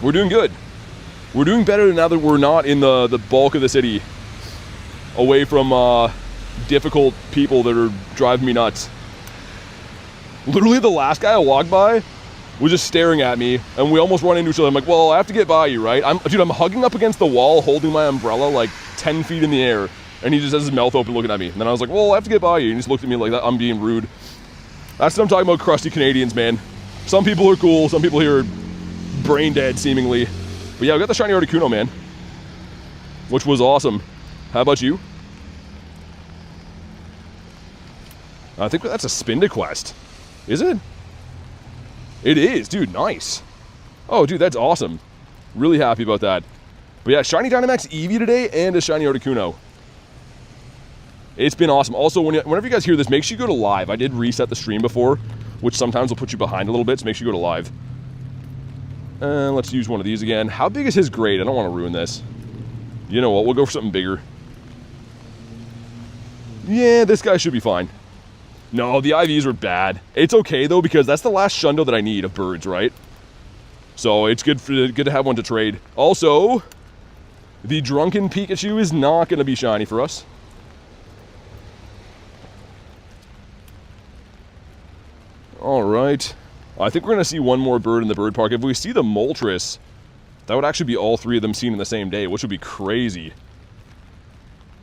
We're doing good. We're doing better now that we're not in the bulk of the city. Away from difficult people that are driving me nuts. Literally the last guy I walked by was just staring at me, and we almost run into each other. I'm like, well, I have to get by you, right? I'm hugging up against the wall, holding my umbrella like 10 feet in the air, and he just has his mouth open looking at me. And then I was like, well, I have to get by you. And he just looked at me like that. I'm being rude. That's what I'm talking about, crusty Canadians, man. Some people are cool, some people here are brain dead, seemingly. But yeah, we got the shiny Articuno, man, which was awesome. How about you? I think that's a Spinda quest. Is it? It is, dude, nice. Oh, dude, that's awesome. Really happy about that. But yeah, shiny Dynamax Eevee today and a shiny Articuno. It's been awesome. Also, whenever you guys hear this, make sure you go to live. I did reset the stream before, which sometimes will put you behind a little bit, so make sure you go to live. Let's use one of these again. How big is his grade? I don't want to ruin this. You know what? We'll go for something bigger. Yeah, this guy should be fine. No, the IVs were bad. It's okay, though, because that's the last Shundo that I need of birds, right? So it's good to have one to trade. Also, the Drunken Pikachu is not going to be shiny for us. All right. I think we're going to see one more bird in the bird park. If we see the Moltres, that would actually be all 3 of them seen in the same day, which would be crazy.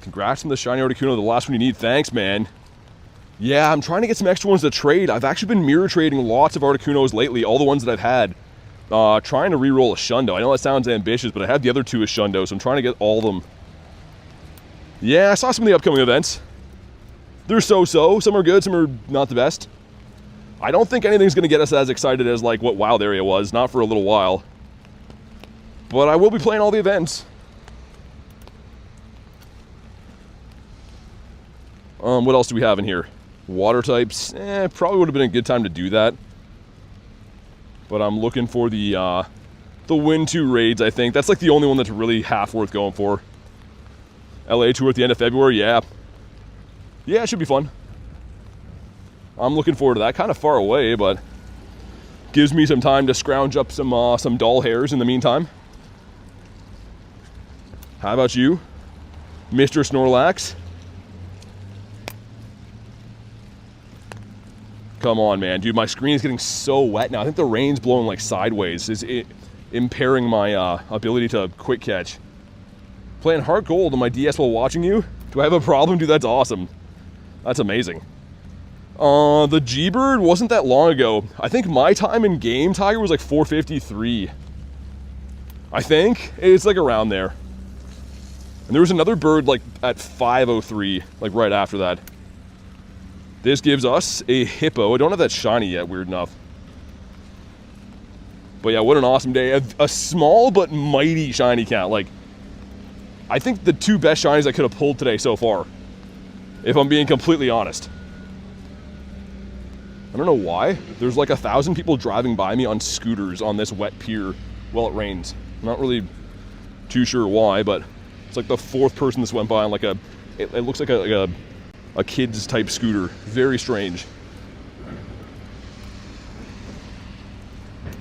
Congrats on the shiny Articuno, the last one you need. Thanks, man. Yeah, I'm trying to get some extra ones to trade. I've actually been mirror trading lots of Articunos lately, all the ones that I've had. Trying to re-roll a Shundo. I know that sounds ambitious, but I have the other 2 as Shundo, so I'm trying to get all of them. Yeah, I saw some of the upcoming events. They're so-so. Some are good, some are not the best. I don't think anything's going to get us as excited as like what Wild Area was, not for a little while. But I will be playing all the events. What else do we have in here? Water types, probably would have been a good time to do that. But I'm looking for the Win 2 raids, I think. That's like the only one that's really half worth going for. LA tour at the end of February, yeah. Yeah, it should be fun. I'm looking forward to that. Kind of far away, but gives me some time to scrounge up some doll hairs in the meantime. How about you, Mr. Snorlax? Come on, man. Dude, my screen is getting so wet now. I think the rain's blowing like sideways. It's impairing my ability to quick catch. Playing Heart Gold on my DS while watching you? Do I have a problem? Dude, that's awesome. That's amazing. The G-Bird wasn't that long ago. I think my time in game, Tiger, was like 453. I think. It's like around there. And there was another bird like at 5:03, like right after that. This gives us a hippo. I don't have that shiny yet, weird enough. But yeah, what an awesome day. A small but mighty shiny cat. Like, I think the 2 best shinies I could have pulled today so far, if I'm being completely honest. I don't know why. There's like 1,000 people driving by me on scooters on this wet pier while it rains. I'm not really too sure why, but it's like the 4th person that's went by on like it looks like a kid's type scooter. Very strange.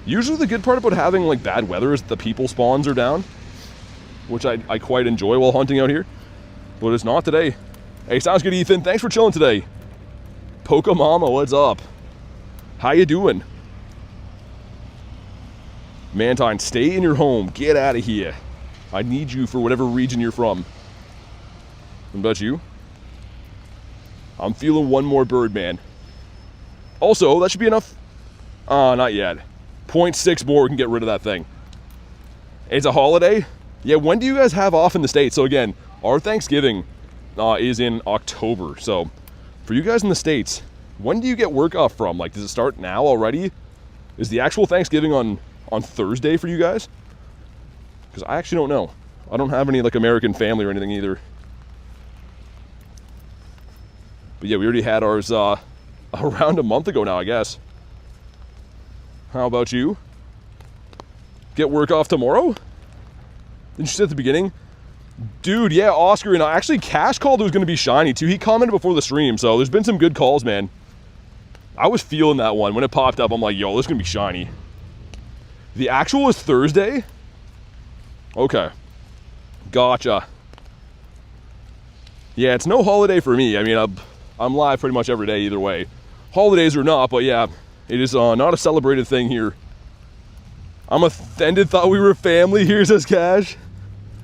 Usually the good part about having like bad weather is that the people spawns are down, which I quite enjoy while hunting out here, but it's not today. Hey, sounds good, Ethan. Thanks for chilling today. Pokemama, what's up? How you doing? Mantine, stay in your home. Get out of here. I need you for whatever region you're from. What about you? I'm feeling one more bird, man. Also, that should be enough. Not yet. 0.6 more, we can get rid of that thing. It's a holiday. Yeah, when do you guys have off in the States? So again, our Thanksgiving is in October. So for you guys in the States, when do you get work off from? Like, does it start now already? Is the actual Thanksgiving on Thursday for you guys? Because I actually don't know. I don't have any like American family or anything either. But yeah, we already had ours around a month ago now, I guess. How about you? Get work off tomorrow? Didn't you say at the beginning? Dude, yeah, Oscar, and actually Cash called it was going to be shiny too. He commented before the stream, so there's been some good calls, man. I was feeling that one. When it popped up, I'm like, yo, this is going to be shiny. The actual is Thursday? Okay. Gotcha. Yeah, it's no holiday for me. I mean, I'm live pretty much every day either way. Holidays or not, but yeah, it is not a celebrated thing here. I'm offended, thought we were family here, says Cash.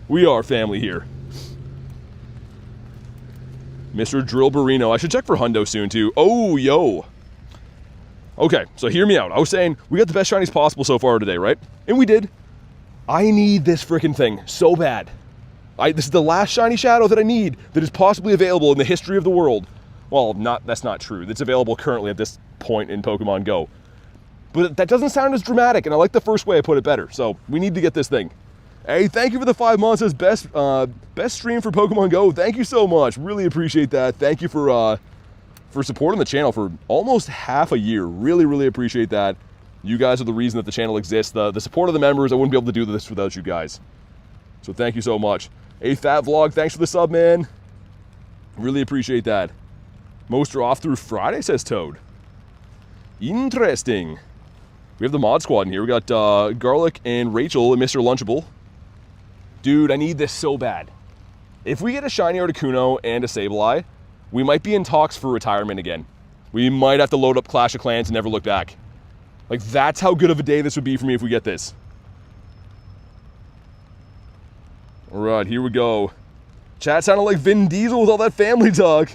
We are family here. Mr. Drill Burrino. I should check for Hundo soon too. Oh, yo. Okay, so hear me out. I was saying we got the best shinies possible so far today, right? And we did. I need this freaking thing so bad. This is the last shiny shadow that I need that is possibly available in the history of the world. Well, that's not true. It's available currently at this point in Pokemon GO. But that doesn't sound as dramatic, and I like the first way I put it better. So we need to get this thing. Hey, thank you for the 5 months as best stream for Pokemon GO. Thank you so much. Really appreciate that. Thank you for supporting the channel for almost half a year. Really, really appreciate that. You guys are the reason that the channel exists. The support of the members, I wouldn't be able to do this without you guys. So thank you so much. Hey, Fat Vlog, thanks for the sub, man. Really appreciate that. Most are off through Friday, says Toad. Interesting. We have the mod squad in here. We got Garlic and Rachel and Mr. Lunchable. Dude, I need this so bad. If we get a shiny Articuno and a Sableye, we might be in talks for retirement again. We might have to load up Clash of Clans and never look back. Like, that's how good of a day this would be for me if we get this. All right, here we go. Chat sounded like Vin Diesel with all that family talk.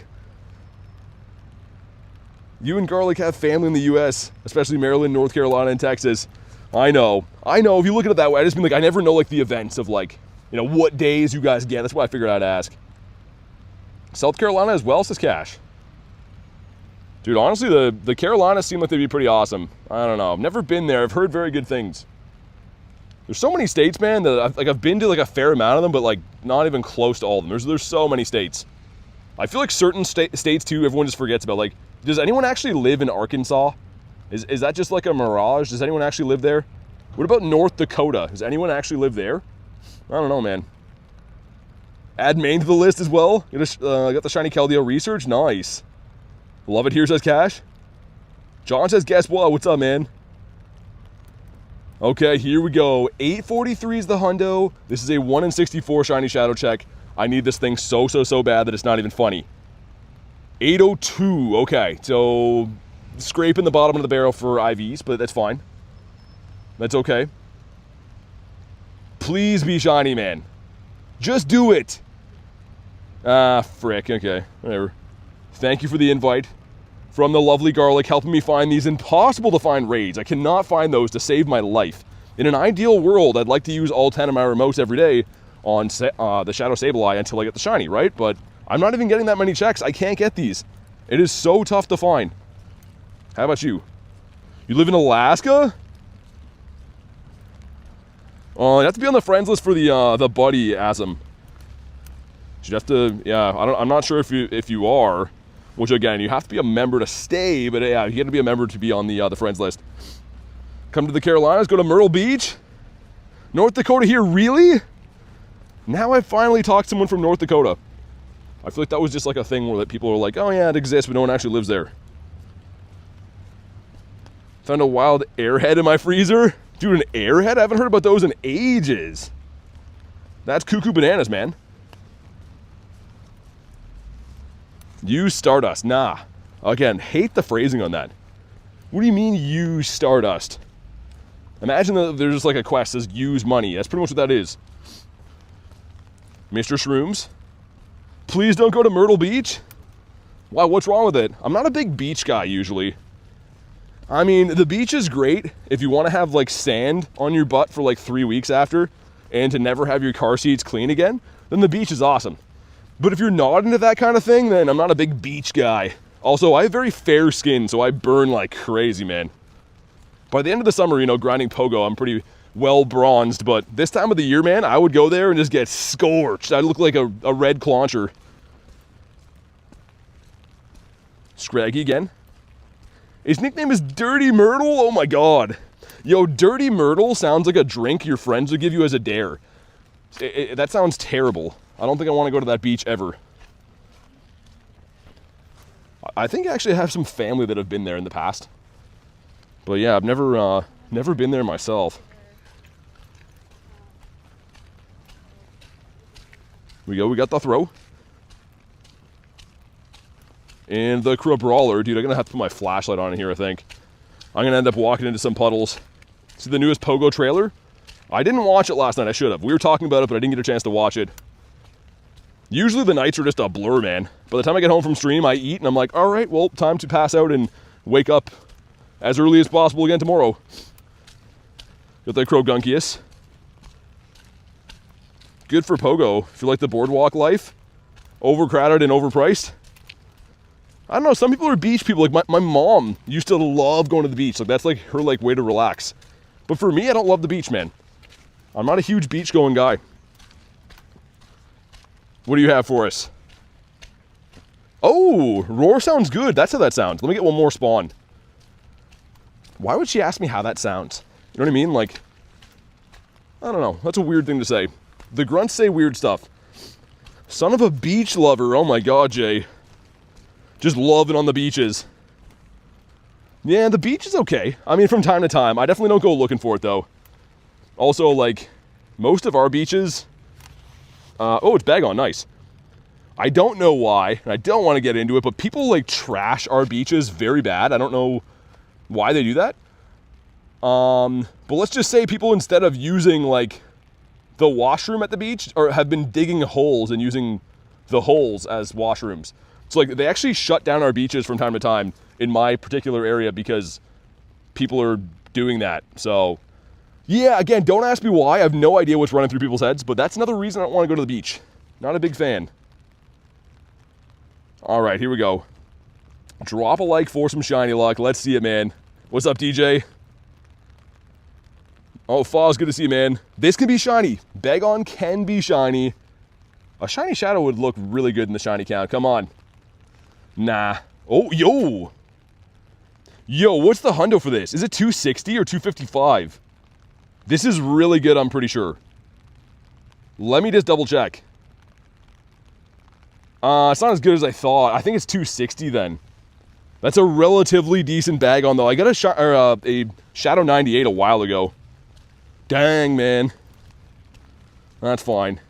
You and Garlic have family in the U.S., especially Maryland, North Carolina, and Texas. I know. If you look at it that way, I just mean, like, I never know, like, the events of, like, you know, what days you guys get. That's why I figured I'd ask. South Carolina as well, says Cash. Dude, honestly, the Carolinas seem like they'd be pretty awesome. I don't know. I've never been there. I've heard very good things. There's so many states, man, that I've been to, like, a fair amount of them, but, like, not even close to all of them. There's so many states. I feel like certain states, too, everyone just forgets about. Like, does anyone actually live in Arkansas? Is that just like a mirage? Does anyone actually live there? What about North Dakota? Does anyone actually live there? I don't know, man. Add Maine to the list as well. Got the Shiny Keldeo research. Nice. Love it here, says Cash. John says, guess what? What's up, man? Okay, here we go. 843 is the hundo. This is a 1 in 64 Shiny Shadow check. I need this thing so bad that it's not even funny. 802. Okay, so scraping the bottom of the barrel for IVs, but that's fine. That's okay. Please be shiny, man. Just do it. Ah, frick. Okay, whatever. Thank you for the invite from the lovely Garlic, helping me find these impossible to find raids. I cannot find those to save my life. In an ideal world, I'd like to use all 10 of my remotes every day, on the Shadow Sableye until I get the shiny, right? But I'm not even getting that many checks. I can't get these. It is so tough to find. How about you? You live in Alaska? Oh, you have to be on the friends list for the buddy Asm. You'd have to, yeah. I'm not sure if you are, which again, you have to be a member to stay. But yeah, you got to be a member to be on the friends list. Come to the Carolinas, go to Myrtle Beach, North Dakota here, really? Now I've finally talked to someone from North Dakota. I feel like that was just like a thing where that people are like, oh yeah, it exists, but no one actually lives there. Found a wild airhead in my freezer. Dude, an airhead? I haven't heard about those in ages. That's cuckoo bananas, man. Use Stardust. Nah. Again, hate the phrasing on that. What do you mean use Stardust? Imagine that there's just like a quest that says use money. That's pretty much what that is. Mr. Shrooms. Please don't go to Myrtle Beach. Wow, what's wrong with it? I'm not a big beach guy usually. I mean, the beach is great if you want to have like sand on your butt for like 3 weeks after and to never have your car seats clean again, then the beach is awesome. But if you're not into that kind of thing, then I'm not a big beach guy. Also, I have very fair skin, so I burn like crazy, man. By the end of the summer, you know, grinding Pogo, I'm pretty well bronzed, but this time of the year, man, I would go there and just get scorched. I'd look like a red clauncher. Scraggy again. His nickname is Dirty Myrtle? Oh my god. Yo, Dirty Myrtle sounds like a drink your friends would give you as a dare. That sounds terrible. I don't think I want to go to that beach ever. I think I actually have some family that have been there in the past. But yeah, I've never been there myself. We got the throw. And the Crow Brawler, dude, I'm gonna have to put my flashlight on here, I think. I'm gonna end up walking into some puddles. See the newest Pogo trailer? I didn't watch it last night, I should have. We were talking about it, but I didn't get a chance to watch it. Usually the nights are just a blur, man. By the time I get home from stream, I eat, and I'm like, all right, well, time to pass out and wake up as early as possible again tomorrow. Got the Crogunkius. Good for Pogo, if you like the boardwalk life. Overcrowded and overpriced. I don't know, some people are beach people. Like my mom used to love going to the beach. Like that's like her like way to relax. But for me, I don't love the beach, man. I'm not a huge beach going guy. What do you have for us? Oh, roar sounds good. That's how that sounds. Let me get one more spawn. Why would she ask me how that sounds? You know what I mean? Like, I don't know. That's a weird thing to say. The grunts say weird stuff. Son of a beach lover. Oh my god, Jay. Just loving on the beaches. Yeah, the beach is okay. I mean, from time to time. I definitely don't go looking for it, though. Also, like, most of our beaches... oh, it's bag on. Nice. I don't know why, and I don't want to get into it, but people, like, trash our beaches very bad. I don't know why they do that. But let's just say people, instead of using, like, the washroom at the beach, or have been digging holes and using the holes as washrooms. So, like, they actually shut down our beaches from time to time in my particular area because people are doing that. So, yeah, again, don't ask me why. I have no idea what's running through people's heads, but that's another reason I don't want to go to the beach. Not a big fan. All right, here we go. Drop a like for some shiny luck. Let's see it, man. What's up, DJ? Oh, Foz, good to see you, man. This can be shiny. Bagon can be shiny. A shiny shadow would look really good in the shiny count. Come on. Nah. Oh, yo. Yo, what's the hundo for this? Is it 260 or 255? This is really good, I'm pretty sure. Let me just double check. It's not as good as I thought. I think it's 260 then. That's a relatively decent bag on though. I got a Shadow 98 a while ago. Dang, man. That's fine.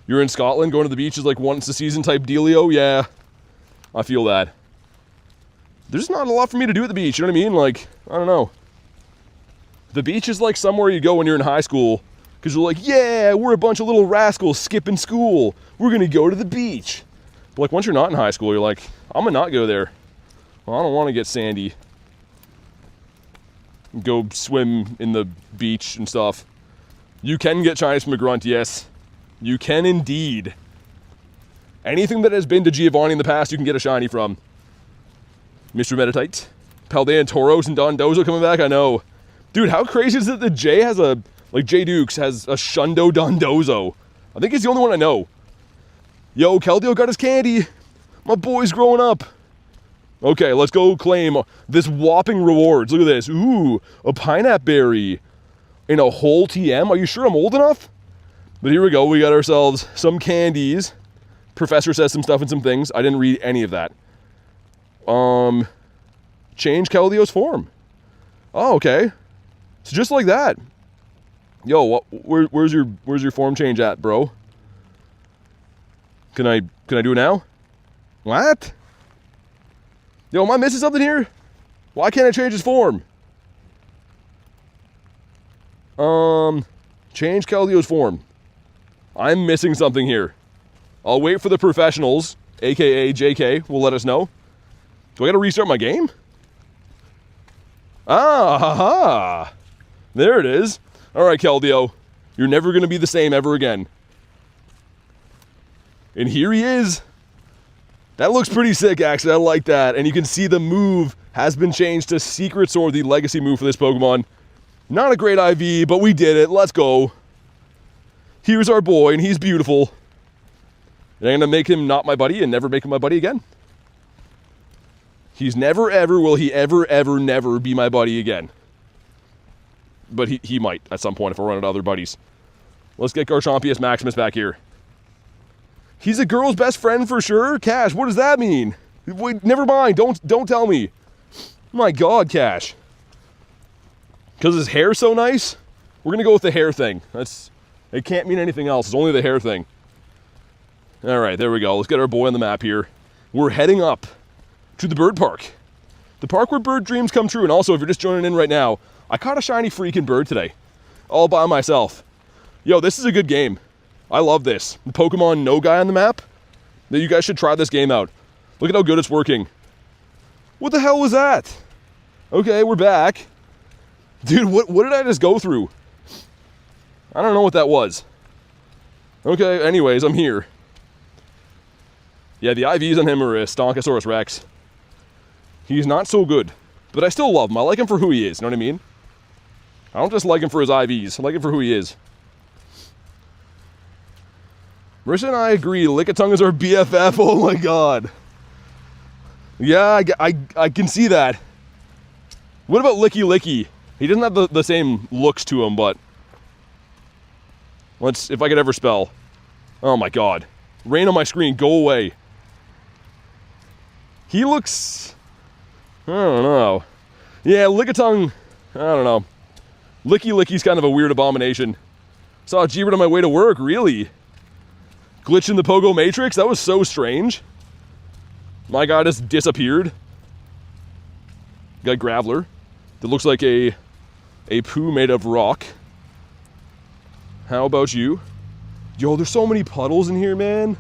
You're in Scotland, going to the beach is like once a season type dealio? Yeah, I feel that. There's not a lot for me to do at the beach, you know what I mean? Like, I don't know. The beach is like somewhere you go when you're in high school, because you're like, yeah, we're a bunch of little rascals skipping school. We're going to go to the beach. But like, once you're not in high school, you're like, I'm going to not go there. Well, I don't want to get sandy. Go swim in the beach and stuff. You can get shinies from a Grunt, yes. You can indeed. Anything that has been to Giovanni in the past, you can get a shiny from. Mr. Meditite. Paldean Tauros and Dondozo coming back, I know. Dude, how crazy is it that Jay has a, like Jay Dukes has a Shundo Dondozo? I think he's the only one I know. Yo, Keldeo got his candy. My boy's growing up. Okay, let's go claim this whopping rewards. Look at this. Ooh, a pineapple berry in a whole TM. Are you sure I'm old enough? But here we go. We got ourselves some candies. Professor says some stuff and some things. I didn't read any of that. Change Keldeo's form. Oh, okay. So just like that. Yo, where's your form change at, bro? Can I do it now? What? Yo, am I missing something here? Why can't I change his form? Change Keldeo's form. I'm missing something here. I'll wait for the professionals, aka JK, will let us know. Do I gotta restart my game? Ah, haha. There it is. Alright, Keldeo. You're never gonna be the same ever again. And here he is. That looks pretty sick, actually. I like that. And you can see the move has been changed to Secret Sword, the legacy move for this Pokemon. Not a great IV, but we did it. Let's go. Here's our boy, and he's beautiful. And I'm going to make him not my buddy and never make him my buddy again. He's never, ever, will he ever, ever, never be my buddy again. But he might at some point if I run into other buddies. Let's get Garchompius Maximus back here. He's a girl's best friend for sure? Cash, what does that mean? Wait, never mind, don't tell me. My God, Cash. Because his hair's so nice? We're going to go with the hair thing. It can't mean anything else. It's only the hair thing. All right, there we go. Let's get our boy on the map here. We're heading up to the bird park. The park where bird dreams come true. And also, if you're just joining in right now, I caught a shiny freaking bird today. All by myself. Yo, this is a good game. I love this. The Pokemon No Guy on the map. You guys should try this game out. Look at how good it's working. What the hell was that? Okay, we're back. Dude, what did I just go through? I don't know what that was. Okay, anyways, I'm here. Yeah, the IVs on him are a Stonkosaurus Rex. He's not so good, but I still love him. I like him for who he is, you know what I mean? I don't just like him for his IVs. I like him for who he is. Marissa and I agree. Lickitung is our BFF. Oh my God. Yeah, I can see that. What about Licky Licky? He doesn't have the same looks to him, but... if I could ever spell. Oh my God. Rain on my screen, go away. He looks... I don't know. Yeah, Lickitung, I don't know. Licky Licky's kind of a weird abomination. Saw a G-Bird on my way to work, really? Glitch in the Pogo Matrix? That was so strange. My guy just disappeared. Got Graveler. That looks like a poo made of rock. How about you? Yo, there's so many puddles in here, man.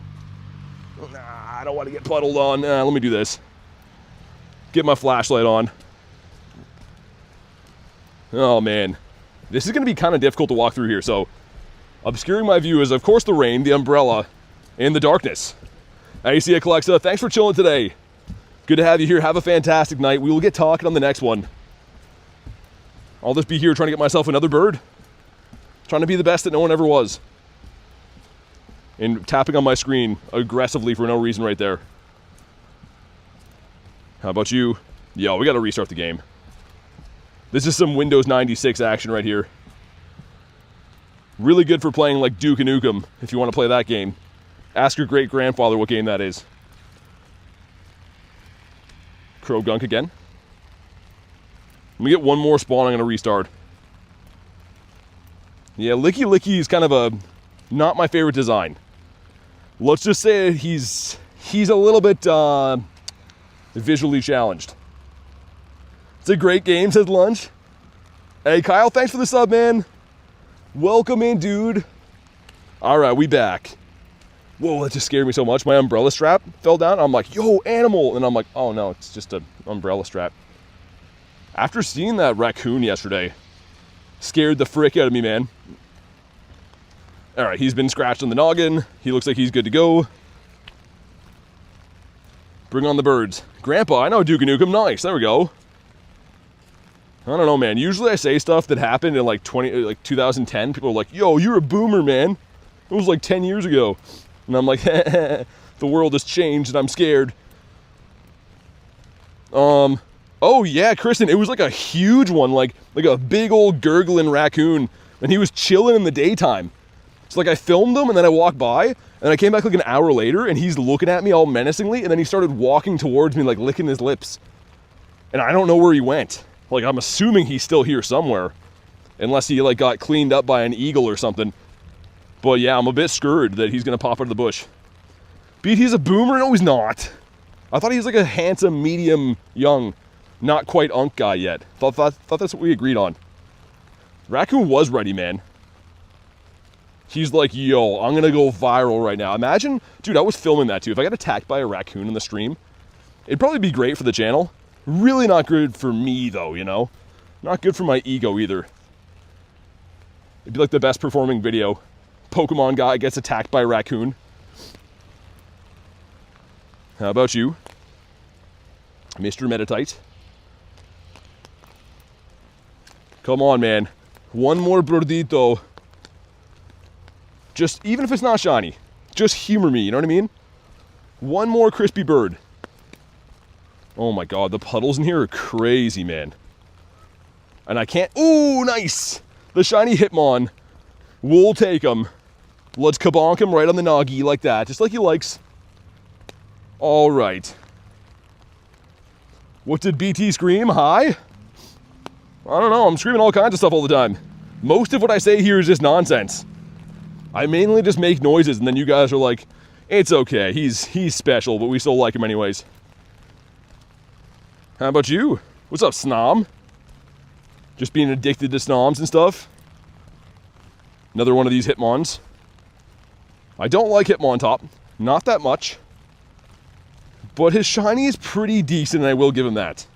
Nah, I don't want to get puddled on. Let me do this. Get my flashlight on. Oh, man. This is going to be kind of difficult to walk through here, so... obscuring my view is, of course, the rain, the umbrella, and the darkness. ACA Calexa, thanks for chilling today. Good to have you here. Have a fantastic night. We will get talking on the next one. I'll just be here trying to get myself another bird. Trying to be the best that no one ever was. And tapping on my screen aggressively for no reason right there. How about you? Yo, we got to restart the game. This is some Windows 96 action right here. Really good for playing like Duke and Nukem, if you want to play that game. Ask your great-grandfather what game that is. Crow Gunk again. Let me get one more spawn, I'm going to restart. Yeah, Licky Licky is kind of not my favorite design. Let's just say he's a little bit visually challenged. It's a great game, says Lunch. Hey, Kyle, thanks for the sub, man. Welcome in, dude. All right, we back. Whoa, that just scared me so much. My umbrella strap fell down. I'm like, yo, animal. And I'm like, oh no, it's just an umbrella strap. After seeing that raccoon yesterday, scared the frick out of me, man. All right, he's been scratched on the noggin. He looks like he's good to go. Bring on the birds. Grandpa, I know Duke Nukem. Nice, there we go. I don't know, man. Usually I say stuff that happened in like 2010. People are like, yo, you're a boomer, man. It was like 10 years ago. And I'm like, the world has changed and I'm scared. Oh yeah, Kristen, it was like a huge one, like a big old gurgling raccoon. And he was chilling in the daytime. So like I filmed him and then I walked by and I came back like an hour later and he's looking at me all menacingly and then he started walking towards me like licking his lips. And I don't know where he went. Like I'm assuming he's still here somewhere. Unless he like got cleaned up by an eagle or something. But yeah, I'm a bit scared that he's gonna pop out of the bush. BT's a boomer? No, he's not. I thought he was like a handsome, medium, young, not quite unk guy yet. Thought that's what we agreed on. Raccoon was ready, man. He's like, yo, I'm gonna go viral right now. Imagine, dude, I was filming that too. If I got attacked by a raccoon in the stream, it'd probably be great for the channel. Really not good for me though, you know? Not good for my ego either. It'd be like the best performing video. Pokemon guy gets attacked by a raccoon. How about you, Mr. Meditite? Come on, man. One more birdito. Just, even if it's not shiny, just humor me, you know what I mean? One more crispy bird. Oh my god, the puddles in here are crazy, man. And I can't, ooh, nice! The shiny Hitmon. We'll take him. Let's kabonk him right on the noggy like that, just like he likes. All right. What did BT scream? Hi? I don't know, I'm screaming all kinds of stuff all the time. Most of what I say here is just nonsense. I mainly just make noises and then you guys are like, it's okay, he's special, but we still like him anyways. How about you? What's up, Snom? Just being addicted to Snoms and stuff? Another one of these Hitmons. I don't like Hitmontop, not that much. But his shiny is pretty decent and I will give him that.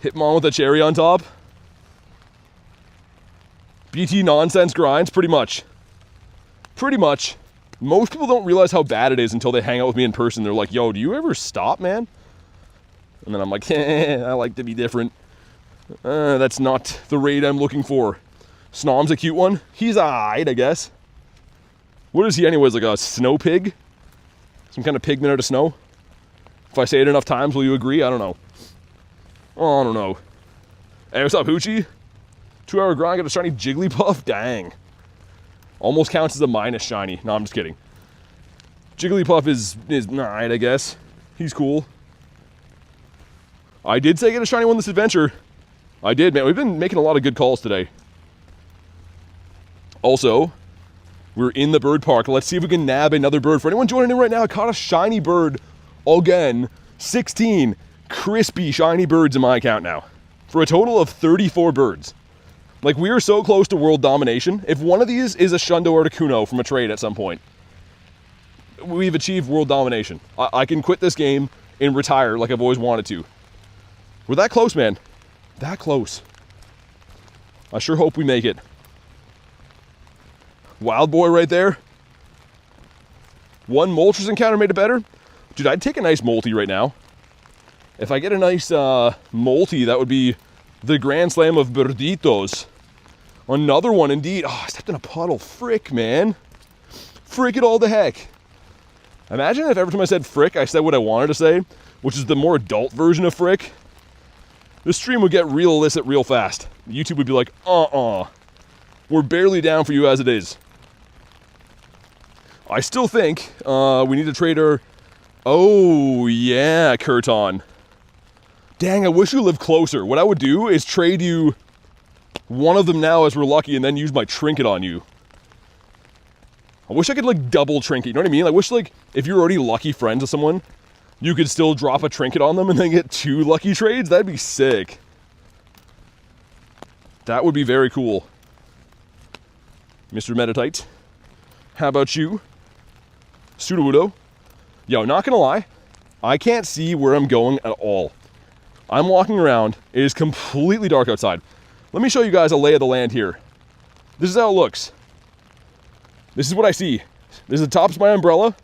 Hitmon with a cherry on top. BT nonsense Grindz, pretty much. Pretty much. Most people don't realize how bad it is until they hang out with me in person. They're like, yo, do you ever stop, man? And then I'm like, I like to be different. That's not the raid I'm looking for. Snom's a cute one. He's alright, I guess. What is he anyways, like a snow pig? Some kind of pigment out of snow? If I say it enough times, will you agree? I don't know. Oh, I don't know. Hey, what's up, Hoochie? 2 hour grind, got a shiny Jigglypuff? Dang. Almost counts as a minus shiny. No, I'm just kidding. Jigglypuff is alright, I guess. He's cool. I did say get a shiny one this adventure. I did, man. We've been making a lot of good calls today. Also, we're in the bird park. Let's see if we can nab another bird. For anyone joining in right now, I caught a shiny bird again. 16 crispy shiny birds in my account now. For a total of 34 birds. Like, we are so close to world domination. If one of these is a Shundo Articuno from a trade at some point, we've achieved world domination. I can quit this game and retire like I've always wanted to. We're that close, man. That close. I sure hope we make it. Wild boy right there. One Moltres encounter made it better. Dude, I'd take a nice Molty right now. If I get a nice Molty, that would be the Grand Slam of Birditos. Another one indeed. Oh, I stepped in a puddle. Frick, man. Frick it all the heck. Imagine if every time I said frick, I said what I wanted to say, which is the more adult version of frick. This stream would get real illicit real fast. YouTube would be like, we're barely down for you as it is. I still think we need to trade our... Oh, yeah, Kurton. Dang, I wish you lived closer. What I would do is trade you one of them now as we're lucky and then use my trinket on you. I wish I could, like, double trinket, you know what I mean? I wish, like, if you're already lucky friends with someone, you could still drop a trinket on them and then get 2 lucky trades. That'd be sick. That would be very cool. Mr. Meditite. How about you? Sudowoodo. Yo, not gonna lie. I can't see where I'm going at all. I'm walking around. It is completely dark outside. Let me show you guys a lay of the land here. This is how it looks. This is what I see. This is the top's my umbrella.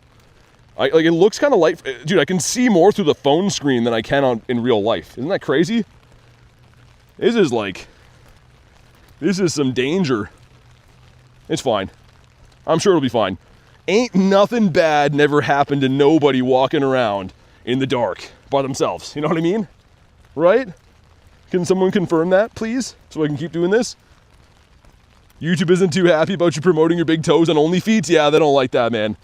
Like, it looks kind of light. Dude, I can see more through the phone screen than I can in real life. Isn't that crazy? This is some danger. It's fine. I'm sure it'll be fine. Ain't nothing bad never happened to nobody walking around in the dark by themselves. You know what I mean? Right? Can someone confirm that, please? So I can keep doing this? YouTube isn't too happy about you promoting your big toes on OnlyFeet? Yeah, they don't like that, man.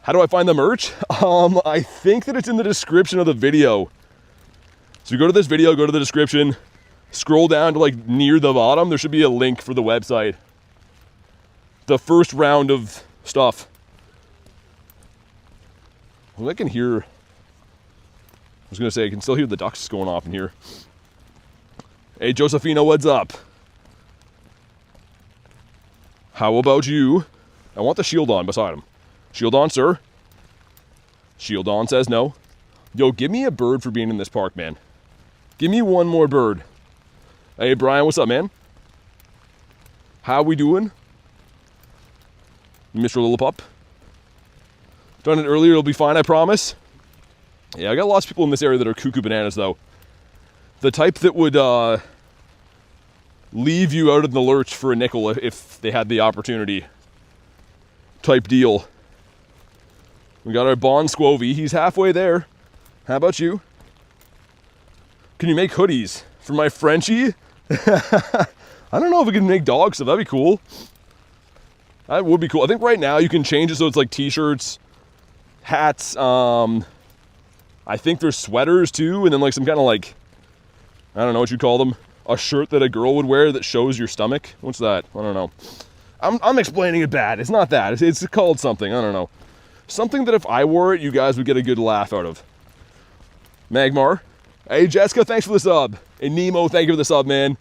How do I find the merch? I think that it's in the description of the video. So you go to this video, go to the description, scroll down to like near the bottom. There should be a link for the website. The first round of stuff. Well, I can hear, I was gonna say, I can still hear the ducks going off in here. Hey, Josephina, what's up? How about you? I want the shield on beside him. Shield on, sir. Shield on says no. Yo, give me a bird for being in this park, man. Give me one more bird. Hey, Brian, what's up, man? How we doing? Mr. Lillipup. Done it earlier, it'll be fine, I promise. Yeah, I got lots of people in this area that are cuckoo bananas, though. The type that would leave you out in the lurch for a nickel if they had the opportunity. Type deal. We got our Bon Squovy. He's halfway there. How about you? Can you make hoodies for my Frenchie? I don't know if we can make dog stuff. That'd be cool. That would be cool. I think right now you can change it so it's like t-shirts, hats. I think there's sweaters too, and then like some kind of like, I don't know what you call them. A shirt that a girl would wear that shows your stomach. What's that? I don't know. I'm explaining it bad. It's not that. It's called something. I don't know. Something that if I wore it, you guys would get a good laugh out of. Magmar. Hey, Jessica, thanks for the sub. Hey, Nemo, thank you for the sub, man.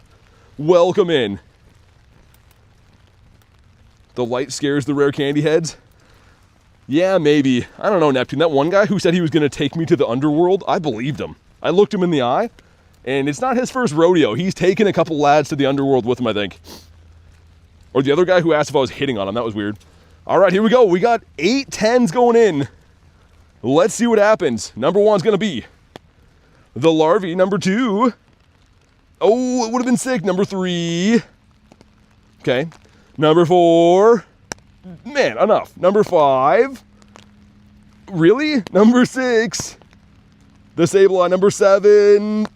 Welcome in. The light scares the rare candy heads. Yeah, maybe. I don't know, Neptune. That one guy who said he was going to take me to the underworld, I believed him. I looked him in the eye, and it's not his first rodeo. He's taken a couple lads to the underworld with him, I think. Or the other guy who asked if I was hitting on him. That was weird. All right, here we go. We got 8 10s going in. Let's see what happens. Number 1's going to be the larvae. Number 2. Oh, it would have been sick. Number 3. Okay. Number 4. Man, enough. Number 5. Really? Number 6. The Sableye. Number 7.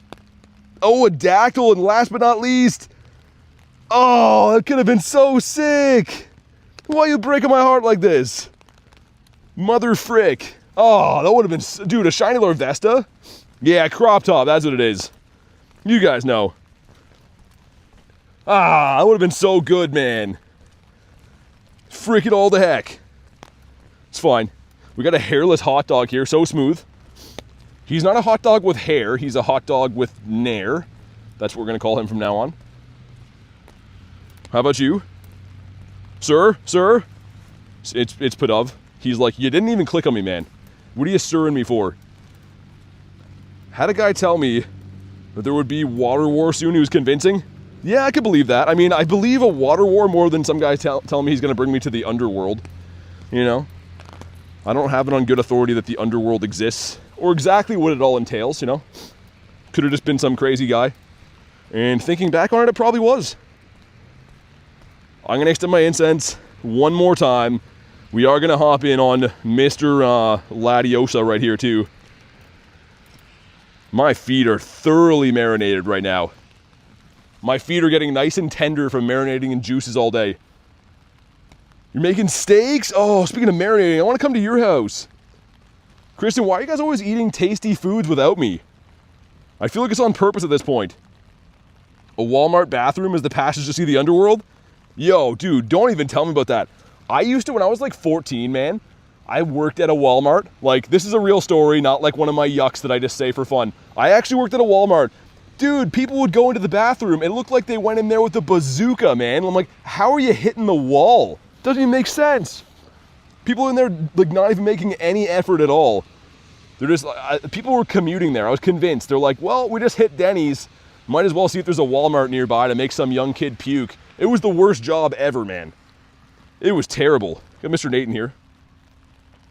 Oh, a Dactyl. And last but not least. Oh, that could have been so sick. Why are you breaking my heart like this? Mother frick. Oh, that would have been... Dude, a Shiny Larvesta? Yeah, crop top. That's what it is. You guys know. Ah, that would have been so good, man. Frick it all to heck. It's fine. We got a hairless hot dog here. So smooth. He's not a hot dog with hair. He's a hot dog with nair. That's what we're going to call him from now on. How about you? Sir? Sir? It's Padov. He's like, you didn't even click on me, man. What are you sirring me for? Had a guy tell me that there would be water war soon. He was convincing. Yeah, I could believe that. I mean, I believe a water war more than some guy telling me he's going to bring me to the underworld. You know? I don't have it on good authority that the underworld exists. Or exactly what it all entails, you know? Could have just been some crazy guy. And thinking back on it, it probably was. I'm going to extend my incense one more time. We are going to hop in on Mr. Ladiosa right here, too. My feet are thoroughly marinated right now. My feet are getting nice and tender from marinating in juices all day. You're making steaks? Oh, speaking of marinating, I want to come to your house. Kristen, why are you guys always eating tasty foods without me? I feel like it's on purpose at this point. A Walmart bathroom is the passage to see the underworld? Yo, dude, don't even tell me about that. I used to, when I was like 14, man, I worked at a Walmart. Like, this is a real story, not like one of my yucks that I just say for fun. I actually worked at a Walmart. Dude, people would go into the bathroom. It looked like they went in there with a bazooka, man. I'm like, how are you hitting the wall? Doesn't even make sense. People in there, like, not even making any effort at all. They're just, people were commuting there. I was convinced. They're like, well, we just hit Denny's. Might as well see if there's a Walmart nearby to make some young kid puke. It was the worst job ever, man. It was terrible. Got Mr. Nate in here.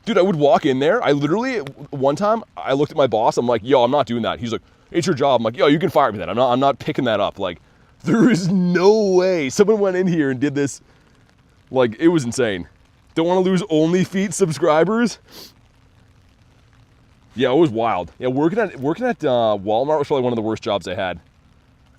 Dude, I would walk in there. I literally, one time, I looked at my boss. I'm like, yo, I'm not doing that. He's like, it's your job. I'm like, yo, you can fire me then. I'm not picking that up. Like, there is no way someone went in here and did this. Like, it was insane. Don't want to lose OnlyFeet subscribers. Yeah, it was wild. Yeah, working at Walmart was probably one of the worst jobs I had.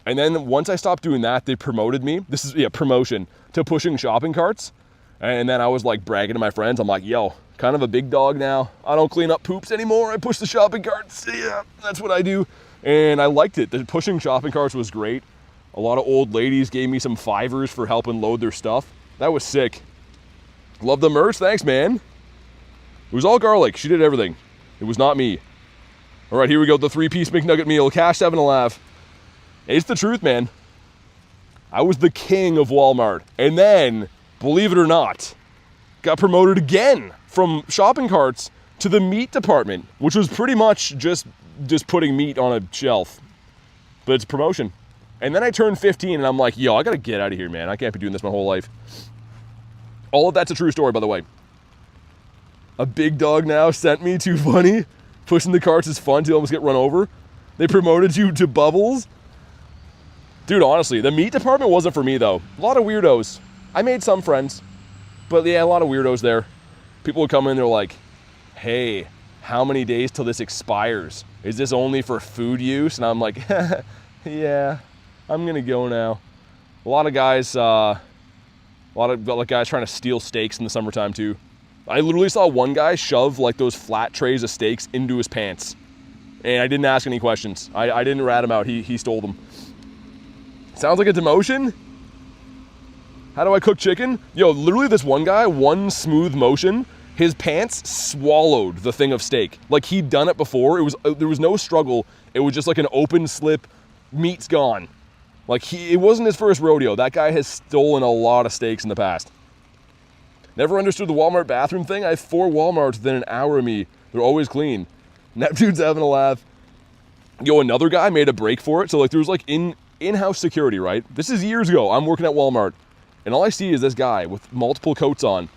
And then once I stopped doing that, they promoted me. This is, yeah, promotion to pushing shopping carts. And then I was like bragging to my friends. I'm like, yo, kind of a big dog now. I don't clean up poops anymore. I push the shopping carts. Yeah, that's what I do. And I liked it. The pushing shopping carts was great. A lot of old ladies gave me some $5 for helping load their stuff. That was sick. Love the merch. Thanks, man. It was all garlic. She did everything. It was not me. All right, here we go. The 3-piece McNugget meal. Cash 7 and a laugh. It's the truth, man. I was the king of Walmart. And then, believe it or not, got promoted again from shopping carts to the meat department, which was pretty much just putting meat on a shelf. But it's promotion. And then I turned 15 and I'm like, yo, I gotta get out of here, man. I can't be doing this my whole life. All of that's a true story, by the way. A big dog now sent me. Too funny. Pushing the carts is fun to almost get run over. They promoted you to Bubbles. Dude, honestly, the meat department wasn't for me, though. A lot of weirdos. I made some friends. But yeah, a lot of weirdos there. People would come in, they're like, hey, how many days till this expires? Is this only for food use? And I'm like, yeah, I'm going to go now. A lot of guys trying to steal steaks in the summertime, too. I literally saw one guy shove like those flat trays of steaks into his pants. And I didn't ask any questions. I didn't rat him out. He stole them. Sounds like a demotion. How do I cook chicken? Yo, literally this one guy, one smooth motion, his pants swallowed the thing of steak. Like he'd done it before. There was no struggle. It was just like an open slip. Meat's gone. Like it wasn't his first rodeo. That guy has stolen a lot of steaks in the past. Never understood the Walmart bathroom thing. I have 4 Walmarts within an hour of me. They're always clean. Neptune's having a laugh. Yo, another guy made a break for it. So like there was like in-house security, right? This is years ago. I'm working at Walmart. And all I see is this guy with multiple coats on.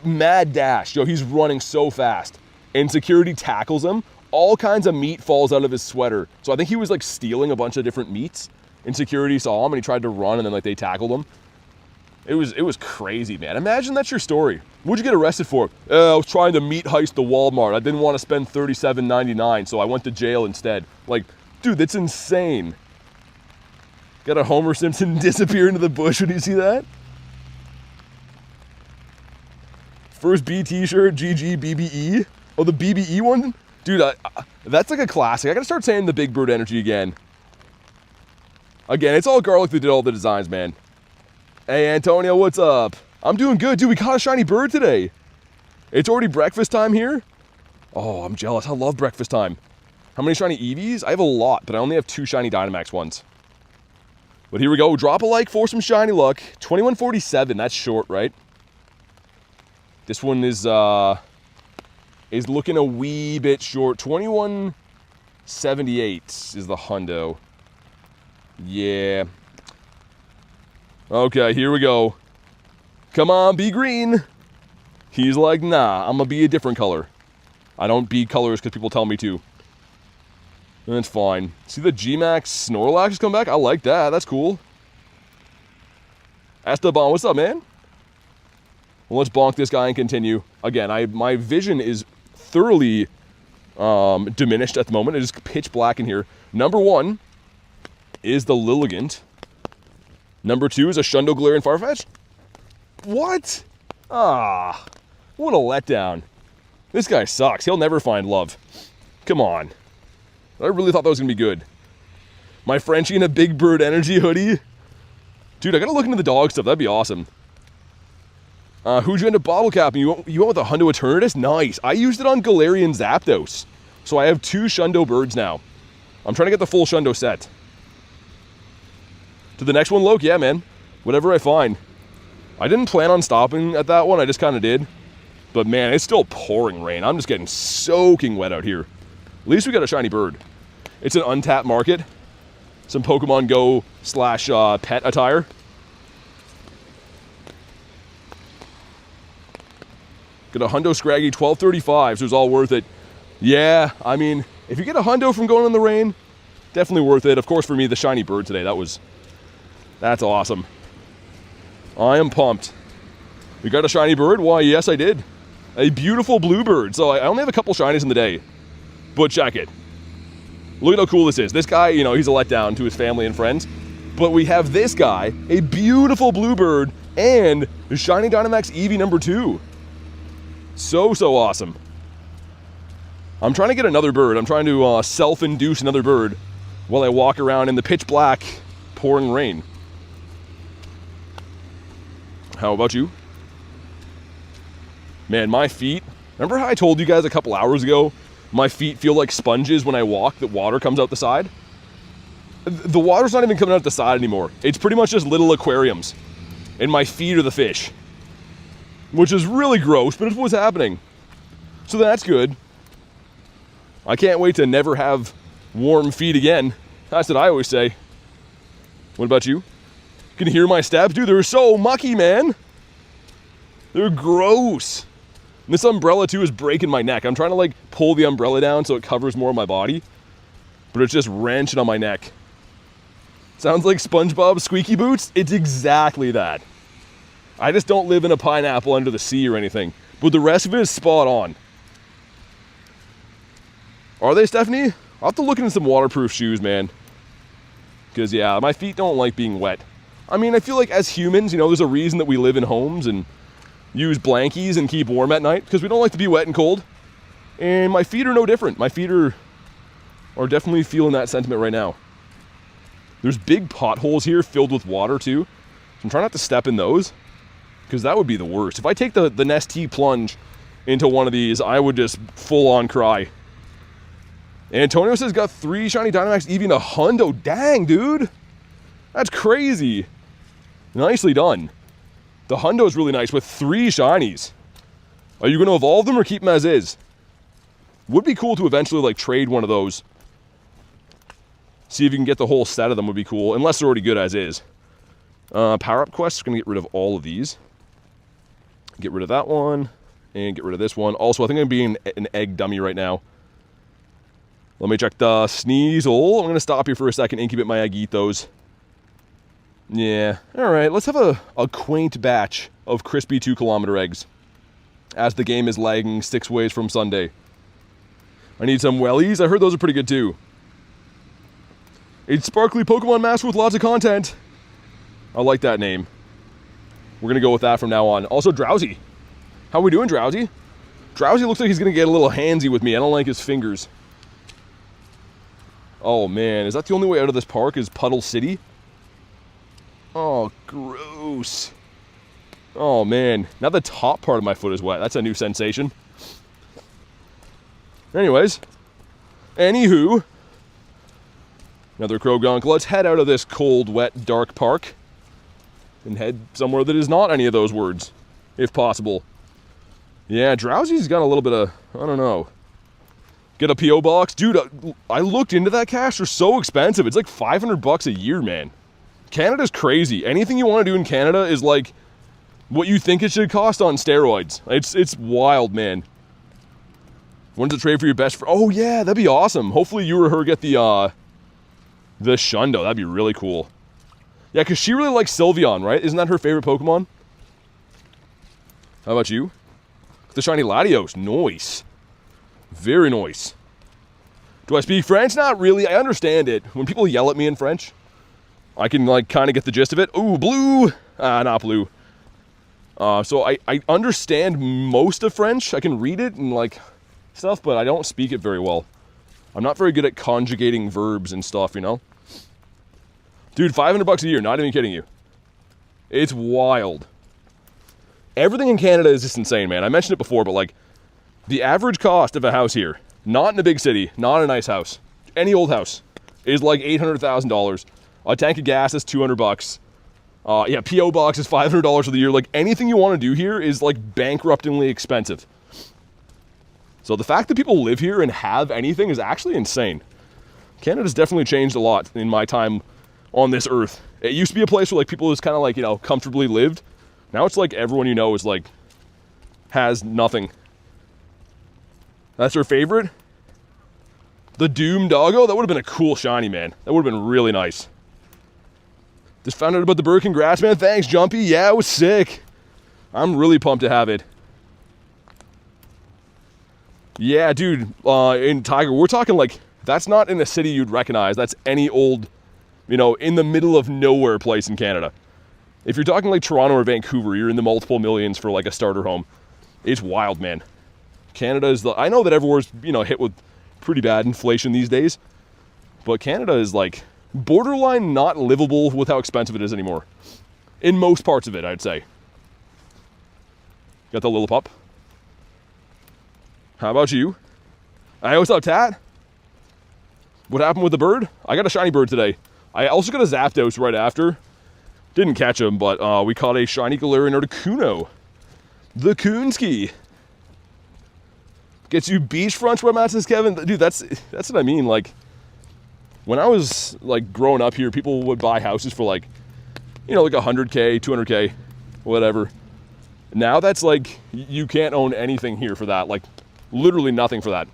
Mad dash. Yo, he's running so fast. And security tackles him. All kinds of meat falls out of his sweater. So I think he was like stealing a bunch of different meats. And security saw him and he tried to run and then like they tackled him. It was crazy, man. Imagine that's your story. What'd you get arrested for? I was trying to meat heist the Walmart. I didn't want to spend $37.99, so I went to jail instead. Like, dude, that's insane. Got a Homer Simpson disappear into the bush when you see that? First B t-shirt, GG BBE. Oh, the BBE one? Dude, that's like a classic. I gotta start saying the Big Bird energy again. Again, it's all garlic that did all the designs, man. Hey, Antonio, what's up? I'm doing good. Dude, we caught a shiny bird today. It's already breakfast time here. Oh, I'm jealous. I love breakfast time. How many shiny Eevees? I have a lot, but I only have 2 shiny Dynamax ones. But here we go. Drop a like for some shiny luck. 2147. That's short, right? This one is looking a wee bit short. 2178 is the hundo. Yeah. Okay, here we go. Come on, be green. He's like, nah, I'm gonna be a different color. I don't be colors because people tell me to. That's fine. See the G-Max Snorlax has come back? I like that. That's cool. Esteban, what's up, man? Well, let's bonk this guy and continue. Again, my vision is thoroughly diminished at the moment. It is pitch black in here. Number 1 is the Lilligant. Number 2 is a Shundo Galarian Farfetch. What? Ah, what a letdown. This guy sucks. He'll never find love. Come on. I really thought that was going to be good. My Frenchie in a Big Bird energy hoodie. Dude, I got to look into the dog stuff. That'd be awesome. Who'd you end up bottle capping? You went with a Hundo Eternatus? Nice. I used it on Galarian Zapdos. So I have 2 Shundo birds now. I'm trying to get the full Shundo set. To the next one, Loke? Yeah, man. Whatever I find. I didn't plan on stopping at that one. I just kind of did. But, man, it's still pouring rain. I'm just getting soaking wet out here. At least we got a shiny bird. It's an untapped market. Some Pokemon GO / pet attire. Got a hundo scraggy, 1235, so it's all worth it. Yeah, I mean, if you get a hundo from going in the rain, definitely worth it. Of course, for me, the shiny bird today, that's awesome. I am pumped. We got a shiny bird? Why, yes, I did. A beautiful blue bird. So I only have a couple shinies in the day, but check it. Look at how cool this is. This guy, you know, he's a letdown to his family and friends, but we have this guy, a beautiful blue bird, and the Shiny Dynamax Eevee number 2. So awesome. I'm trying to get another bird. I'm trying to self-induce another bird while I walk around in the pitch black, pouring rain. How about you? Man, my feet, remember how I told you guys a couple hours ago, my feet feel like sponges when I walk, that water comes out the side? The water's not even coming out the side anymore. It's pretty much just little aquariums. And my feet are the fish. Which is really gross, but it's what's happening. So that's good. I can't wait to never have warm feet again. That's what I always say. What about you? Can you hear my steps? Dude, they're so mucky, man. They're gross. And this umbrella, too, is breaking my neck. I'm trying to, like, pull the umbrella down so it covers more of my body. But it's just wrenching on my neck. Sounds like SpongeBob's squeaky boots? It's exactly that. I just don't live in a pineapple under the sea or anything. But the rest of it is spot on. Are they, Stephanie? I'll have to look into some waterproof shoes, man. Because, yeah, my feet don't like being wet. I mean, I feel like as humans, you know, there's a reason that we live in homes and use blankies and keep warm at night. Because we don't like to be wet and cold. And my feet are no different. My feet are definitely feeling that sentiment right now. There's big potholes here filled with water, too. So I'm trying not to step in those. Because that would be the worst. If I take the Nestea plunge into one of these, I would just full-on cry. Antonio says got 3 Shiny Dynamax Eevee and a hundo. Dang, dude. That's crazy. Nicely done. The hundo is really nice with 3 shinies. Are you going to evolve them or keep them as is? Would be cool to eventually, like, trade one of those. See if you can get the whole set of them would be cool. Unless they're already good as is. Power-up quests. Going to get rid of all of these. Get rid of that one. And get rid of this one. Also, I think I'm being an egg dummy right now. Let me check the Sneasel. I'm going to stop here for a second, incubate my egg, eat those. Yeah. Alright, let's have a quaint batch of crispy 2-kilometer eggs. As the game is lagging 6 ways from Sunday. I need some wellies. I heard those are pretty good too. A sparkly Pokemon master with lots of content. I like that name. We're going to go with that from now on. Also, Drowsy. How are we doing, Drowsy? Drowsy looks like he's going to get a little handsy with me. I don't like his fingers. Oh, man. Is that the only way out of this park is Puddle City? Oh, gross. Oh, man. Now the top part of my foot is wet. That's a new sensation. Anyways. Anywho. Another Krogunk. Let's head out of this cold, wet, dark park. And head somewhere that is not any of those words. If possible. Yeah, Drowsy's got a little bit of, I don't know. Get a P.O. box. Dude, I looked into that cash. They're so expensive. It's like $500 a year, man. Canada's crazy. Anything you want to do in Canada is like what you think it should cost on steroids. It's wild, man. When's the trade for your best friend? Oh, yeah, that'd be awesome. Hopefully you or her get the Shundo. That'd be really cool. Yeah, because she really likes Sylveon, right? Isn't that her favorite Pokemon? How about you? The Shiny Latios. Nice. Very nice. Do I speak French? Not really. I understand it. When people yell at me in French, I can, like, kind of get the gist of it. Ooh, blue. Not blue. So I understand most of French. I can read it and, like, stuff, but I don't speak it very well. I'm not very good at conjugating verbs and stuff, you know? Dude, $500 a year. Not even kidding you. It's wild. Everything in Canada is just insane, man. I mentioned it before, but, like, the average cost of a house here, not in a big city, not a nice house, any old house, is like $800,000. A tank of gas is $200. Yeah, P.O. box is $500 for the year. Like, anything you want to do here is, like, bankruptingly expensive. So the fact that people live here and have anything is actually insane. Canada's definitely changed a lot in my time on this earth. It used to be a place where, like, people just kind of, like, you know, comfortably lived. Now it's like everyone you know is, like, has nothing. That's her favorite? The Doom Doggo? That would have been a cool shiny, man. That would have been really nice. Just found out about the bird. Congrats, man. Thanks, Jumpy. Yeah, it was sick. I'm really pumped to have it. Yeah, dude. In Tiger, we're talking like, that's not in a city you'd recognize. That's any old, you know, in the middle of nowhere place in Canada. If you're talking like Toronto or Vancouver, you're in the multiple millions for like a starter home. It's wild, man. Canada is I know that everywhere's, you know, hit with pretty bad inflation these days, but Canada is like borderline not livable with how expensive it is anymore. In most parts of it, I'd say. Got the little pup. How about you? Hey, what's up, Tat? What happened with the bird? I got a shiny bird today. I also got a Zapdos right after. Didn't catch him, but we caught a shiny Galarian Articuno. The Coonski. Gets you beachfront sweatmats, says Kevin. Dude, that's what I mean. Like, when I was like growing up here, people would buy houses for like, you know, like 100K, 200K, whatever. Now that's like, you can't own anything here for that. Like, literally nothing for that.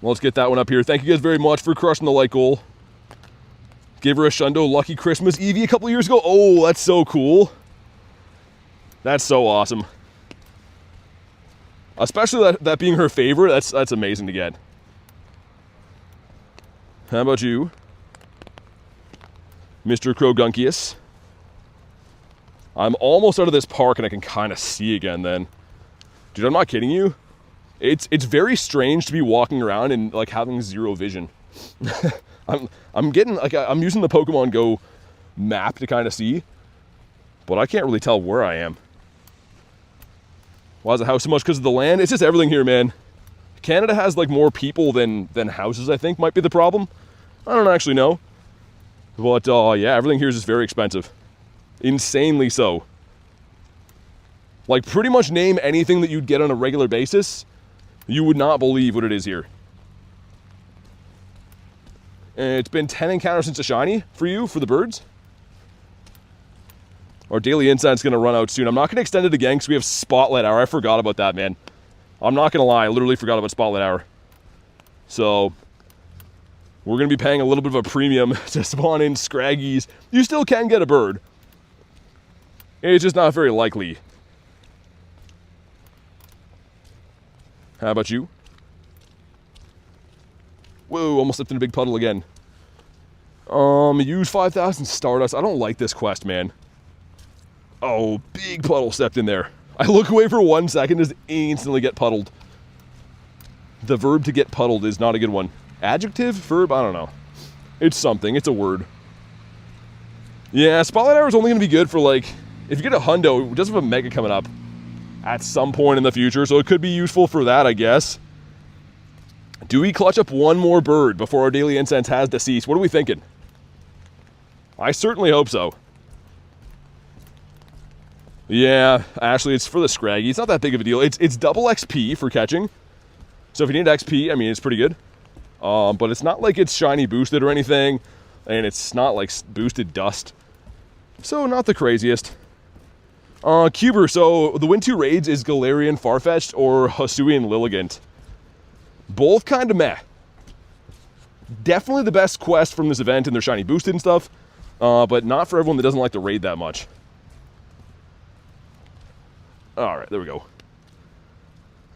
Well, let's get that one up here. Thank you guys very much for crushing the like goal. Gave her a Shundo Lucky Christmas Eevee a couple years ago. Oh, that's so cool. That's so awesome. Especially that being her favorite, that's amazing to get. How about you, Mr. Crogunkius? I'm almost out of this park and I can kind of see again then. Dude, I'm not kidding you. It's very strange to be walking around and like having zero vision. I'm getting like I'm using the Pokemon GO map to kind of see, but I can't really tell where I am. Why is the house so much? Because of the land? It's just everything here, man. Canada has like more people than houses, I think, might be the problem. I don't actually know. But yeah, everything here is just very expensive. Insanely so. Like, pretty much name anything that you'd get on a regular basis, you would not believe what it is here. And it's been 10 encounters since a shiny for you, for the birds. Our daily insight's going to run out soon. I'm not going to extend it again because we have Spotlight Hour. I forgot about that, man. I'm not going to lie. I literally forgot about Spotlight Hour. So, we're going to be paying a little bit of a premium to spawn in Scraggies. You still can get a bird. It's just not very likely. How about you? Whoa, almost slipped in a big puddle again. Use 5,000 Stardust. I don't like this quest, man. Oh, big puddle stepped in there. I look away for 1 second, just instantly get puddled. The verb to get puddled is not a good one. Adjective? Verb? I don't know. It's something. It's a word. Yeah, Spotlight Hour is only going to be good for, like, if you get a hundo, it does have a mega coming up at some point in the future, so it could be useful for that, I guess. Do we clutch up one more bird before our daily incense has deceased? What are we thinking? I certainly hope so. Yeah, Ashley, it's for the Scraggy. It's not that big of a deal. It's double XP for catching. So if you need XP, I mean, it's pretty good. But it's not like it's shiny boosted or anything. And it's not like boosted dust. So not the craziest. Cuber, so the win 2 raids is Galarian Farfetch'd or Hisuian Lilligant. Both kind of meh. Definitely the best quest from this event and they're shiny boosted and stuff. But not for everyone that doesn't like the raid that much. Alright, there we go.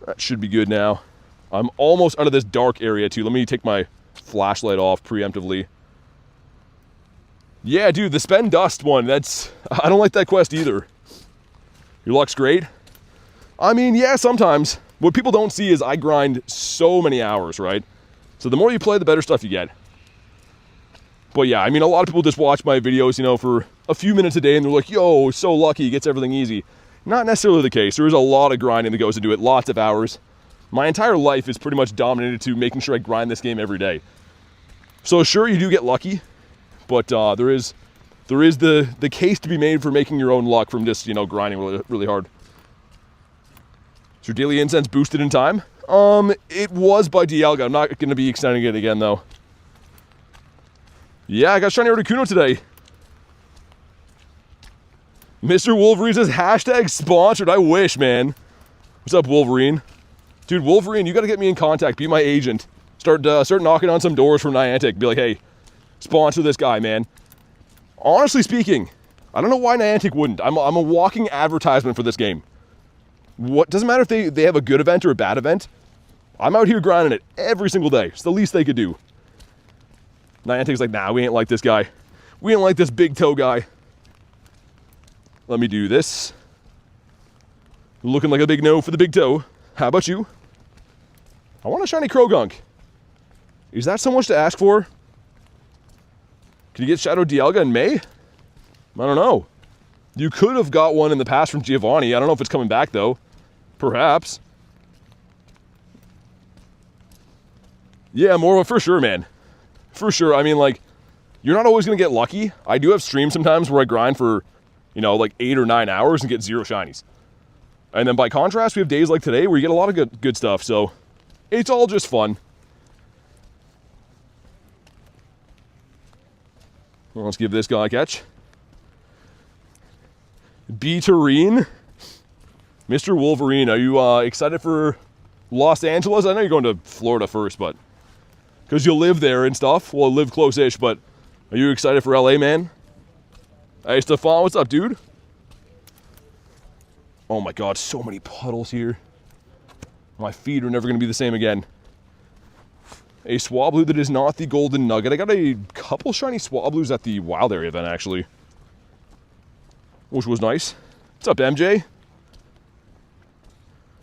That should be good now. I'm almost out of this dark area too. Let me take my flashlight off preemptively. Yeah, dude, the spend dust one, I don't like that quest either. Your luck's great. I mean, yeah, sometimes. What people don't see is I grind so many hours, right? So the more you play, the better stuff you get. But yeah, I mean, a lot of people just watch my videos, you know, for a few minutes a day and they're like, yo, so lucky, he gets everything easy. Not necessarily the case. There is a lot of grinding that goes into it, lots of hours. My entire life is pretty much dominated to making sure I grind this game every day. So sure, you do get lucky, but there is the case to be made for making your own luck from just, you know, grinding really, really hard. Is your daily incense boosted in time? It was by Dialga. I'm not going to be extending it again, though. Yeah, I got Shiny Articuno today. Mr. Wolverine says hashtag sponsored. I wish, man. What's up, Wolverine? Dude, Wolverine, you got to get me in contact. Be my agent. Start knocking on some doors from Niantic. Be like, hey, sponsor this guy, man. Honestly speaking, I don't know why Niantic wouldn't. I'm a walking advertisement for this game. What doesn't matter if they have a good event or a bad event. I'm out here grinding it every single day. It's the least they could do. Niantic's like, nah, we ain't like this guy. We ain't like this big toe guy. Let me do this. Looking like a big no for the big toe. How about you? I want a shiny Krogunk. Is that so much to ask for? Can you get Shadow Dialga in May? I don't know. You could have got one in the past from Giovanni. I don't know if it's coming back, though. Perhaps. Yeah, more for sure, man. For sure. I mean, like, you're not always going to get lucky. I do have streams sometimes where I grind for, you know, like 8 or 9 hours and get 0 shinies. And then by contrast, we have days like today where you get a lot of good stuff. So it's all just fun. Well, let's give this guy a catch. B-Terrene. Mr. Wolverine, are you excited for Los Angeles? I know you're going to Florida first, but because you'll live there and stuff. Well, live close-ish, but are you excited for LA, man? Hey, Stefan, what's up, dude? Oh my god, so many puddles here. My feet are never going to be the same again. A Swablu that is not the Golden Nugget. I got a couple shiny Swablus at the Wild Area event, actually. Which was nice. What's up, MJ?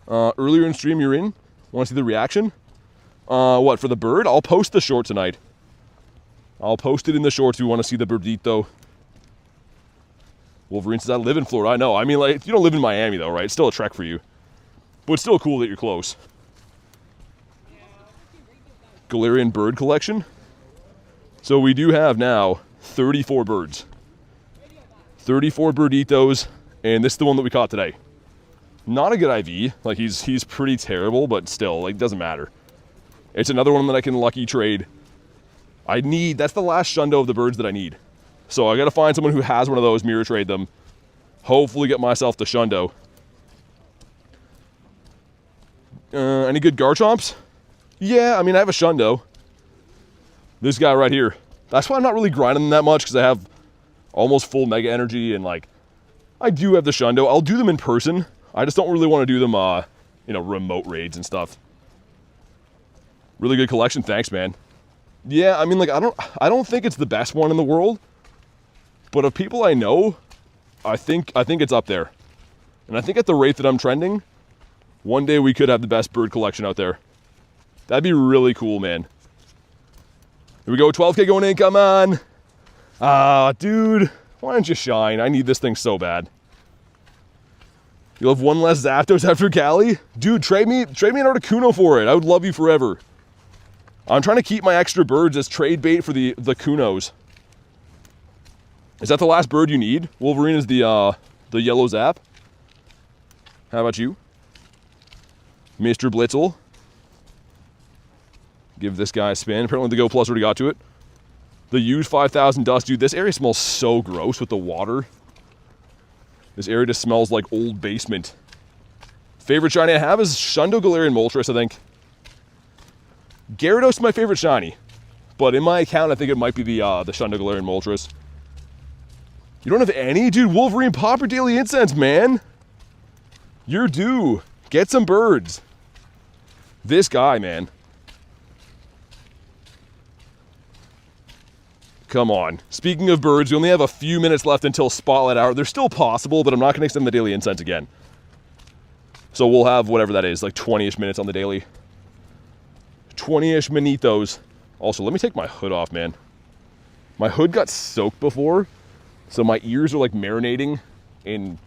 Earlier in stream you're in. Want to see the reaction? What, for the bird? I'll post the short tonight. I'll post it in the shorts if you want to see the birdito. Wolverine says, I live in Florida. I know. I mean, like, you don't live in Miami, though, right? It's still a trek for you. But it's still cool that you're close. Galarian bird collection. So we do have now 34 birds. 34 birditos, and this is the one that we caught today. Not a good IV. Like, he's pretty terrible, but still, like, doesn't matter. It's another one that I can lucky trade. That's the last shundo of the birds that I need. So I gotta find someone who has one of those, mirror trade them. Hopefully get myself the shundo. Any good Garchomps? Yeah, I mean, I have a shundo. This guy right here. That's why I'm not really grinding them that much, because I have almost full mega energy, and like, I do have the shundo. I'll do them in person. I just don't really want to do them, you know, remote raids and stuff. Really good collection, thanks, man. Yeah, I mean, like, I don't think it's the best one in the world, but of people I know, I think it's up there. And I think at the rate that I'm trending, one day we could have the best bird collection out there. That'd be really cool, man. Here we go, 12K going in, come on. Dude, why don't you shine? I need this thing so bad. You'll have one less Zapdos after Cali? Dude, trade me an Articuno for it. I would love you forever. I'm trying to keep my extra birds as trade bait for the Kunos. Is that the last bird you need? Wolverine is the yellow Zap. How about you? Mr. Blitzel. Give this guy a spin. Apparently the Go Plus already got to it. The Use 5000 dust. Dude, this area smells so gross with the water. This area just smells like old basement. Favorite shiny I have is Shundo Galarian Moltres, I think. Gyarados is my favorite shiny. But in my account, I think it might be the Shundo Galarian Moltres. You don't have any? Dude, Wolverine, pop your daily incense, man. You're due. Get some birds. This guy, man. Come on. Speaking of birds, we only have a few minutes left until Spotlight Hour. They're still possible, but I'm not going to extend the daily incense again. So we'll have whatever that is, like 20-ish minutes on the daily. 20-ish minitos. Also, let me take my hood off, man. My hood got soaked before, so my ears are like marinating in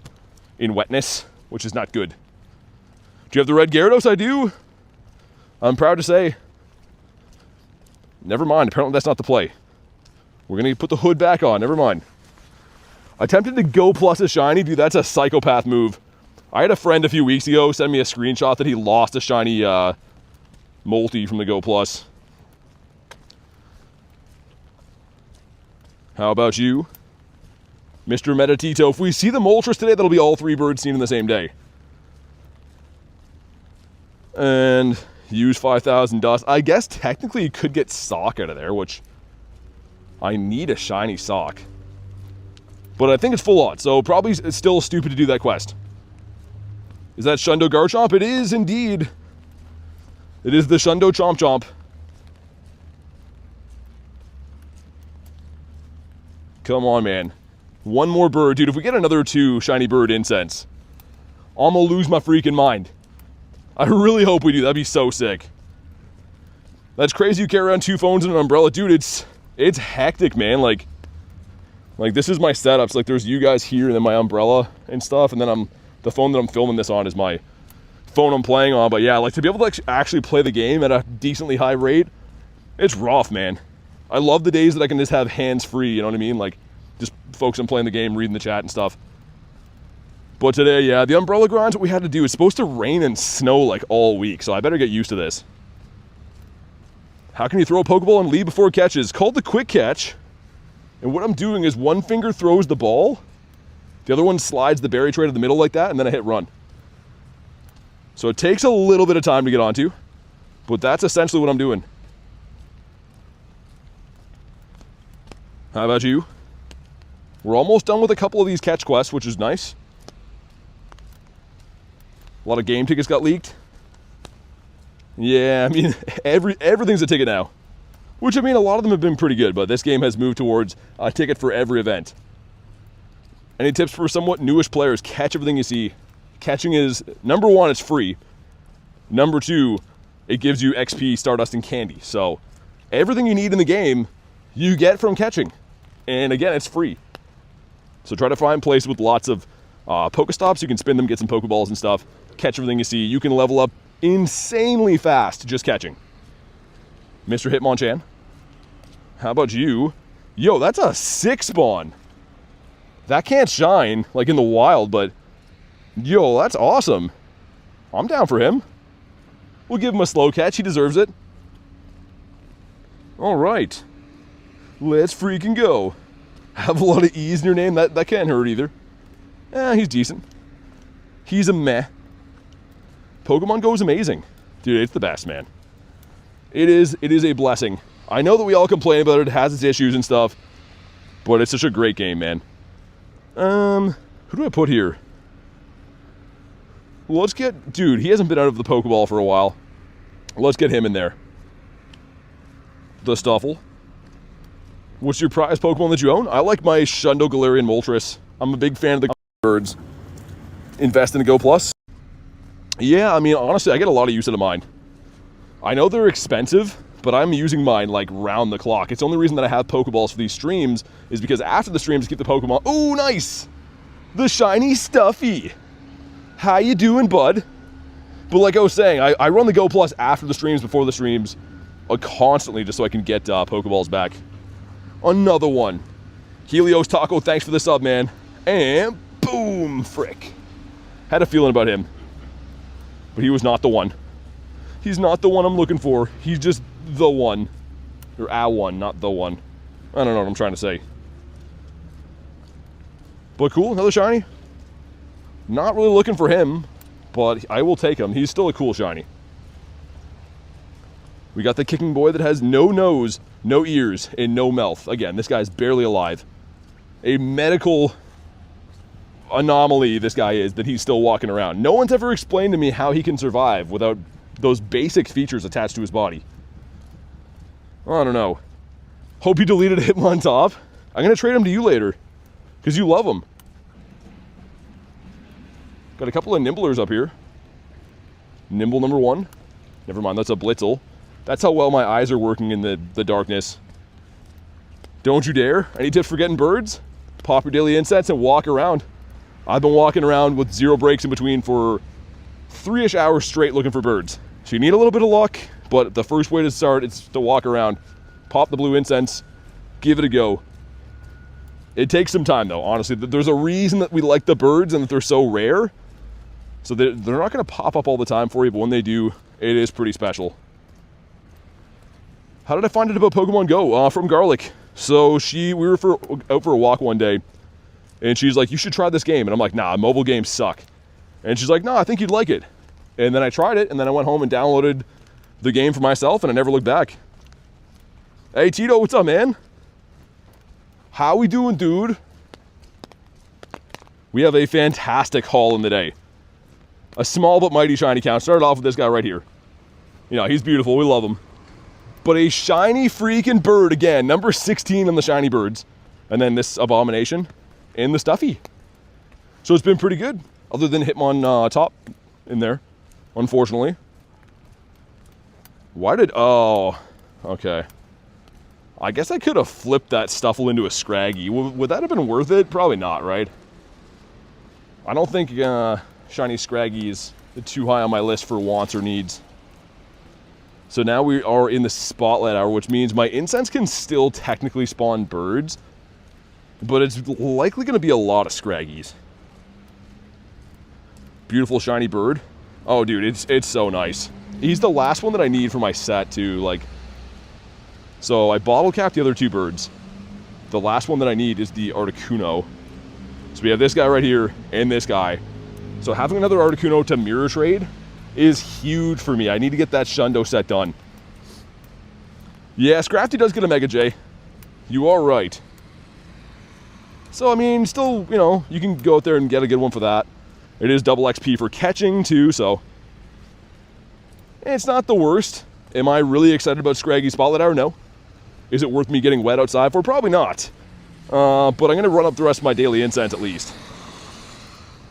wetness, which is not good. Do you have the red Gyarados? I do. I'm proud to say. Never mind. Apparently that's not the play. We're going to put the hood back on. Never mind. Attempted to Go Plus a shiny. Dude, that's a psychopath move. I had a friend a few weeks ago send me a screenshot that he lost a shiny multi from the Go Plus. How about you? Mr. Metatito. If we see the Moltres today, that'll be all 3 birds seen in the same day. And use 5,000 dust. I guess technically you could get Sock out of there, which I need a shiny Sock. But I think it's full odds, so probably it's still stupid to do that quest. Is that Shundo Garchomp? It is indeed. It is the Shundo Chomp Chomp. Come on, man. One more bird. Dude, if we get another 2 shiny bird incense, I'm gonna lose my freaking mind. I really hope we do. That'd be so sick. That's crazy you carry around 2 phones and an umbrella. Dude, it's hectic, man. Like this is my setup. So like there's you guys here and then my umbrella and stuff, and then the phone that I'm filming this on is my phone I'm playing on. But yeah, like to be able to actually play the game at a decently high rate, it's rough, man. I love the days that I can just have hands free, you know what I mean? Like just focus on playing the game, reading the chat and stuff. But today, yeah, the umbrella grinds, what we had to do, it's supposed to rain and snow like all week, so I better get used to this. How can you throw a Pokeball and lead before it catches? Called the quick catch. And what I'm doing is one finger throws the ball, the other one slides the berry tray to the middle like that, and then I hit run. So it takes a little bit of time to get onto, but that's essentially what I'm doing. How about you? We're almost done with a couple of these catch quests, which is nice. A lot of game tickets got leaked. Yeah, I mean, everything's a ticket now. Which, I mean, a lot of them have been pretty good, but this game has moved towards a ticket for every event. Any tips for somewhat newish players? Catch everything you see. Catching is, number 1, it's free. Number 2, it gives you XP, Stardust, and candy. So, everything you need in the game, you get from catching. And again, it's free. So try to find places with lots of Pokestops. You can spin them, get some Pokeballs and stuff. Catch everything you see. You can level up insanely fast just catching. Mr. Hitmonchan. How about you? Yo, that's a 6 spawn. That can't shine, like in the wild, but yo, that's awesome. I'm down for him. We'll give him a slow catch. He deserves it. All right. Let's freaking go. Have a lot of E's in your name. That can't hurt either. He's decent. He's a meh. Pokemon GO is amazing. Dude, it's the best, man. It is a blessing. I know that we all complain about it. It has its issues and stuff. But it's such a great game, man. Who do I put here? Well, let's get... Dude, he hasn't been out of the Pokeball for a while. Let's get him in there. The Stuffle. What's your prize Pokemon that you own? I like my Shundo Galarian Moltres. I'm a big fan of the birds. Invest in a Go Plus. Yeah, I mean, honestly, I get a lot of use out of mine. I know they're expensive, but I'm using mine like round the clock. It's the only reason that I have Pokeballs for these streams is because after the streams, keep the Pokemon. Oh, nice! The shiny Stuffy. How you doing, bud? But like I was saying, I run the Go Plus after the streams, before the streams, constantly just so I can get Pokeballs back. Another one. Helios Taco, thanks for the sub, man. And boom, frick. Had a feeling about him. But he was not the one. He's not the one I'm looking for. He's just the one. Or a one, not the one. I don't know what I'm trying to say. But cool, another shiny. Not really looking for him, but I will take him. He's still a cool shiny. We got the kicking boy that has no nose, no ears, and no mouth. Again, this guy's barely alive. A medical anomaly this guy is, that he's still walking around. No one's ever explained to me how he can survive without those basic features attached to his body. I don't know. Hope you deleted Hitmontop. I'm going to trade him to you later, because you love him. Got a couple of Nimblers up here. Nimble number 1. Never mind, that's a Blitzel. That's how well my eyes are working in the darkness. Don't you dare. Any tips for getting birds? Pop your daily incense and walk around. I've been walking around with 0 breaks in between for 3-ish hours straight looking for birds. So you need a little bit of luck, but the first way to start is to walk around. Pop the blue incense, give it a go. It takes some time though, honestly. There's a reason that we like the birds and that they're so rare. So they're not going to pop up all the time for you, but when they do, it is pretty special. How did I find out about Pokemon GO? From Garlic. So we were out for a walk one day, And she's like, you should try this game. And I'm like, nah, mobile games suck. And she's like, no, I think you'd like it. And then I tried it, and then I went home and downloaded the game for myself, and I never looked back. Hey, Tito, what's up, man? How we doing, dude? We have a fantastic haul in the day. A small but mighty shiny count. Started off with this guy right here. You know, he's beautiful. We love him. But a shiny freaking bird again. Number 16 on the shiny birds. And then this abomination in the stuffy. So it's been pretty good. Other than Hitmon top in there, unfortunately. Why did... Oh, okay. I guess I could have flipped that Stuffle into a Scraggy. Would that have been worth it? Probably not, right? I don't think shiny Scraggy is too high on my list for wants or needs. So now we are in the Spotlight Hour, which means my incense can still technically spawn birds, but it's likely going to be a lot of Scraggies. Beautiful shiny bird. Oh, dude, it's so nice. He's the last one that I need for my set, too. Like, so I bottle capped the other two birds. The last one that I need is the Articuno. So we have this guy right here and this guy. So having another Articuno to mirror trade is huge for me. I need to get that Shundo set done. Yeah, Scrafty does get a Mega J. You are right. So, I mean, still, you know, you can go out there and get a good one for that. It is double XP for catching, too, so it's not the worst. Am I really excited about Scraggy Spotlight Hour? No. Is it worth me getting wet outside for? Probably not. But I'm going to run up the rest of my daily incense at least.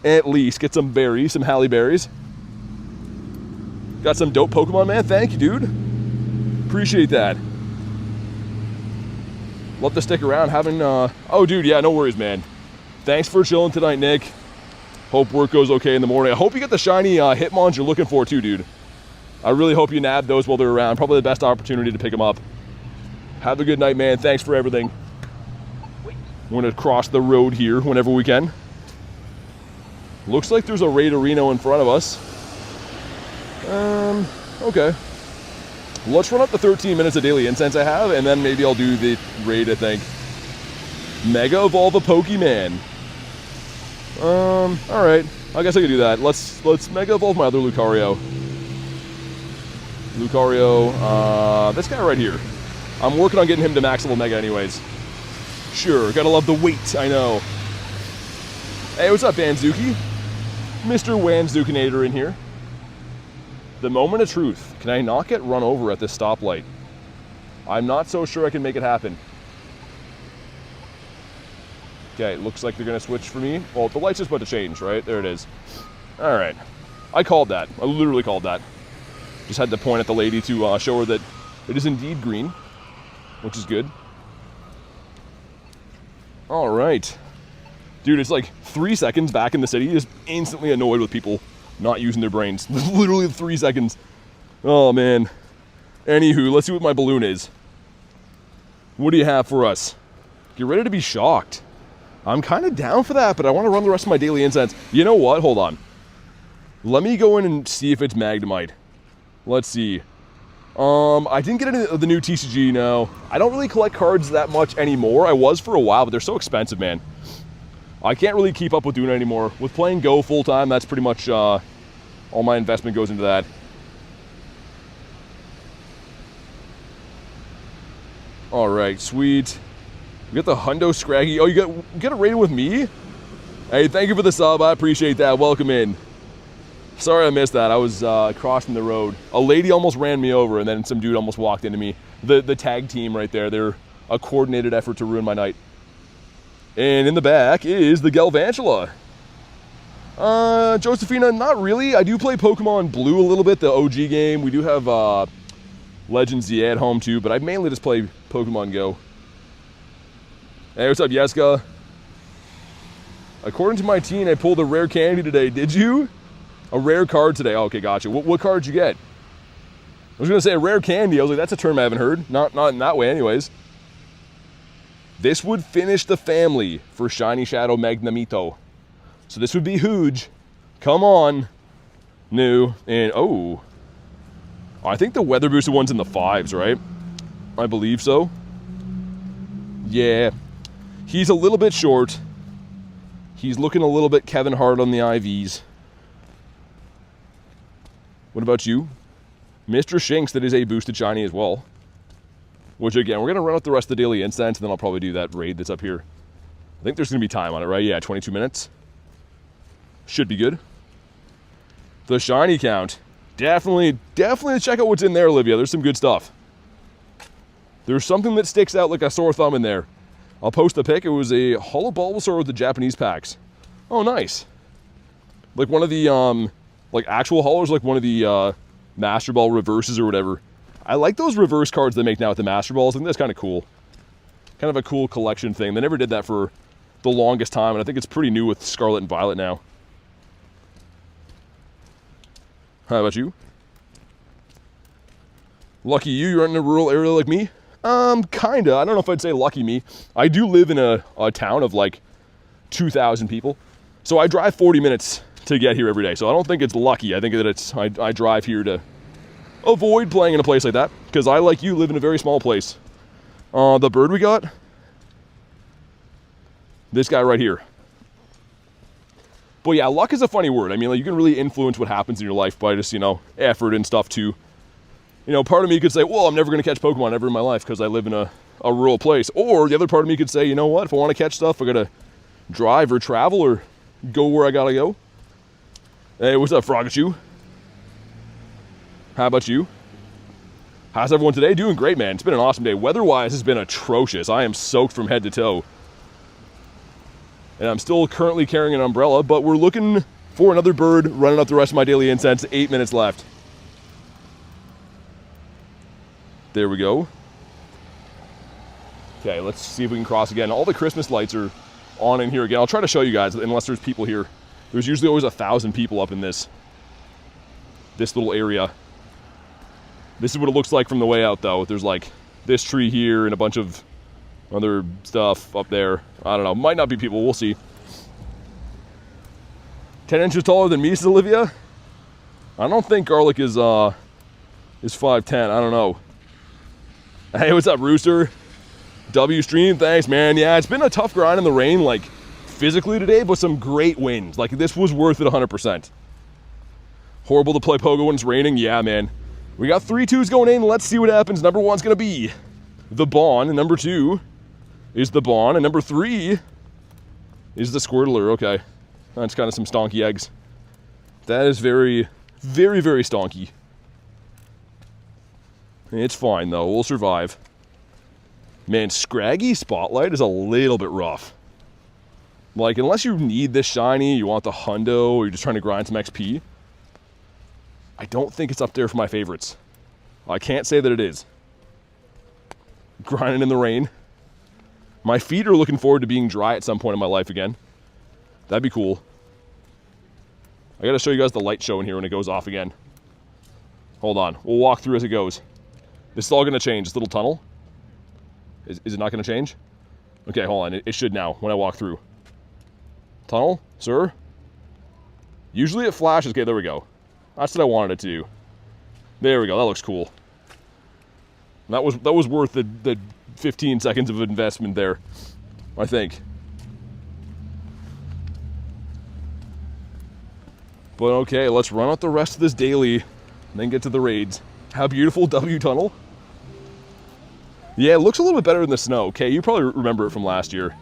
At least. Get some berries, some Halle berries. Got some dope Pokemon, man. Thank you, dude. Appreciate that. Love to stick around having... Oh, dude, yeah, no worries, man. Thanks for chilling tonight, Nick. Hope work goes okay in the morning. I hope you get the shiny Hitmons you're looking for, too, dude. I really hope you nab those while they're around. Probably the best opportunity to pick them up. Have a good night, man. Thanks for everything. I'm going to cross the road here whenever we can. Looks like there's a Raidorino in front of us. Okay. Let's run up the 13 minutes of daily incense I have, and then maybe I'll do the raid, I think. Mega Evolve a Pokemon. Alright. I guess I could do that. Let's Mega Evolve my other Lucario. This guy right here. I'm working on getting him to max level Mega anyways. Sure, gotta love the weight, I know. Hey, what's up, Banzuki? Mr. Wanzukinator in here. The moment of truth. Can I not get run over at this stoplight? I'm not so sure I can make it happen. Okay, looks like they're gonna switch for me. Well, the light's just about to change, right? There it is. All right. I called that. I literally called that. Just had to point at the lady to show her that it is indeed green, which is good. All right. Dude, it's like 3 seconds back in the city, just instantly annoyed with people not using their brains. Literally 3 seconds. Oh, man. Anywho, let's see what my balloon is. What do you have for us? Get ready to be shocked. I'm kind of down for that, but I want to run the rest of my daily incense. You know what? Hold on. Let me go in and see if it's Magnemite. Let's see. I didn't get any of the new TCG, no. I don't really collect cards that much anymore. I was for a while, but they're so expensive, man. I can't really keep up with doing it anymore. With playing Go full-time, that's pretty much all my investment goes into that. All right, sweet. We got the Hundo Scraggy. Oh, you got a raid with me? Hey, thank you for the sub. I appreciate that. Welcome in. Sorry I missed that. I was crossing the road. A lady almost ran me over, and then some dude almost walked into me. The tag team right there. They're a coordinated effort to ruin my night. And in the back is the Galvantula. Josephina, not really. I do play Pokemon Blue a little bit, the OG game. We do have Legends Z at home too, but I mainly just play Pokemon Go. Hey, what's up, Yeska? According to my team, I pulled a rare candy today. Did you? A rare card today. Oh, okay, gotcha. What card did you get? I was going to say a rare candy. I was like, that's a term I haven't heard. Not in that way anyways. This would finish the family for Shiny Shadow Magnemito. So this would be huge. Come on. New. And, oh. I think the weather boosted one's in the 5s, right? I believe so. Yeah. He's a little bit short. He's looking a little bit Kevin Hart on the IVs. What about you? Mr. Shinx, that is a boosted shiny as well. Which, again, we're going to run out the rest of the daily incense, and then I'll probably do that raid that's up here. I think there's going to be time on it, right? Yeah, 22 minutes. Should be good. The shiny count. Definitely check out what's in there, Olivia. There's some good stuff. There's something that sticks out like a sore thumb in there. I'll post a pic. It was a Holo Bulbasaur with the Japanese packs. Oh, nice. Like one of the, like actual holos, like one of the Master Ball reverses or whatever. I like those reverse cards they make now with the Master Balls. I think that's kind of cool. Kind of a cool collection thing. They never did that for the longest time, and I think it's pretty new with Scarlet and Violet now. How about you? Lucky you, you're in a rural area like me? Kinda. I don't know if I'd say lucky me. I do live in a town of like 2,000 people. So I drive 40 minutes to get here every day. So I don't think it's lucky. I think that it's, I drive here to avoid playing in a place like that. Because I, like you, live in a very small place. The bird we got? This guy right here. But yeah, luck is a funny word. I mean, like, you can really influence what happens in your life by just, you know, effort and stuff too. You know, part of me could say, well, I'm never going to catch Pokemon ever in my life because I live in a rural place. Or the other part of me could say, you know what, if I want to catch stuff, I got to drive or travel or go where I got to go. Hey, what's up, Frogachu? How about you? How's everyone today? Doing great, man. It's been an awesome day. Weather-wise, it's been atrocious. I am soaked from head to toe. And I'm still currently carrying an umbrella, but we're looking for another bird running up the rest of my daily incense. 8 minutes left. There we go. Okay, let's see if we can cross again. All the Christmas lights are on in here again. I'll try to show you guys, unless there's people here. There's usually always 1,000 people up in this little area. This is what it looks like from the way out, though. There's like this tree here and a bunch of other stuff up there. I don't know. Might not be people. We'll see. 10 inches taller than me, says Olivia. I don't think Garlic is 5'10". I don't know. Hey, what's up, Rooster? W stream, thanks, man. Yeah, it's been a tough grind in the rain, like, physically today, but some great wins. Like, this was worth it 100%. Horrible to play Pogo when it's raining? Yeah, man. We got 3 2s going in. Let's see what happens. Number 1's going to be the Bon, and number 2 is the Bon, and number 3 is the Squirtler. Okay. That's kind of some stonky eggs. That is very, very, very stonky. It's fine, though. We'll survive. Man, Scraggy Spotlight is a little bit rough. Like, unless you need this shiny, you want the hundo, or you're just trying to grind some XP, I don't think it's up there for my favorites. I can't say that it is. Grinding in the rain. My feet are looking forward to being dry at some point in my life again. That'd be cool. I gotta show you guys the light show in here when it goes off again. Hold on. We'll walk through as it goes. This is all gonna change. This little tunnel. Is it not gonna change? Okay, hold on. It should now when I walk through. Tunnel, sir? Usually it flashes. Okay, there we go. That's what I wanted it to do. There we go. That looks cool. That was worth the 15 seconds of investment there, I think. But okay, let's run out the rest of this daily and then get to the raids. How beautiful, W Tunnel. Yeah, it looks a little bit better in the snow. Okay, you probably remember it from last year.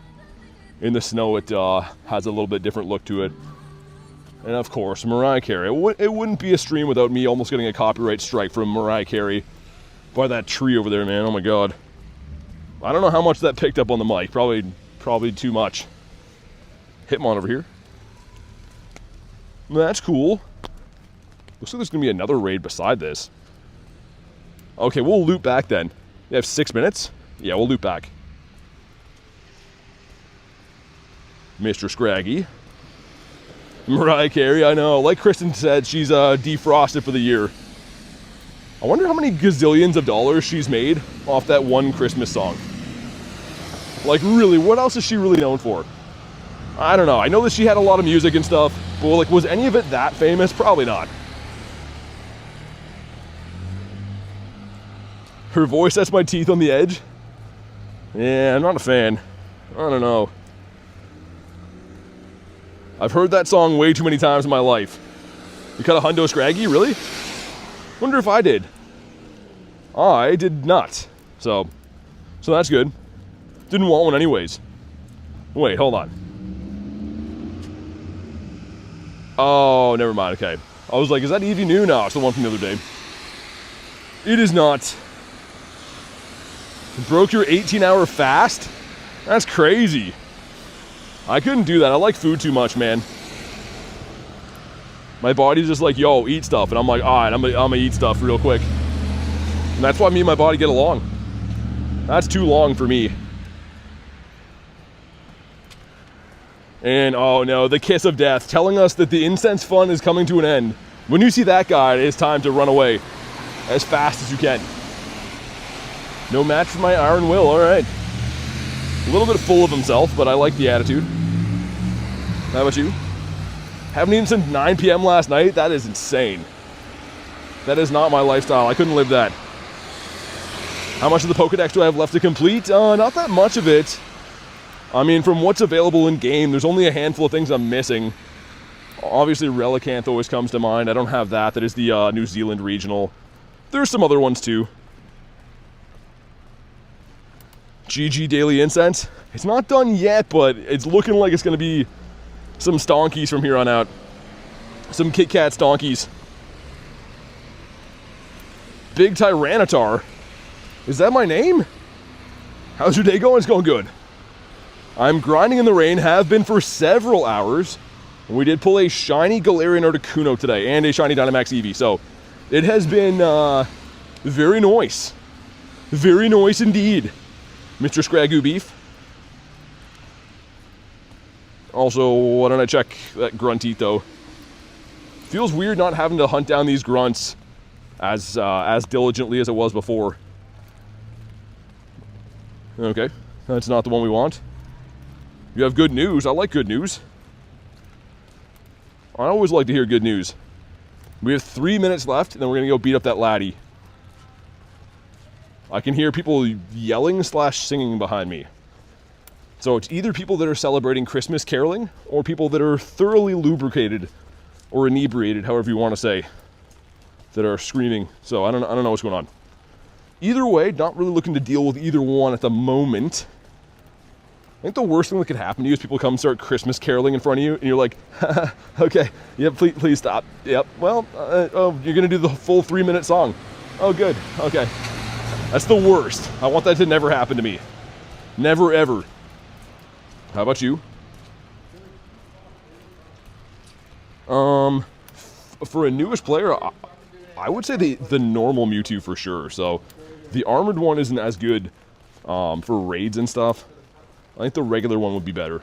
In the snow, it has a little bit different look to it. And of course, Mariah Carey. It wouldn't be a stream without me almost getting a copyright strike from Mariah Carey by that tree over there, man. Oh my god. I don't know how much that picked up on the mic. Probably too much. Hitmon over here. That's cool. Looks like there's going to be another raid beside this. Okay, we'll loop back then. You have 6 minutes? Yeah, we'll loop back. Mr. Scraggy. Mariah Carey, I know. Like Kristen said, she's defrosted for the year. I wonder how many gazillions of dollars she's made off that one Christmas song. Like, really, what else is she really known for? I don't know. I know that she had a lot of music and stuff, but like, was any of it that famous? Probably not. Her voice sets my teeth on the edge. Yeah, I'm not a fan. I don't know. I've heard that song way too many times in my life. You cut a hundo scraggy? Really? Wonder if I did. I did not. So that's good. Didn't want one anyways. Wait, hold on. Oh, never mind. Okay. I was like, is that Eevee new? No, it's the one from the other day. It is not. You broke your 18-hour fast? That's crazy. I couldn't do that. I like food too much, man. My body's just like, yo, eat stuff. And I'm like, all right, I'm gonna eat stuff real quick. And that's why me and my body get along. That's too long for me. And oh no, the kiss of death, telling us that the incense fun is coming to an end. When you see that guy, it's time to run away as fast as you can. No match for my Iron Will, all right. A little bit full of himself, but I like the attitude. How about you? Haven't eaten since 9 p.m. last night? That is insane. That is not my lifestyle. I couldn't live that. How much of the Pokedex do I have left to complete? Not that much of it. I mean, from what's available in game, there's only a handful of things I'm missing. Obviously, Relicanth always comes to mind. I don't have that. That is the New Zealand regional. There's some other ones too. GG Daily Incense. It's not done yet, but it's looking like it's going to be some stonkies from here on out. Some Kit Kat stonkies. Big Tyranitar. Is that my name? How's your day going? It's going good. I'm grinding in the rain, have been for several hours. We did pull a shiny Galarian Articuno today and a shiny Dynamax Eevee, so it has been very nice. Very nice indeed, Mr. Scragoo Beef. Also, why don't I check that Grunty though? Feels weird not having to hunt down these grunts as diligently as it was before. Okay, that's not the one we want. You have good news. I like good news. I always like to hear good news. We have 3 minutes left, and then we're going to go beat up that laddie. I can hear people yelling / singing behind me. So it's either people that are celebrating Christmas caroling, or people that are thoroughly lubricated, or inebriated, however you want to say, that are screaming. So I don't know what's going on. Either way, not really looking to deal with either one at the moment. I think the worst thing that could happen to you is people come start Christmas caroling in front of you, and you're like, okay, yep, please stop. Yep, well, you're going to do the full 3-minute song. Oh, good, okay. That's the worst. I want that to never happen to me. Never, ever. How about you? For a newish player, I would say the normal Mewtwo for sure. So the armored one isn't as good for raids and stuff. I think the regular one would be better.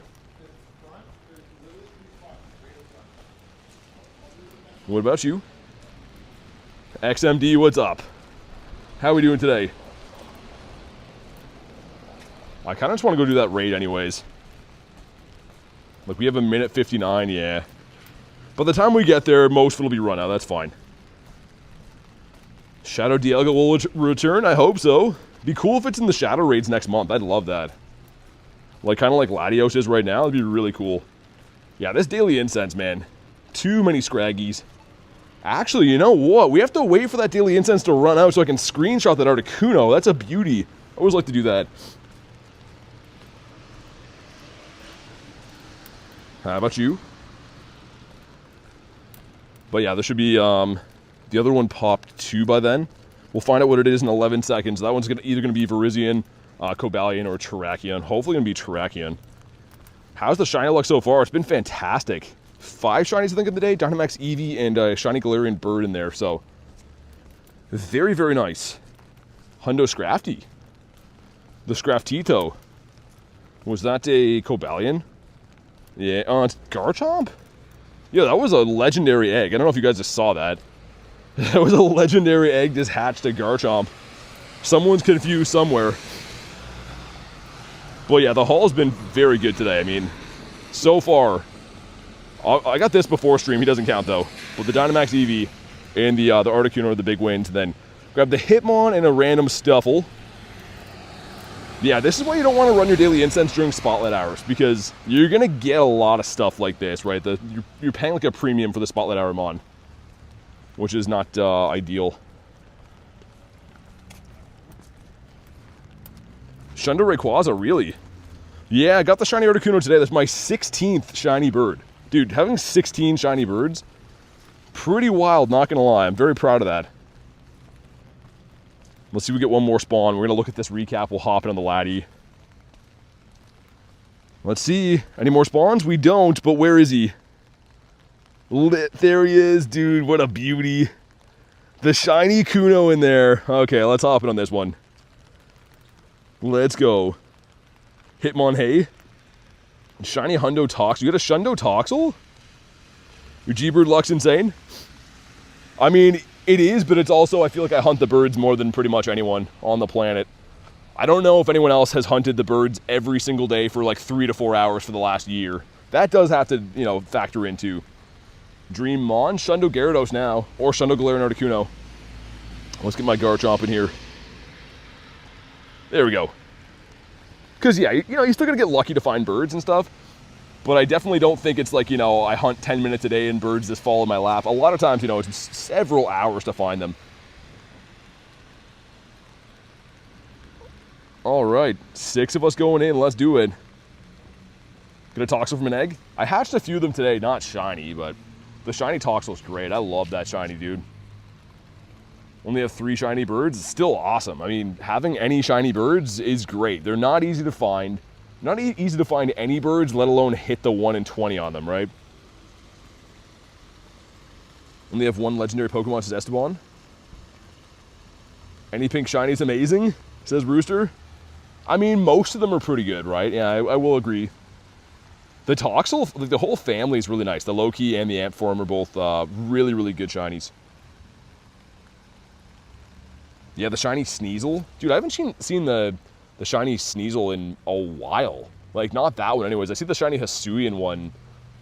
What about you? XMD, what's up? How are we doing today? I kind of just want to go do that raid anyways. Like, we have a minute 59, yeah. By the time we get there, most of it will be run out, that's fine. Shadow Dialga will return, I hope so. Be cool if it's in the Shadow raids next month, I'd love that. Like, kind of like Latios is right now, it'd be really cool. Yeah, this Daily Incense, man. Too many Scraggies. Actually, you know what? We have to wait for that Daily Incense to run out so I can screenshot that Articuno. That's a beauty. I always like to do that. How about you? But yeah, there should be, the other one popped 2 by then. We'll find out what it is in 11 seconds. That one's either going to be Virizion, Cobalion, or Terrakion. Hopefully going to be Terrakion. How's the shiny luck so far? It's been fantastic. 5 shinies, I think, in the day. Dynamax Eevee and a shiny Galarian bird in there, so very, very nice. Hundo Scrafty. The Scraftito. Was that a Cobalion? Yeah, it's Garchomp? Yeah, that was a legendary egg. I don't know if you guys just saw that. That was a legendary egg just hatched a Garchomp. Someone's confused somewhere. But yeah, the haul's been very good today. I mean, so far, I got this before stream. He doesn't count though. But the Dynamax Eevee and the Articuno are the big wins. Then grab the Hitmon and a random Stuffle. Yeah, this is why you don't want to run your daily incense during spotlight hours, because you're going to get a lot of stuff like this, right? You're paying like a premium for the spotlight hour mon, which is not ideal. Shundo Rayquaza, really? Yeah, I got the shiny Articuno today. That's my 16th shiny bird. Dude, having 16 shiny birds, pretty wild, not gonna lie. I'm very proud of that. Let's see if we get one more spawn. We're gonna look at this recap. We'll hop in on the laddie. Let's see. Any more spawns? We don't, but where is he? There he is, dude. What a beauty. The shiny Kuno in there. Okay, let's hop in on this one. Let's go. Hitmonhay. Shiny Hundo Tox. You got a Shundo Toxel? Your G-Bird luck's insane? I mean, it is, but it's also, I feel like I hunt the birds more than pretty much anyone on the planet. I don't know if anyone else has hunted the birds every single day for like 3 to 4 hours for the last year. That does have to, you know, factor into. Dreammon, Shundo Gyarados now, or Shundo Galarian Articuno. Let's get my Garchomp in here. There we go. Because, yeah, you know, you're still going to get lucky to find birds and stuff. But I definitely don't think it's like, you know, I hunt 10 minutes a day and birds just fall in my lap. A lot of times, you know, it's several hours to find them. All right, 6 of us going in. Let's do it. Get a Toxel from an egg. I hatched a few of them today, not shiny, but the shiny Toxel's great. I love that shiny, dude. Only have 3 shiny birds. It's still awesome. I mean, having any shiny birds is great. They're not easy to find. Not easy to find any birds, let alone hit the 1 in 20 on them, right? Only have 1 legendary Pokemon, says Esteban. Any pink shiny is amazing, says Rooster. I mean, most of them are pretty good, right? Yeah, I will agree. The Toxel, like the whole family is really nice. The Loki and the Ampform are both really, really good shinies. Yeah, the shiny Sneasel. Dude, I haven't seen the shiny Sneasel in a while. Like, not that one anyways. I see the shiny Hisuian one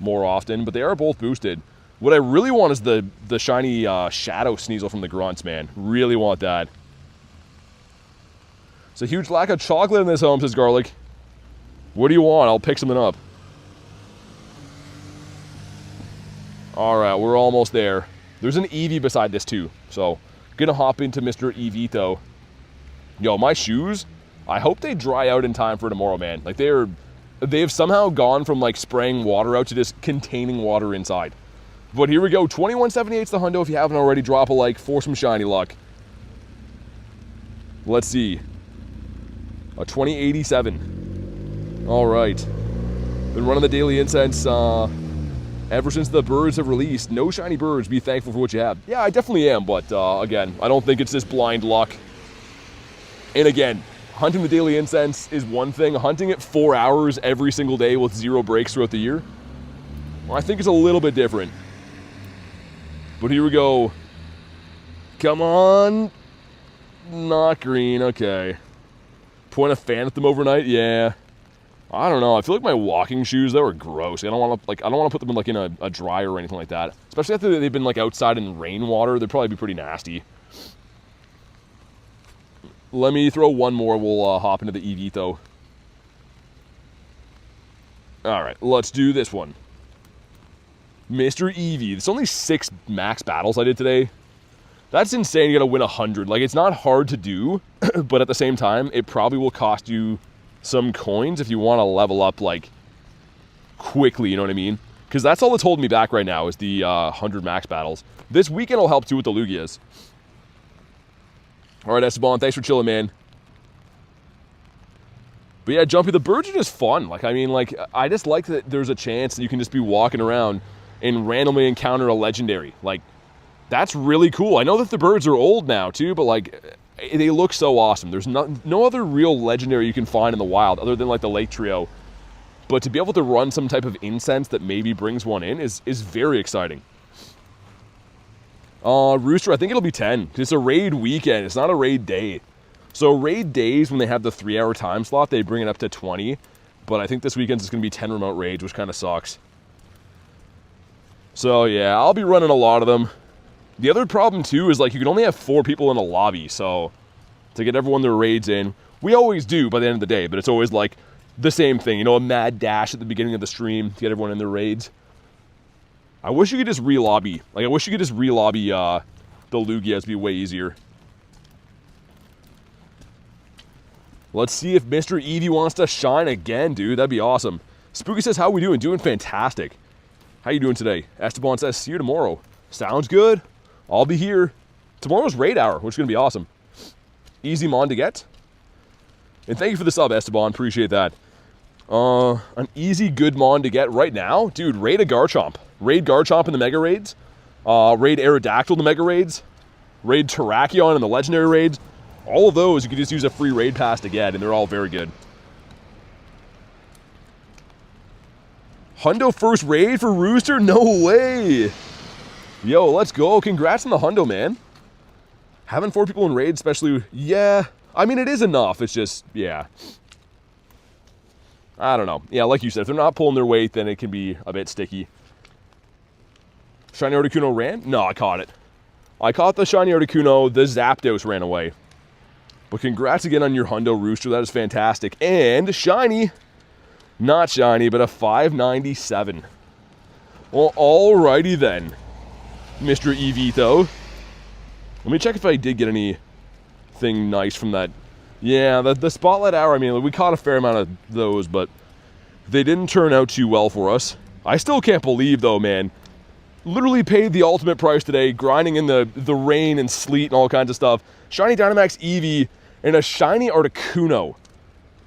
more often, but they are both boosted. What I really want is the shiny Shadow Sneasel from the Grunts, man. Really want that. It's a huge lack of chocolate in this home, says Garlic. What do you want? I'll pick something up. Alright, we're almost there. There's an Eevee beside this too, so gonna hop into Mr. Eevito. Yo, my shoes, I hope they dry out in time for tomorrow, man. Like, they've somehow gone from, like, spraying water out to just containing water inside. But here we go. 2178's the hundo. If you haven't already, drop a like for some shiny luck. Let's see. A 2087. All right. Been running the daily incense ever since the birds have released. No shiny birds. Be thankful for what you have. Yeah, I definitely am. But, again, I don't think it's this blind luck. And again, hunting the daily incense is one thing. Hunting it 4 hours every single day with 0 breaks throughout the year, well, I think it's a little bit different. But here we go. Come on. Not green. Okay. Point a fan at them overnight. Yeah. I don't know. I feel like my walking shoes, they were gross. I don't want to put them in like in a dryer or anything like that. Especially after they've been like outside in rainwater. They'd probably be pretty nasty. Let me throw one more. We'll hop into the Eevito. All right, let's do this one. Mr. Eevee. It's only 6 max battles I did today. That's insane. You gotta win 100. Like, it's not hard to do, but at the same time, it probably will cost you some coins if you want to level up, like, quickly, you know what I mean? Because that's all that's holding me back right now is the 100 max battles. This weekend will help too with the Lugias. All right, Esteban, thanks for chilling, man. But yeah, Jumpy, the birds are just fun. Like, I mean, like, I just like that there's a chance that you can just be walking around and randomly encounter a legendary. Like, that's really cool. I know that the birds are old now, too, but, like, they look so awesome. There's no other real legendary you can find in the wild other than, like, the Lake Trio. But to be able to run some type of incense that maybe brings one in is very exciting. Rooster, I think it'll be 10. It's a raid weekend. It's not a raid day. So raid days, when they have the 3-hour time slot, they bring it up to 20. But I think this weekend it's going to be 10 remote raids, which kind of sucks. So yeah, I'll be running a lot of them. The other problem too is like you can only have 4 people in a lobby. So to get everyone their raids in, We always do by the end of the day, but it's always like the same thing. You know, a mad dash at the beginning of the stream to get everyone in their raids. I wish you could just re-lobby. Like, I wish you could just re-lobby the Lugias. It'd be way easier. Let's see if Mr. Eevee wants to shine again, dude. That'd be awesome. Spooky says, how we doing? Doing fantastic. How you doing today? Esteban says, see you tomorrow. Sounds good. I'll be here. Tomorrow's raid hour, which is going to be awesome. Easy mon to get. And thank you for the sub, Esteban. Appreciate that. An easy good mon to get right now. Dude, raid a Garchomp. Raid Garchomp in the Mega Raids. Raid Aerodactyl in the Mega Raids. Raid Terrakion in the Legendary Raids. All of those, you can just use a free raid pass to get, and they're all very good. Hundo first raid for Rooster? No way! Yo, let's go. Congrats on the Hundo, man. Having 4 people in raid, especially, yeah. I mean, it is enough. It's just, yeah. I don't know. Yeah, like you said, if they're not pulling their weight, then it can be a bit sticky. Shiny Articuno ran? No, I caught it. I caught the Shiny Articuno. The Zapdos ran away. But congrats again on your Hundo, Rooster. That is fantastic. And shiny. Not shiny, but a 597. Well, alrighty then, Mr. Eevee. Let me check if I did get anything nice from that. Yeah, the Spotlight Hour, I mean, we caught a fair amount of those, but they didn't turn out too well for us. I still can't believe, though, man. Literally paid the ultimate price today, grinding in the rain and sleet and all kinds of stuff. Shiny Dynamax Eevee and a Shiny Articuno.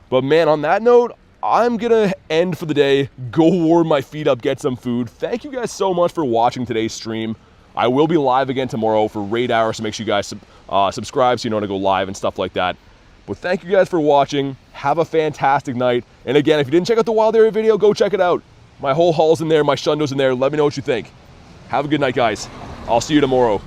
But, man, on that note, I'm going to end for the day, go warm my feet up, get some food. Thank you guys so much for watching today's stream. I will be live again tomorrow for raid hour, so make sure you guys subscribe so you know when to go live and stuff like that. But thank you guys for watching. Have a fantastic night. And again, if you didn't check out the Wild Area video, go check it out. My whole haul's in there, my Shundo's in there. Let me know what you think. Have a good night, guys. I'll see you tomorrow.